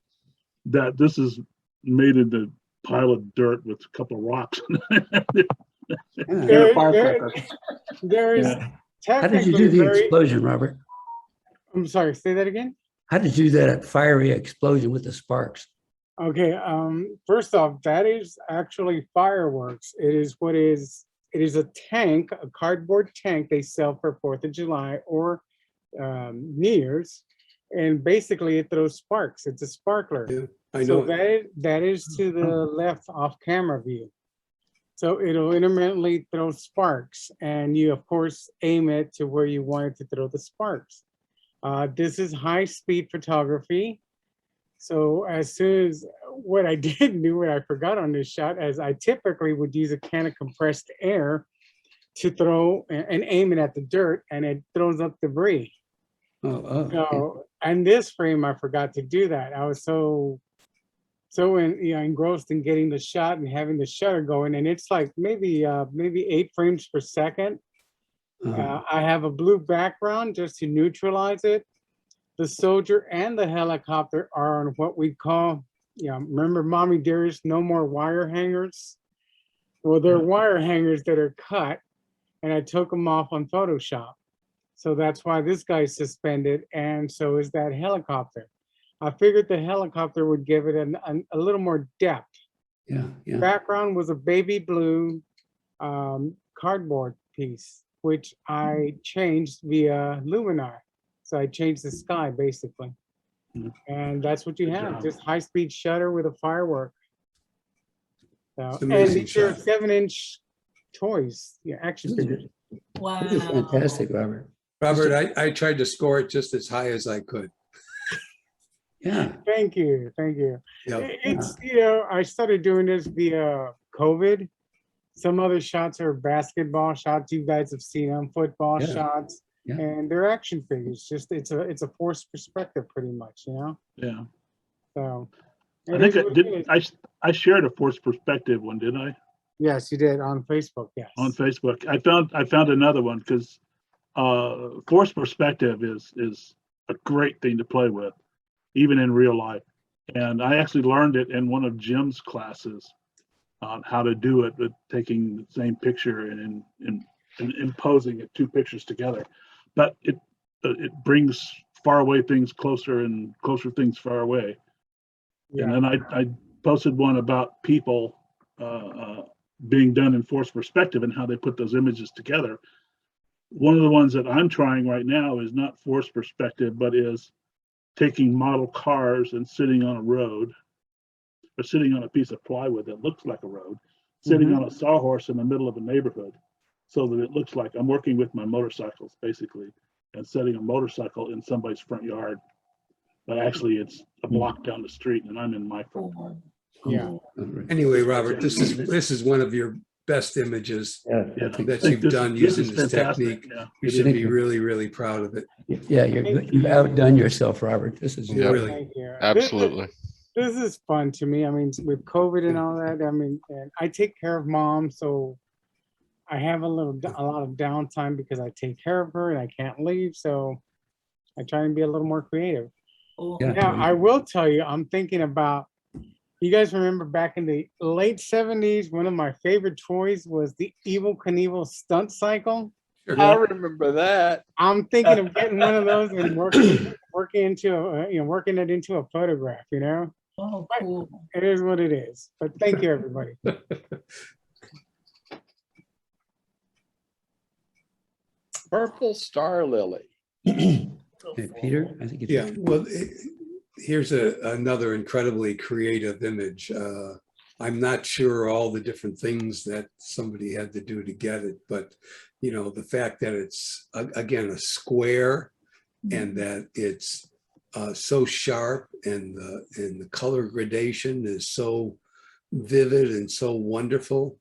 that this is made in the pile of dirt with a couple of rocks. There is How did you technically do the very, explosion, Robert? I'm sorry, say that again? How did you do that fiery explosion with the sparks? Okay, first off, that is actually fireworks. It is a tank, a cardboard tank they sell for 4th of July or New Year's, and basically it throws sparks. It's a sparkler. Yeah, I So know. that is to the left off camera view. So it'll intermittently throw sparks, and you of course aim it to where you want it to throw the sparks. This is high speed photography. So as soon as what I didn't do, what I forgot on this shot, as I typically would use a can of compressed air to throw and aim it at the dirt, and it throws up debris. So, and this frame, I forgot to do that. I was so engrossed in getting the shot and having the shutter going, and it's like maybe 8 frames per second. I have a blue background just to neutralize it. The soldier and the helicopter are on what we call, remember Mommy Dearest, no more wire hangers? Well, they're wire hangers that are cut, and I took them off on Photoshop. So that's why this guy's suspended, and so is that helicopter. I figured the helicopter would give it a little more depth. Yeah, yeah. Background was a baby blue cardboard piece, which I changed via Luminar. So I changed the sky basically. And that's what you Good have, job. just high-speed shutter with a firework. So, It's and amazing these are shot. 7-inch toys, action figures. Wow. This is fantastic, Robert. Robert, I tried to score it just as high as I could. Yeah, Thank you, thank you. Yeah. It's, I started doing this via COVID. Some other shots are basketball shots. You guys have seen them, football Yeah. shots, Yeah. and they're action figures. Just it's a forced perspective, pretty much, Yeah. So. I it think is I what it did. is. I shared a forced perspective one, didn't I? Yes, you did on Facebook. Yes. On Facebook. I found another one because forced perspective is a great thing to play with, even in real life. And I actually learned it in one of Jim's classes on how to do it, with taking the same picture and imposing it 2 pictures together. But it brings far away things closer and closer things far away. Yeah. And then I posted one about people being done in forced perspective and how they put those images together. One of the ones that I'm trying right now is not forced perspective, but is taking model cars and sitting on a road, or sitting on a piece of plywood that looks like a road, sitting on a sawhorse in the middle of a neighborhood, so that it looks like I'm working with my motorcycles basically, and setting a motorcycle in somebody's front yard. But actually it's a block down the street and I'm in my front yard. Yeah. Anyway, Robert, this is one of your best images yeah, Yeah, I think that so. you've done this using is this fantastic. technique. Yeah, You it should is. be really, really proud of it. Yeah, you've outdone yourself, Robert. This is Yeah. Really. Thank you. Absolutely. This is fun to me. I mean, with COVID and all that, and I take care of mom, so I have a lot of downtime because I take care of her and I can't leave. So I try and be a little more creative. Yeah. Now, I will tell you, I'm thinking about, you guys remember back in the late 70s, one of my favorite toys was the Evel Knievel stunt cycle. I remember that. I'm thinking of getting one of those and working it into a photograph, Oh, cool. It is what it is. But thank you, everybody. Purple star lily. Okay, Peter, I think it's Yeah, well, here's another incredibly creative image. I'm not sure all the different things that somebody had to do to get it, but the fact that it's again a square and that it's so sharp and the color gradation is so vivid and so wonderful.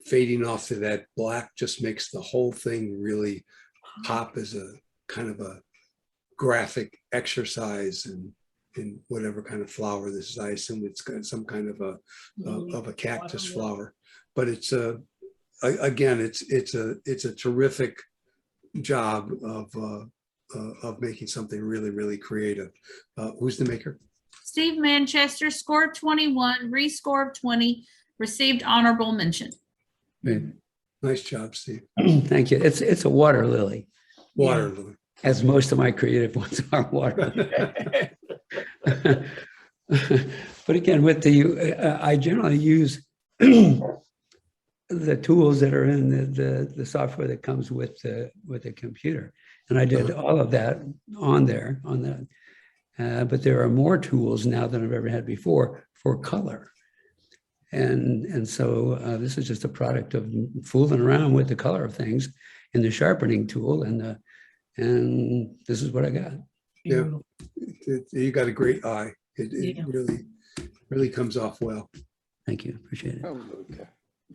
Fading off to that black just makes the whole thing really pop as a kind of a graphic exercise in whatever kind of flower this is. I assume it's got some kind of a cactus flower, but it's again, it's a terrific job of making something really, really creative. Who's the maker? Steve Manchester, score of 21, rescore of 20, received honorable mention. great. Nice job, Steve. Thank you. It's a water lily, Water lily. as most of my creative ones are water. But again, with I generally use the tools that are in the software that comes with the computer, and I did all of that on that. But there are more tools now than I've ever had before for color. And so this is just a product of fooling around with the color of things in the sharpening tool, and this is what I got. Yeah, you got a great eye. It Yeah. really comes off well. Thank you, appreciate it. Oh, okay.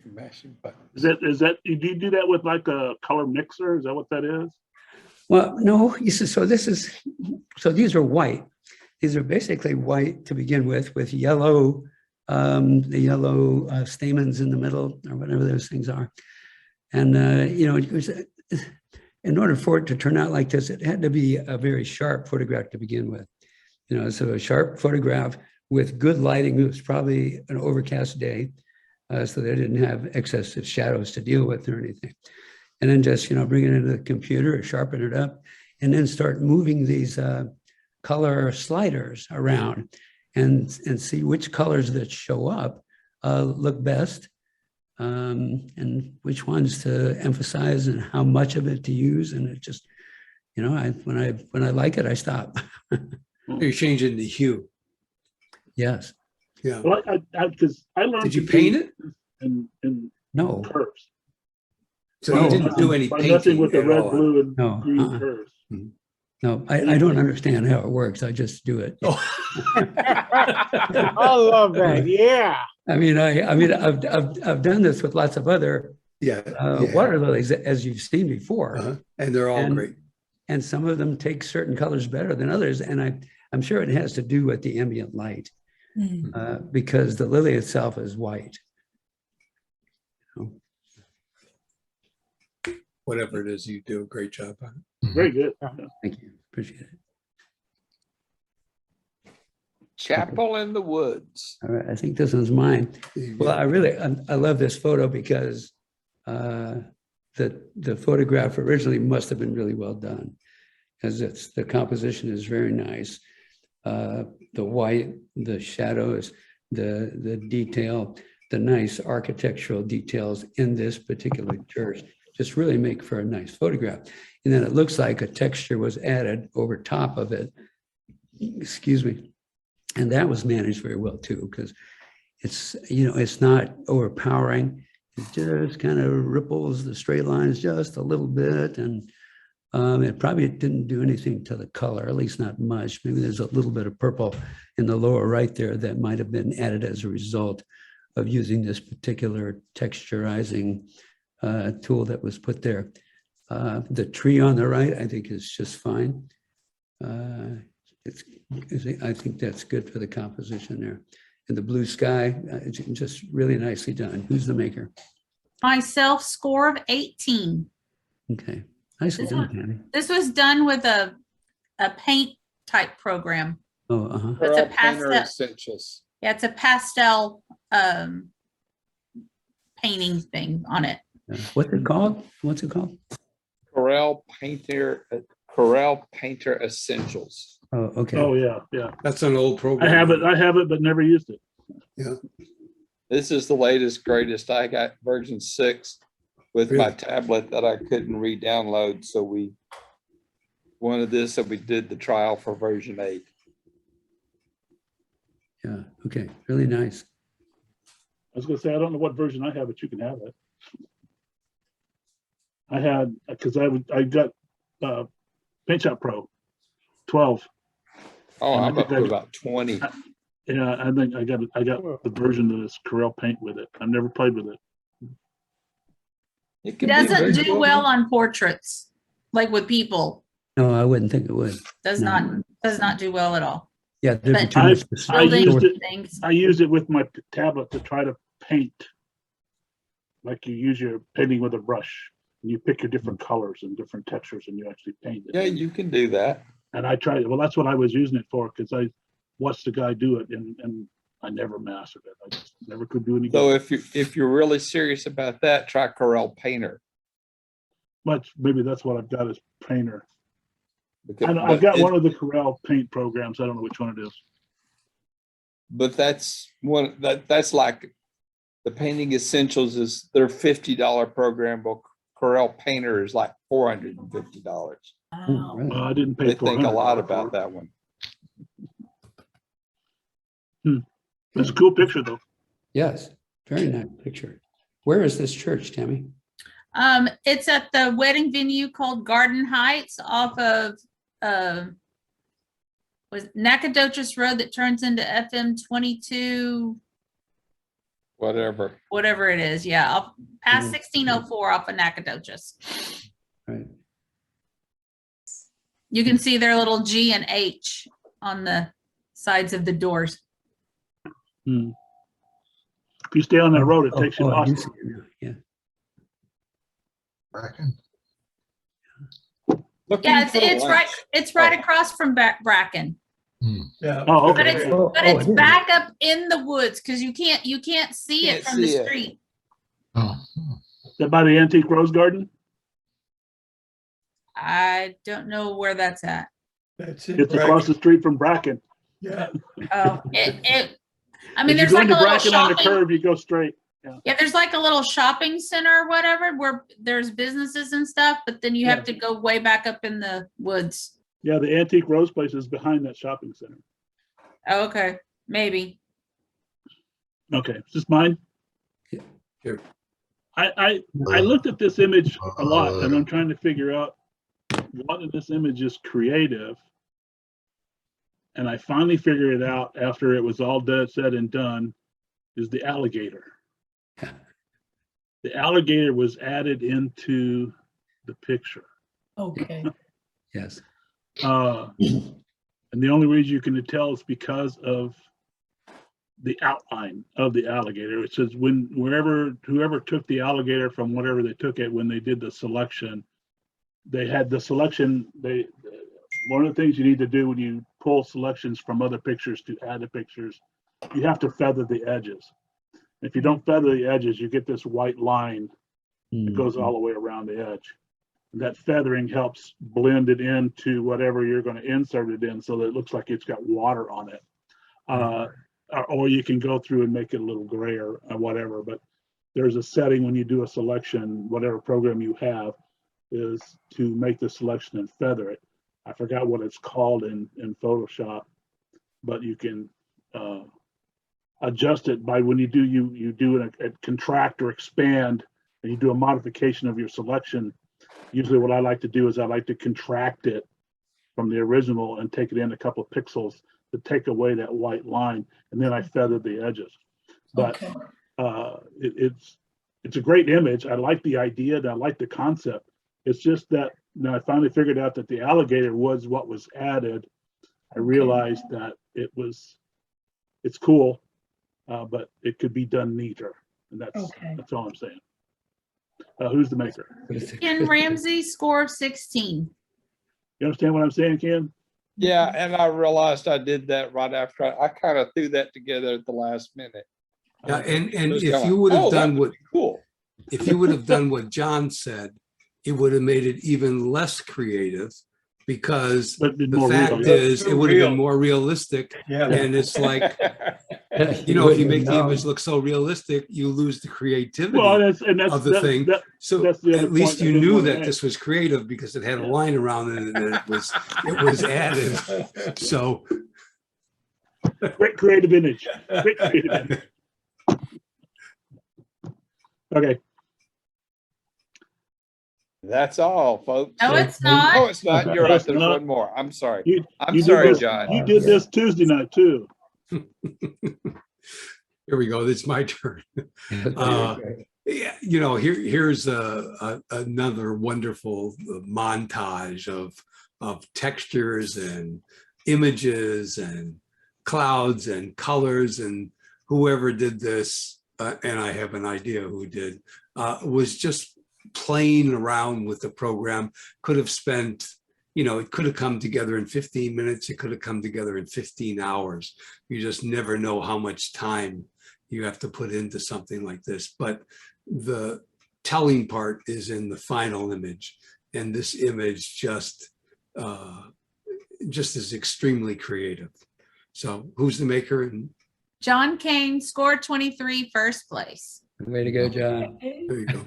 Mashing buttons. Is that, do you do that with like a color mixer? Is that what that is? Well, no, you see, so these are white. These are basically white to begin with yellow, the yellow stamens in the middle or whatever those things are. And, it was, in order for it to turn out like this, it had to be a very sharp photograph to begin with. So a sharp photograph with good lighting. It was probably an overcast day, so they didn't have excessive shadows to deal with or anything. And then just, bring it into the computer or sharpen it up and then start moving these color sliders around and see which colors that show up look best and which ones to emphasize and how much of it to use. And it just, when I like it, I stop. You're changing the hue. Yes. Yeah. Well, because I learned. Did you to paint do it? in No. curves. So No. you didn't do any By messing painting with the at red, all? blue, and No, green curves. No, I don't understand how it works. I just do it. Oh. I love that. Yeah. I've done this with lots of other Yeah. water lilies, as you've seen before. Uh-huh. And they're all And- great. And some of them take certain colors better than others. And I'm sure it has to do with the ambient light because the lily itself is white. Whatever it is, you do a great job on it. Very good. Thank you. Appreciate it. Chapel in the Woods. All right. I think this one's mine. Well, I love this photo because the photograph originally must have been really well done, because the composition is very nice. The white, the shadows, the detail, the nice architectural details in this particular church just really make for a nice photograph. And then it looks like a texture was added over top of it. Excuse me. And that was managed very well too, because it's not overpowering. It just kind of ripples the straight lines just a little bit. And it probably didn't do anything to the color, at least not much. Maybe there's a little bit of purple in the lower right there that might have been added as a result of using this particular texturizing tool that was put there. The tree on the right, I think, is just fine. I think that's good for the composition there. And the blue sky, it's just really nicely done. Who's the maker? Myself, score of 18. Okay, nicely done, Tammy. This was done with a paint type program. Oh, uh-huh. It's a Pearl Painter pastel. Essentials. Yeah, it's a pastel painting thing on it. What's it called? What's it called? Corel Painter Essentials. Oh, okay. Oh, yeah. That's an old program. I have it, but never used it. Yeah. This is the latest, greatest. I got version 6 with my Really? tablet that I couldn't re-download. So we wanted this, and we did the trial for version 8. Yeah, okay, really nice. I was gonna say, I don't know what version I have, but you can have it. I had, because I got Paint Shop Pro 12. Oh, And I I'm think up to about 20. Yeah, I think I got the version of this Corel Paint with it. I've never played with it. It It can be doesn't very do cool. well on portraits, like with people. No, I wouldn't think it would. Does No. not do well at all. Yeah, there'd be But too much. I used it. Things. I used it with my tablet to try to paint, like you use your painting with a brush. You pick your different colors and different textures, and you actually paint it. Yeah, you can do that. And I tried. Well, that's what I was using it for, because I watched the guy do it, and I never mastered it. I just never could do any So good. if you're really serious about that, try Corel Painter. But maybe that's what I've got as Painter. Because- I've got but one of the Corel Paint programs. I don't know which one it is. But that's that's like the Painting Essentials is their $50 program. But Corel Painter is like $450. Oh, really? I didn't pay They think a $400 lot for about it. that one. It's a cool picture, though. Yes, very nice picture. Where is this church, Tammy? It's at the wedding venue called Garden Heights off of was Nacogdoches Road that turns into FM 22, Whatever. whatever it is. Yeah, past Mhm. 1604 off of Nacogdoches. Right. You can see their little G and H on the sides of the doors. Hmm. If you stay on that road, it takes you to I do Austin. see it now, yeah. Bracken. Yeah, it's right across from Bracken. Yeah. Oh, But okay. it's okay. but Oh, it's it is. back up in the woods because you can't see it Can't from the see it. street. Oh, Is that by the Antique Rose Garden? I don't know where that's at. That's it. It's across the street from Bracken. Yeah. Oh, I mean, As you there's go like a into little Bracken on the shopping. curve, you go straight. Yeah, there's like a little shopping center or whatever where there's businesses and stuff, but then you have to go way back up in the woods. Yeah, the Antique Rose place is behind that shopping center. Oh, okay, maybe. Okay, is this mine? Yeah, sure. I looked at this image a lot, and I'm trying to figure out what in this image is creative. And I finally figured it out after it was all said and done, is the alligator. Yeah. The alligator was added into the picture. Okay. Yes. And the only reason you can tell is because of the outline of the alligator. It says whoever took the alligator from whatever they took it, when they did the selection, they had the selection. One of the things you need to do when you pull selections from other pictures to add to pictures, you have to feather the edges. If you don't feather the edges, you get this white line that goes all the way around the edge. That feathering helps blend it into whatever you're going to insert it in so that it looks like it's got water on it. Or you can go through and make it a little grayer or whatever, but there's a setting when you do a selection, whatever program you have, is to make the selection and feather it. I forgot what it's called in Photoshop, but you can adjust it by when you do a contract or expand, and you do a modification of your selection. Usually what I like to do is I like to contract it from the original and take it in a couple of pixels to take away that white line, and then I feather the edges. But Okay. it's a great image. I like the idea and I like the concept. It's just that when I finally figured out that the alligator was what was added, I realized that it's cool, but it could be done neater. And that's all I'm saying. Who's the maker? Ken Ramsey, score of 16. You understand what I'm saying, Ken? Yeah, and I realized I did that right after I kind of threw that together at the last minute. Yeah, and It was if kinda you like, would have "Oh, that done would what, be cool." if you would have done what John said, it would have made it even less creative, because But it'd be the more fact real. is, it would have Real. been more realistic. Yeah. And it's like, you know, if you make the image look so realistic, you lose the creativity Well, of the thing. So that's the other at least point I you didn't knew wanna that make. this was creative because it had a line around it and it was added. So Great creative image. Great creative image. Okay. That's all, folks. No, it's Oh, not. it's not. You're right. It's There's not. one more. I'm sorry. You I'm did sorry, this- John. You did this Tuesday night too. here we go. It's my turn. Yeah, you know, here's another wonderful montage of textures and images and clouds and colors, and whoever did this, and I have an idea who did, was just playing around with the program. Could have spent, you know, it could have come together in 15 minutes. It could have come together in 15 hours. You just never know how much time you have to put into something like this. But the telling part is in the final image. And this image just is extremely creative. So who's the maker? And John Kane, score 23, first place. Way to go, John. there you go.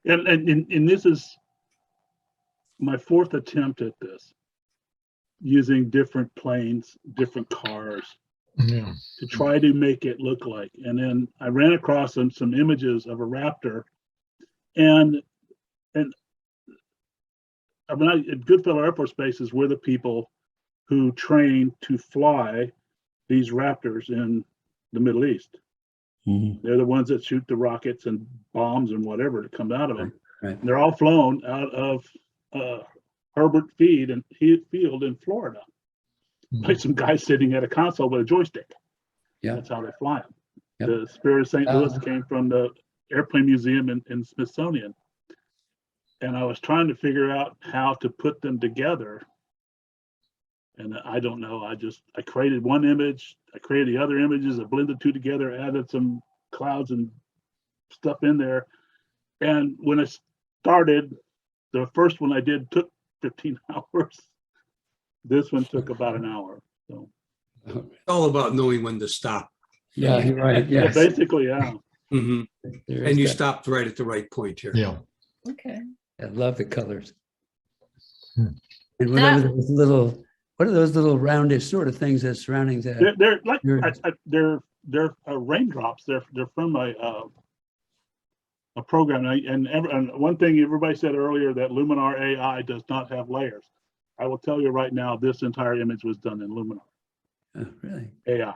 And this is my fourth attempt at this, using different planes, different cars, yeah. to try to make it look like. And then I ran across some images of a Raptor, and I mean, at Goodfellow Air Force Base is we're the people who train to fly these Raptors in the Middle East. Mhm. They're the ones that shoot the rockets and bombs and whatever to come out of them. Right. And they're all flown out of Herbert Field in Florida by some guy sitting at a console with a joystick. Yeah. That's how they fly them. Yep. The Spirit of St. Louis Uh-huh. came from the Airplane Museum in Smithsonian. And I was trying to figure out how to put them together. And I don't know. I created one image. I created the other images. I blended the two together, added some clouds and stuff in there. And when I started, the first one I did took 15 hours. This one took about an hour. So It's all about knowing when to stop. Yeah, you're right. Yes. basically, yeah. Mhm. There is And you that. stopped right at the right point here. Yeah. Okay. I love the colors. Hmm. And whatever those little, what are those little roundish sort of things that's surrounding that? They're like You're- they're raindrops. They're from a program. And one thing everybody said earlier, that Luminar AI does not have layers. I will tell you right now, this entire image was done in Luminar Oh, really? AI,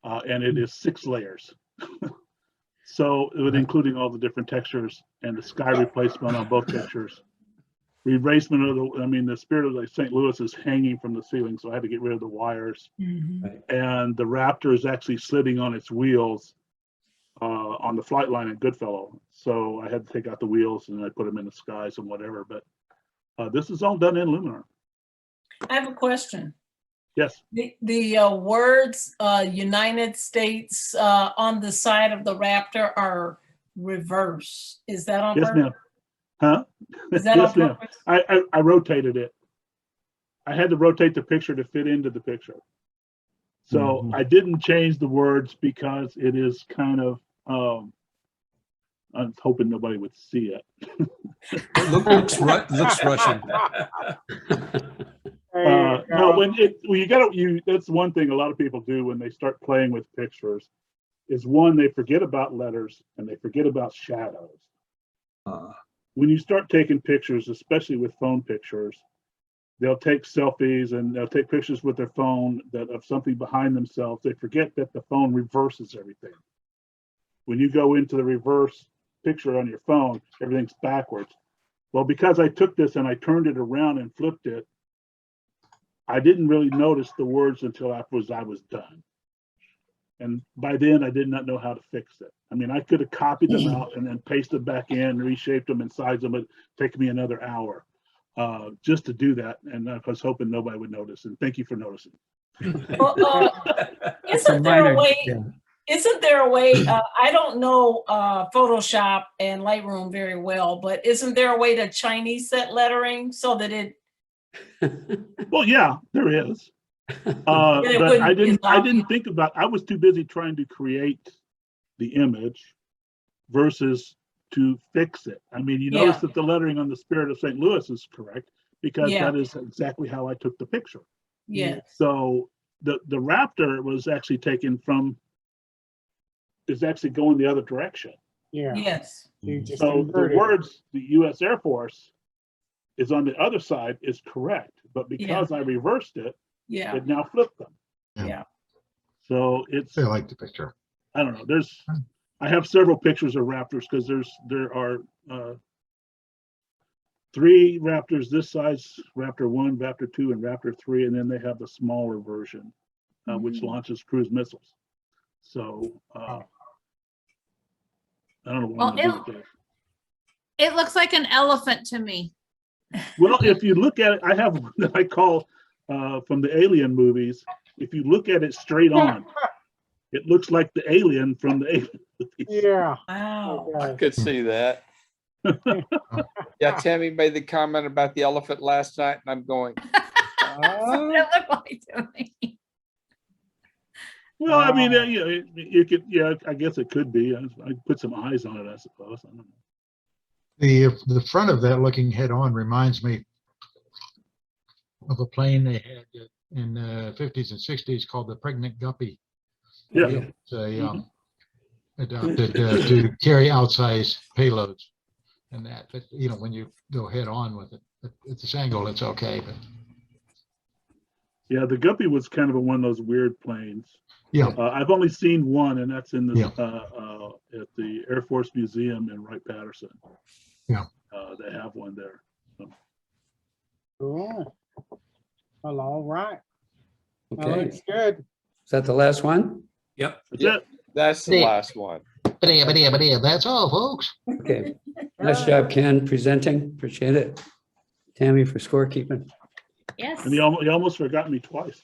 and it is 6 layers. So with including all the different textures and the sky replacement on both pictures. Replacement of the Spirit of St. Louis is hanging from the ceiling, so I had to get rid of the wires. And the Raptor is actually sitting on its wheels on the flight line at Goodfellow. So I had to take out the wheels and I put them in the skies and whatever. But this is all done in Luminar. I have a question. Yes. The words United States on the side of the Raptor are reverse. Is that on Yes, purpose? ma'am. Huh? Is that Yes, on ma'am. purpose? I rotated it. I had to rotate the picture to fit into the picture. So I didn't change the words because it is kind of, I was hoping nobody would see it. Looks Russian. No, that's one thing a lot of people do when they start playing with pictures is one, they forget about letters and they forget about shadows. When you start taking pictures, especially with phone pictures, they'll take selfies and they'll take pictures with their phone of something behind themselves. They forget that the phone reverses everything. When you go into the reverse picture on your phone, everything's backwards. Well, because I took this and I turned it around and flipped it, I didn't really notice the words until after I was done. And by then I did not know how to fix it. I mean, I could have copied them out and then pasted back in, reshaped them and sized them. It'd take me another hour just to do that. And I was hoping nobody would notice. And thank you for noticing. Well, isn't there a way? Yeah. Isn't there a way? I don't know Photoshop and Lightroom very well, but isn't there a way to Chinese that lettering so that it? Well, yeah, there is. But I didn't think about. I was too busy trying to create the image versus to fix it. I mean, you notice that the lettering on the Spirit of St. Louis is correct because that is exactly how I took the picture. Yes. So the Raptor was actually taken from. Is actually going the other direction. Yeah. Yes. So the words, the U.S. Air Force is on the other side is correct, but because I reversed it, it now flipped them. Yeah. So it's. I like the picture. I don't know. I have several pictures of Raptors because there are 3 Raptors this size: Raptor 1, Raptor 2, and Raptor 3, and then they have the smaller version, which launches cruise missiles. So I don't know what I'm gonna do with this. It looks like an elephant to me. Well, if you look at it, I have one that I call from the Alien movies. If you look at it straight on, it looks like the alien from the Alien movies. Yeah. Wow. I could see that. Yeah, Tammy made the comment about the elephant last night, and I'm going, That's what it looked like to me. Well, I mean, you could, I guess it could be. I put some eyes on it, I suppose. I don't know. The front of that looking head on reminds me of a plane they had in the 50s and 60s called the Pregnant Guppy. Yeah. It's adopted to carry outsized payloads and that. But when you go head on with it, at this angle, it's okay. But yeah, the Guppy was kind of one of those weird planes. yeah, I've only seen one, and that's in the at the Air Force Museum in Wright-Patterson. Yeah. They have one there. So. Cool. Well, all right. That Okay, looks is good. that the last one? Yep. That's Yeah. it. That's the Yeah. last one. That's all, folks. Okay, nice job, Ken, presenting. Appreciate it. Tammy for scorekeeping. Yes. And you almost forgot me twice.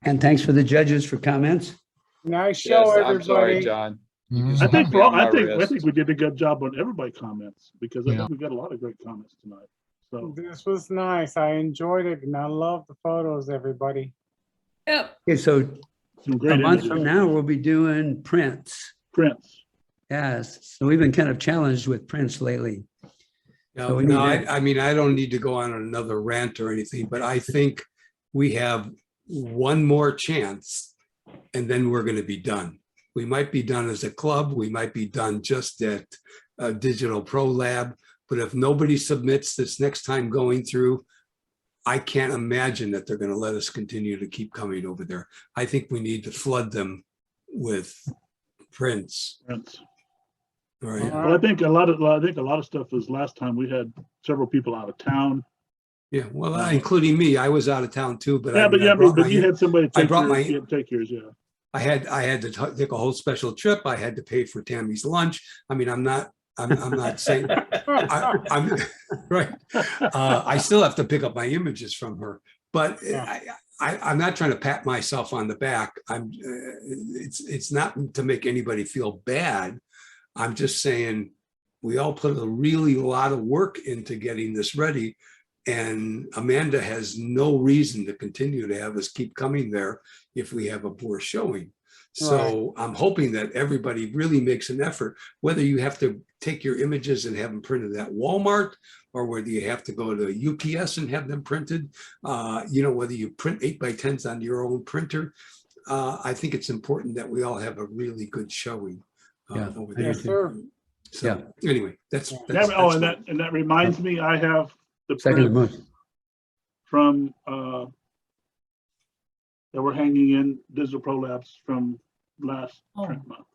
And thanks for the judges for comments. Nice show, Yes, everybody. I'm sorry, John. You Mhm. just I knocked think me on my I wrist. think we did a good job on everybody's comments because I Yeah. think we got a lot of great comments tonight. So This was nice. I enjoyed it and I love the photos, everybody. Yep. Okay, so some a great month images. from now, we'll be doing prints. Prints. Yes, so we've been kind of challenged with prints lately. Yeah, So we no, need to- I mean, I don't need to go on another rant or anything, but I think we have one more chance and then we're going to be done. We might be done as a club. We might be done just at Digital Pro Lab. But if nobody submits this next time going through, I can't imagine that they're going to let us continue to keep coming over there. I think we need to flood them with prints. Prints. All right. Well, I think a lot of stuff was last time we had several people out of town. Yeah, well, including me, I was out of town too, but Yeah, I but you had somebody I take brought yours. my- Yeah, take yours. Yeah. I had to take a whole special trip. I had to pay for Tammy's lunch. I mean, I'm not saying I'm right. I still have to pick up my images from her, but I'm not trying to pat myself on the back. It's not to make anybody feel bad. I'm just saying we all put a really lot of work into getting this ready. And Amanda has no reason to continue to have us keep coming there if we have a poor showing. So I'm hoping that everybody really makes an effort, whether you have to take your images and have them printed at Walmart, or whether you have to go to UPS and have them printed, whether you print 8x10s on your own printer. I think it's important that we all have a really good showing over there. Yes, sir. So anyway, that's and that reminds me, I have the Second prints motion. from that were hanging in Digital Pro Labs from last print month.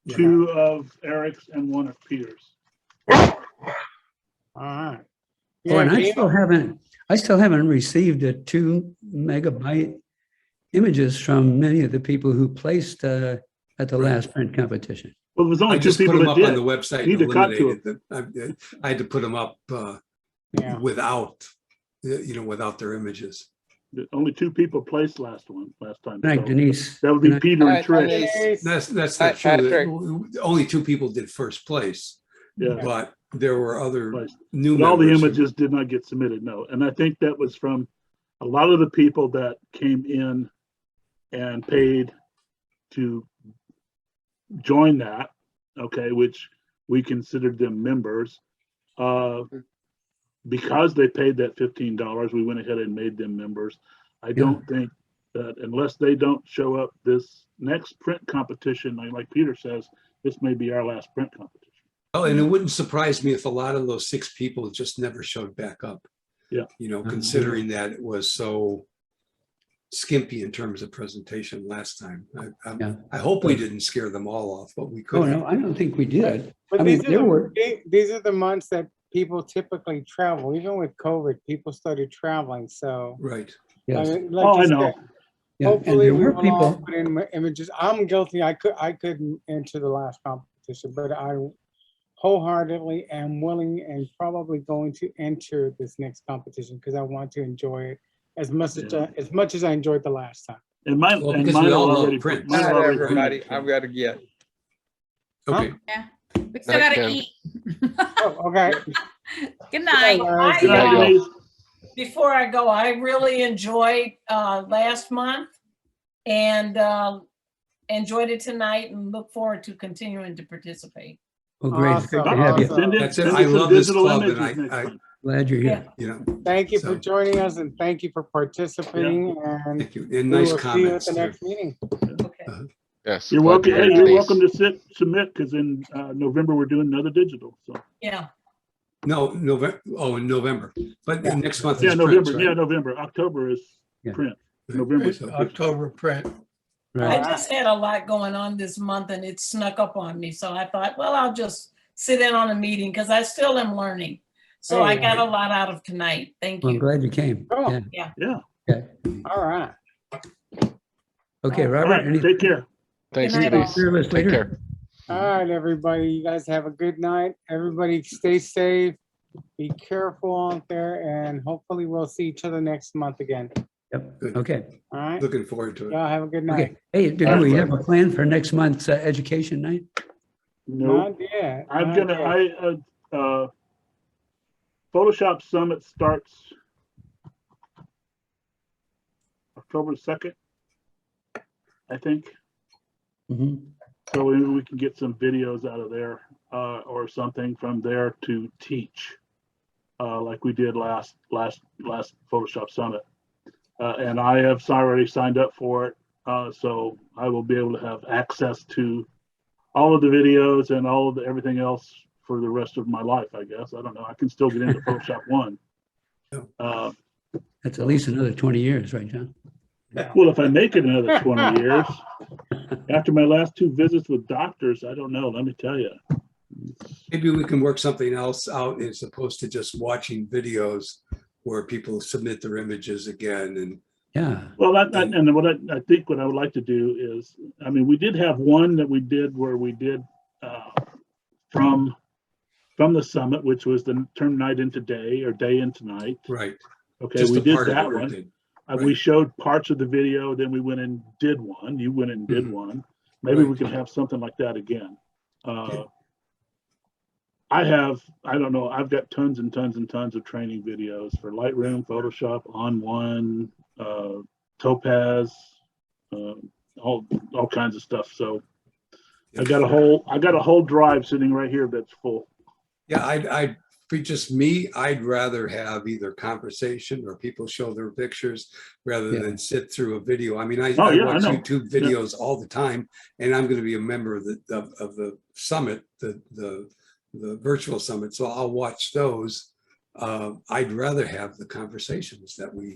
Yeah. 2 of Eric's and 1 of Peter's. All right. Oh, and I Dana? still haven't received the 2 megabyte images from many of the people who placed at the last print competition. Well, there's only I 2 just put people them that up did. on the website and Need to cut to eliminated them. I had to put them up without their images. Only 2 people placed last time. Right, So Denise. that would be Good night. Peter and All right, Trish. Denise. That's Hi, not true. Patrick. Only 2 people did first place, Yeah. but there were other Right. new But all the members who- images did not get submitted, no. And I think that was from a lot of the people that came in and paid to join that, okay, which we considered them members. Because they paid that $15, we went ahead and made them members. I don't think that unless they don't show up this next print competition, like Peter says, this may be our last print competition. Oh, and it wouldn't surprise me if a lot of those 6 people just never showed back up. Yeah. Considering that it was so skimpy in terms of presentation last time. I hope we didn't scare them all off, but we could. Oh, no, I don't think we did. But I mean, these are the months that people typically travel. Even with COVID, people started traveling. So Right. Yes. like I you know. said, Yeah, and hopefully there we were will all people, put in images. I'm guilty. I couldn't enter the last competition, but I wholeheartedly am willing and probably going to enter this next competition because I want to enjoy it as much as I enjoyed the last time. And mine, Well, and because mine we are all love already prints. mine are Night, already everybody. printed, I've so. got to get. Okay. We still gotta Ken. eat. Oh, okay. Good night. Guys. Good night, Denise. Before I go, I really enjoyed last month and enjoyed it tonight and look forward to continuing to participate. oh, great, it's great to Awesome, have you. awesome. Send in- That's it. send I in some love this digital club and images next I time. Glad you're here. Thank you for So, joining us and thank you for participating. And thank you. And we nice will see you at comments. the too. next meeting. Okay. Yes. You're glad welcome. to Hey, hear you're Denise. welcome to submit because in November we're doing another digital. So Yeah. No, November. Oh, in November. But Yeah. next month yeah, is November. prints, Yeah, right? November. October is Yeah. print. November. It's October print. I Right. just had a lot going on this month and it snuck up on me. So I thought, well, I'll just sit in on a meeting because I still am learning. So I Hey. got a lot out of tonight. Thank Well, I'm you. glad you came. Oh. Yeah. Yeah. Okay. All right. Okay, All Robert, right. any Take care. Thanks, Good night, Denise. fearless Take leader? care. All right, everybody. You guys have a good night. Everybody stay safe. Be careful out there, and hopefully we'll see each other next month again. Yep. Good. Okay. All right. Looking forward to it. Y'all have a good night. Okay. Hey, do we have a plan for next month's education night? No, Not yet. I'm not gonna, yet. Photoshop Summit starts October 2nd, I think. Mhm. So we can get some videos out of there, or something from there to teach, like we did last Photoshop Summit. And I have already signed up for it, so I will be able to have access to all of the videos and all of the, everything else for the rest of my life, I guess. I don't know. I can still get into Photoshop 1. That's at least another 20 years, right, John? Well, if I make it another 20 years, after my last 2 visits with doctors, I don't know, let me tell you. Maybe we can work something else out as opposed to just watching videos where people submit their images again and Yeah. Well, and what I think what I would like to do is, I mean, we did have one that we did where we did from the summit, which was the turn night into day or day into night. right. Okay, Just we a did part of that it we one. did. We Right. showed parts of the video, then we went and did one. You went and did Mhm. one. Maybe we Right. can have something like that again. Yeah. I don't know, I've got tons and tons and tons of training videos for Lightroom, Photoshop, On One, Topaz, all kinds of stuff. So I got a whole drive sitting right here that's full. Yeah, I for just me, I'd rather have either conversation or people show their pictures rather Yeah. than sit through a video. I mean, I Oh, yeah, I watch know. YouTube videos all the time, and I'm going to be a member of the summit, the virtual summit. So I'll watch those. I'd rather have the conversations that we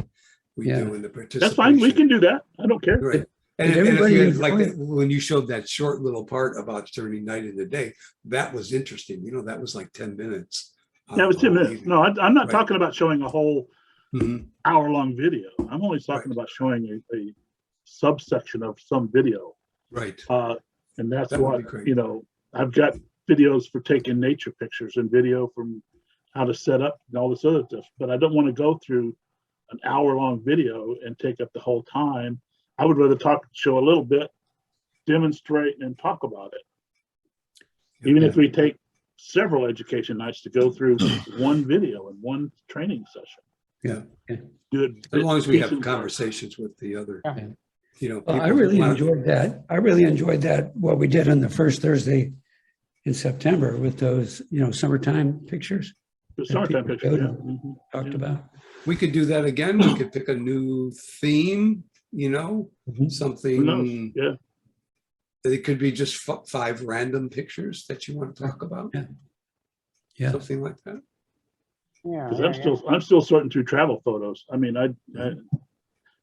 Yeah. do in the participation. That's fine. We can do that. I don't care. Right. And Did if everybody you had, like enjoy it? when you showed that short little part about turning night into day, that was interesting. You know, that was like 10 minutes. Yeah, it was 10 minutes. No, I'm not Right. talking about showing a whole Mhm. hour-long video. I'm only talking about showing a subsection of some video. Right. And that's That would what, be great. you know, I've got videos for taking nature pictures and video from how to set up and all this other stuff, but I don't want to go through an hour-long video and take up the whole time. I would rather show a little bit, demonstrate, and talk about it. Even if we take several education nights to go through one video in one training session. Yeah. Do it As long as we have piece and part. conversations with the other, Yeah. you know. Well, I people who really wanna- enjoyed that. I really enjoyed that, what we did on the first Thursday in September with those, summertime pictures The summertime people pictures, yeah. showed Mhm. talked Yeah. about. We could do that again. We could pick a new theme, Mhm. Who knows? something. Yeah. It could be just 5 random pictures that you want to talk about. Yeah. Something like that. Yeah. Because I'm still sorting through travel photos. I mean, I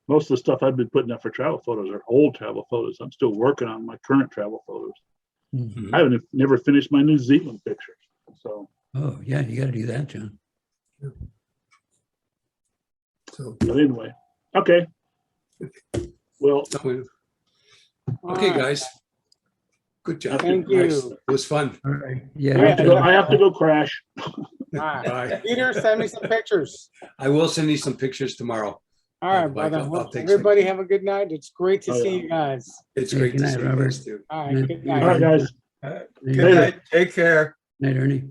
most of the stuff I've been putting up for travel photos are old travel photos. I'm still working on my current travel photos. Mhm. I haven't never finished my New Zealand pictures. So, Oh, yeah, you got to do that, John. So, but anyway, okay. Well, okay, guys. Good job. Thank Nice. you. It was fun. All right. I Yeah. have to go crash. All right. Bye. Peter, send me some pictures. I will send you some pictures tomorrow. All right, Mike, brother. I'll Well, take everybody have a good night. It's great to Oh, see yeah. you guys. It's Hey, great good to night, see you Robert. guys too. All right. Good All All right, night. guys. Good Later. night. Take care. Night, Ernie.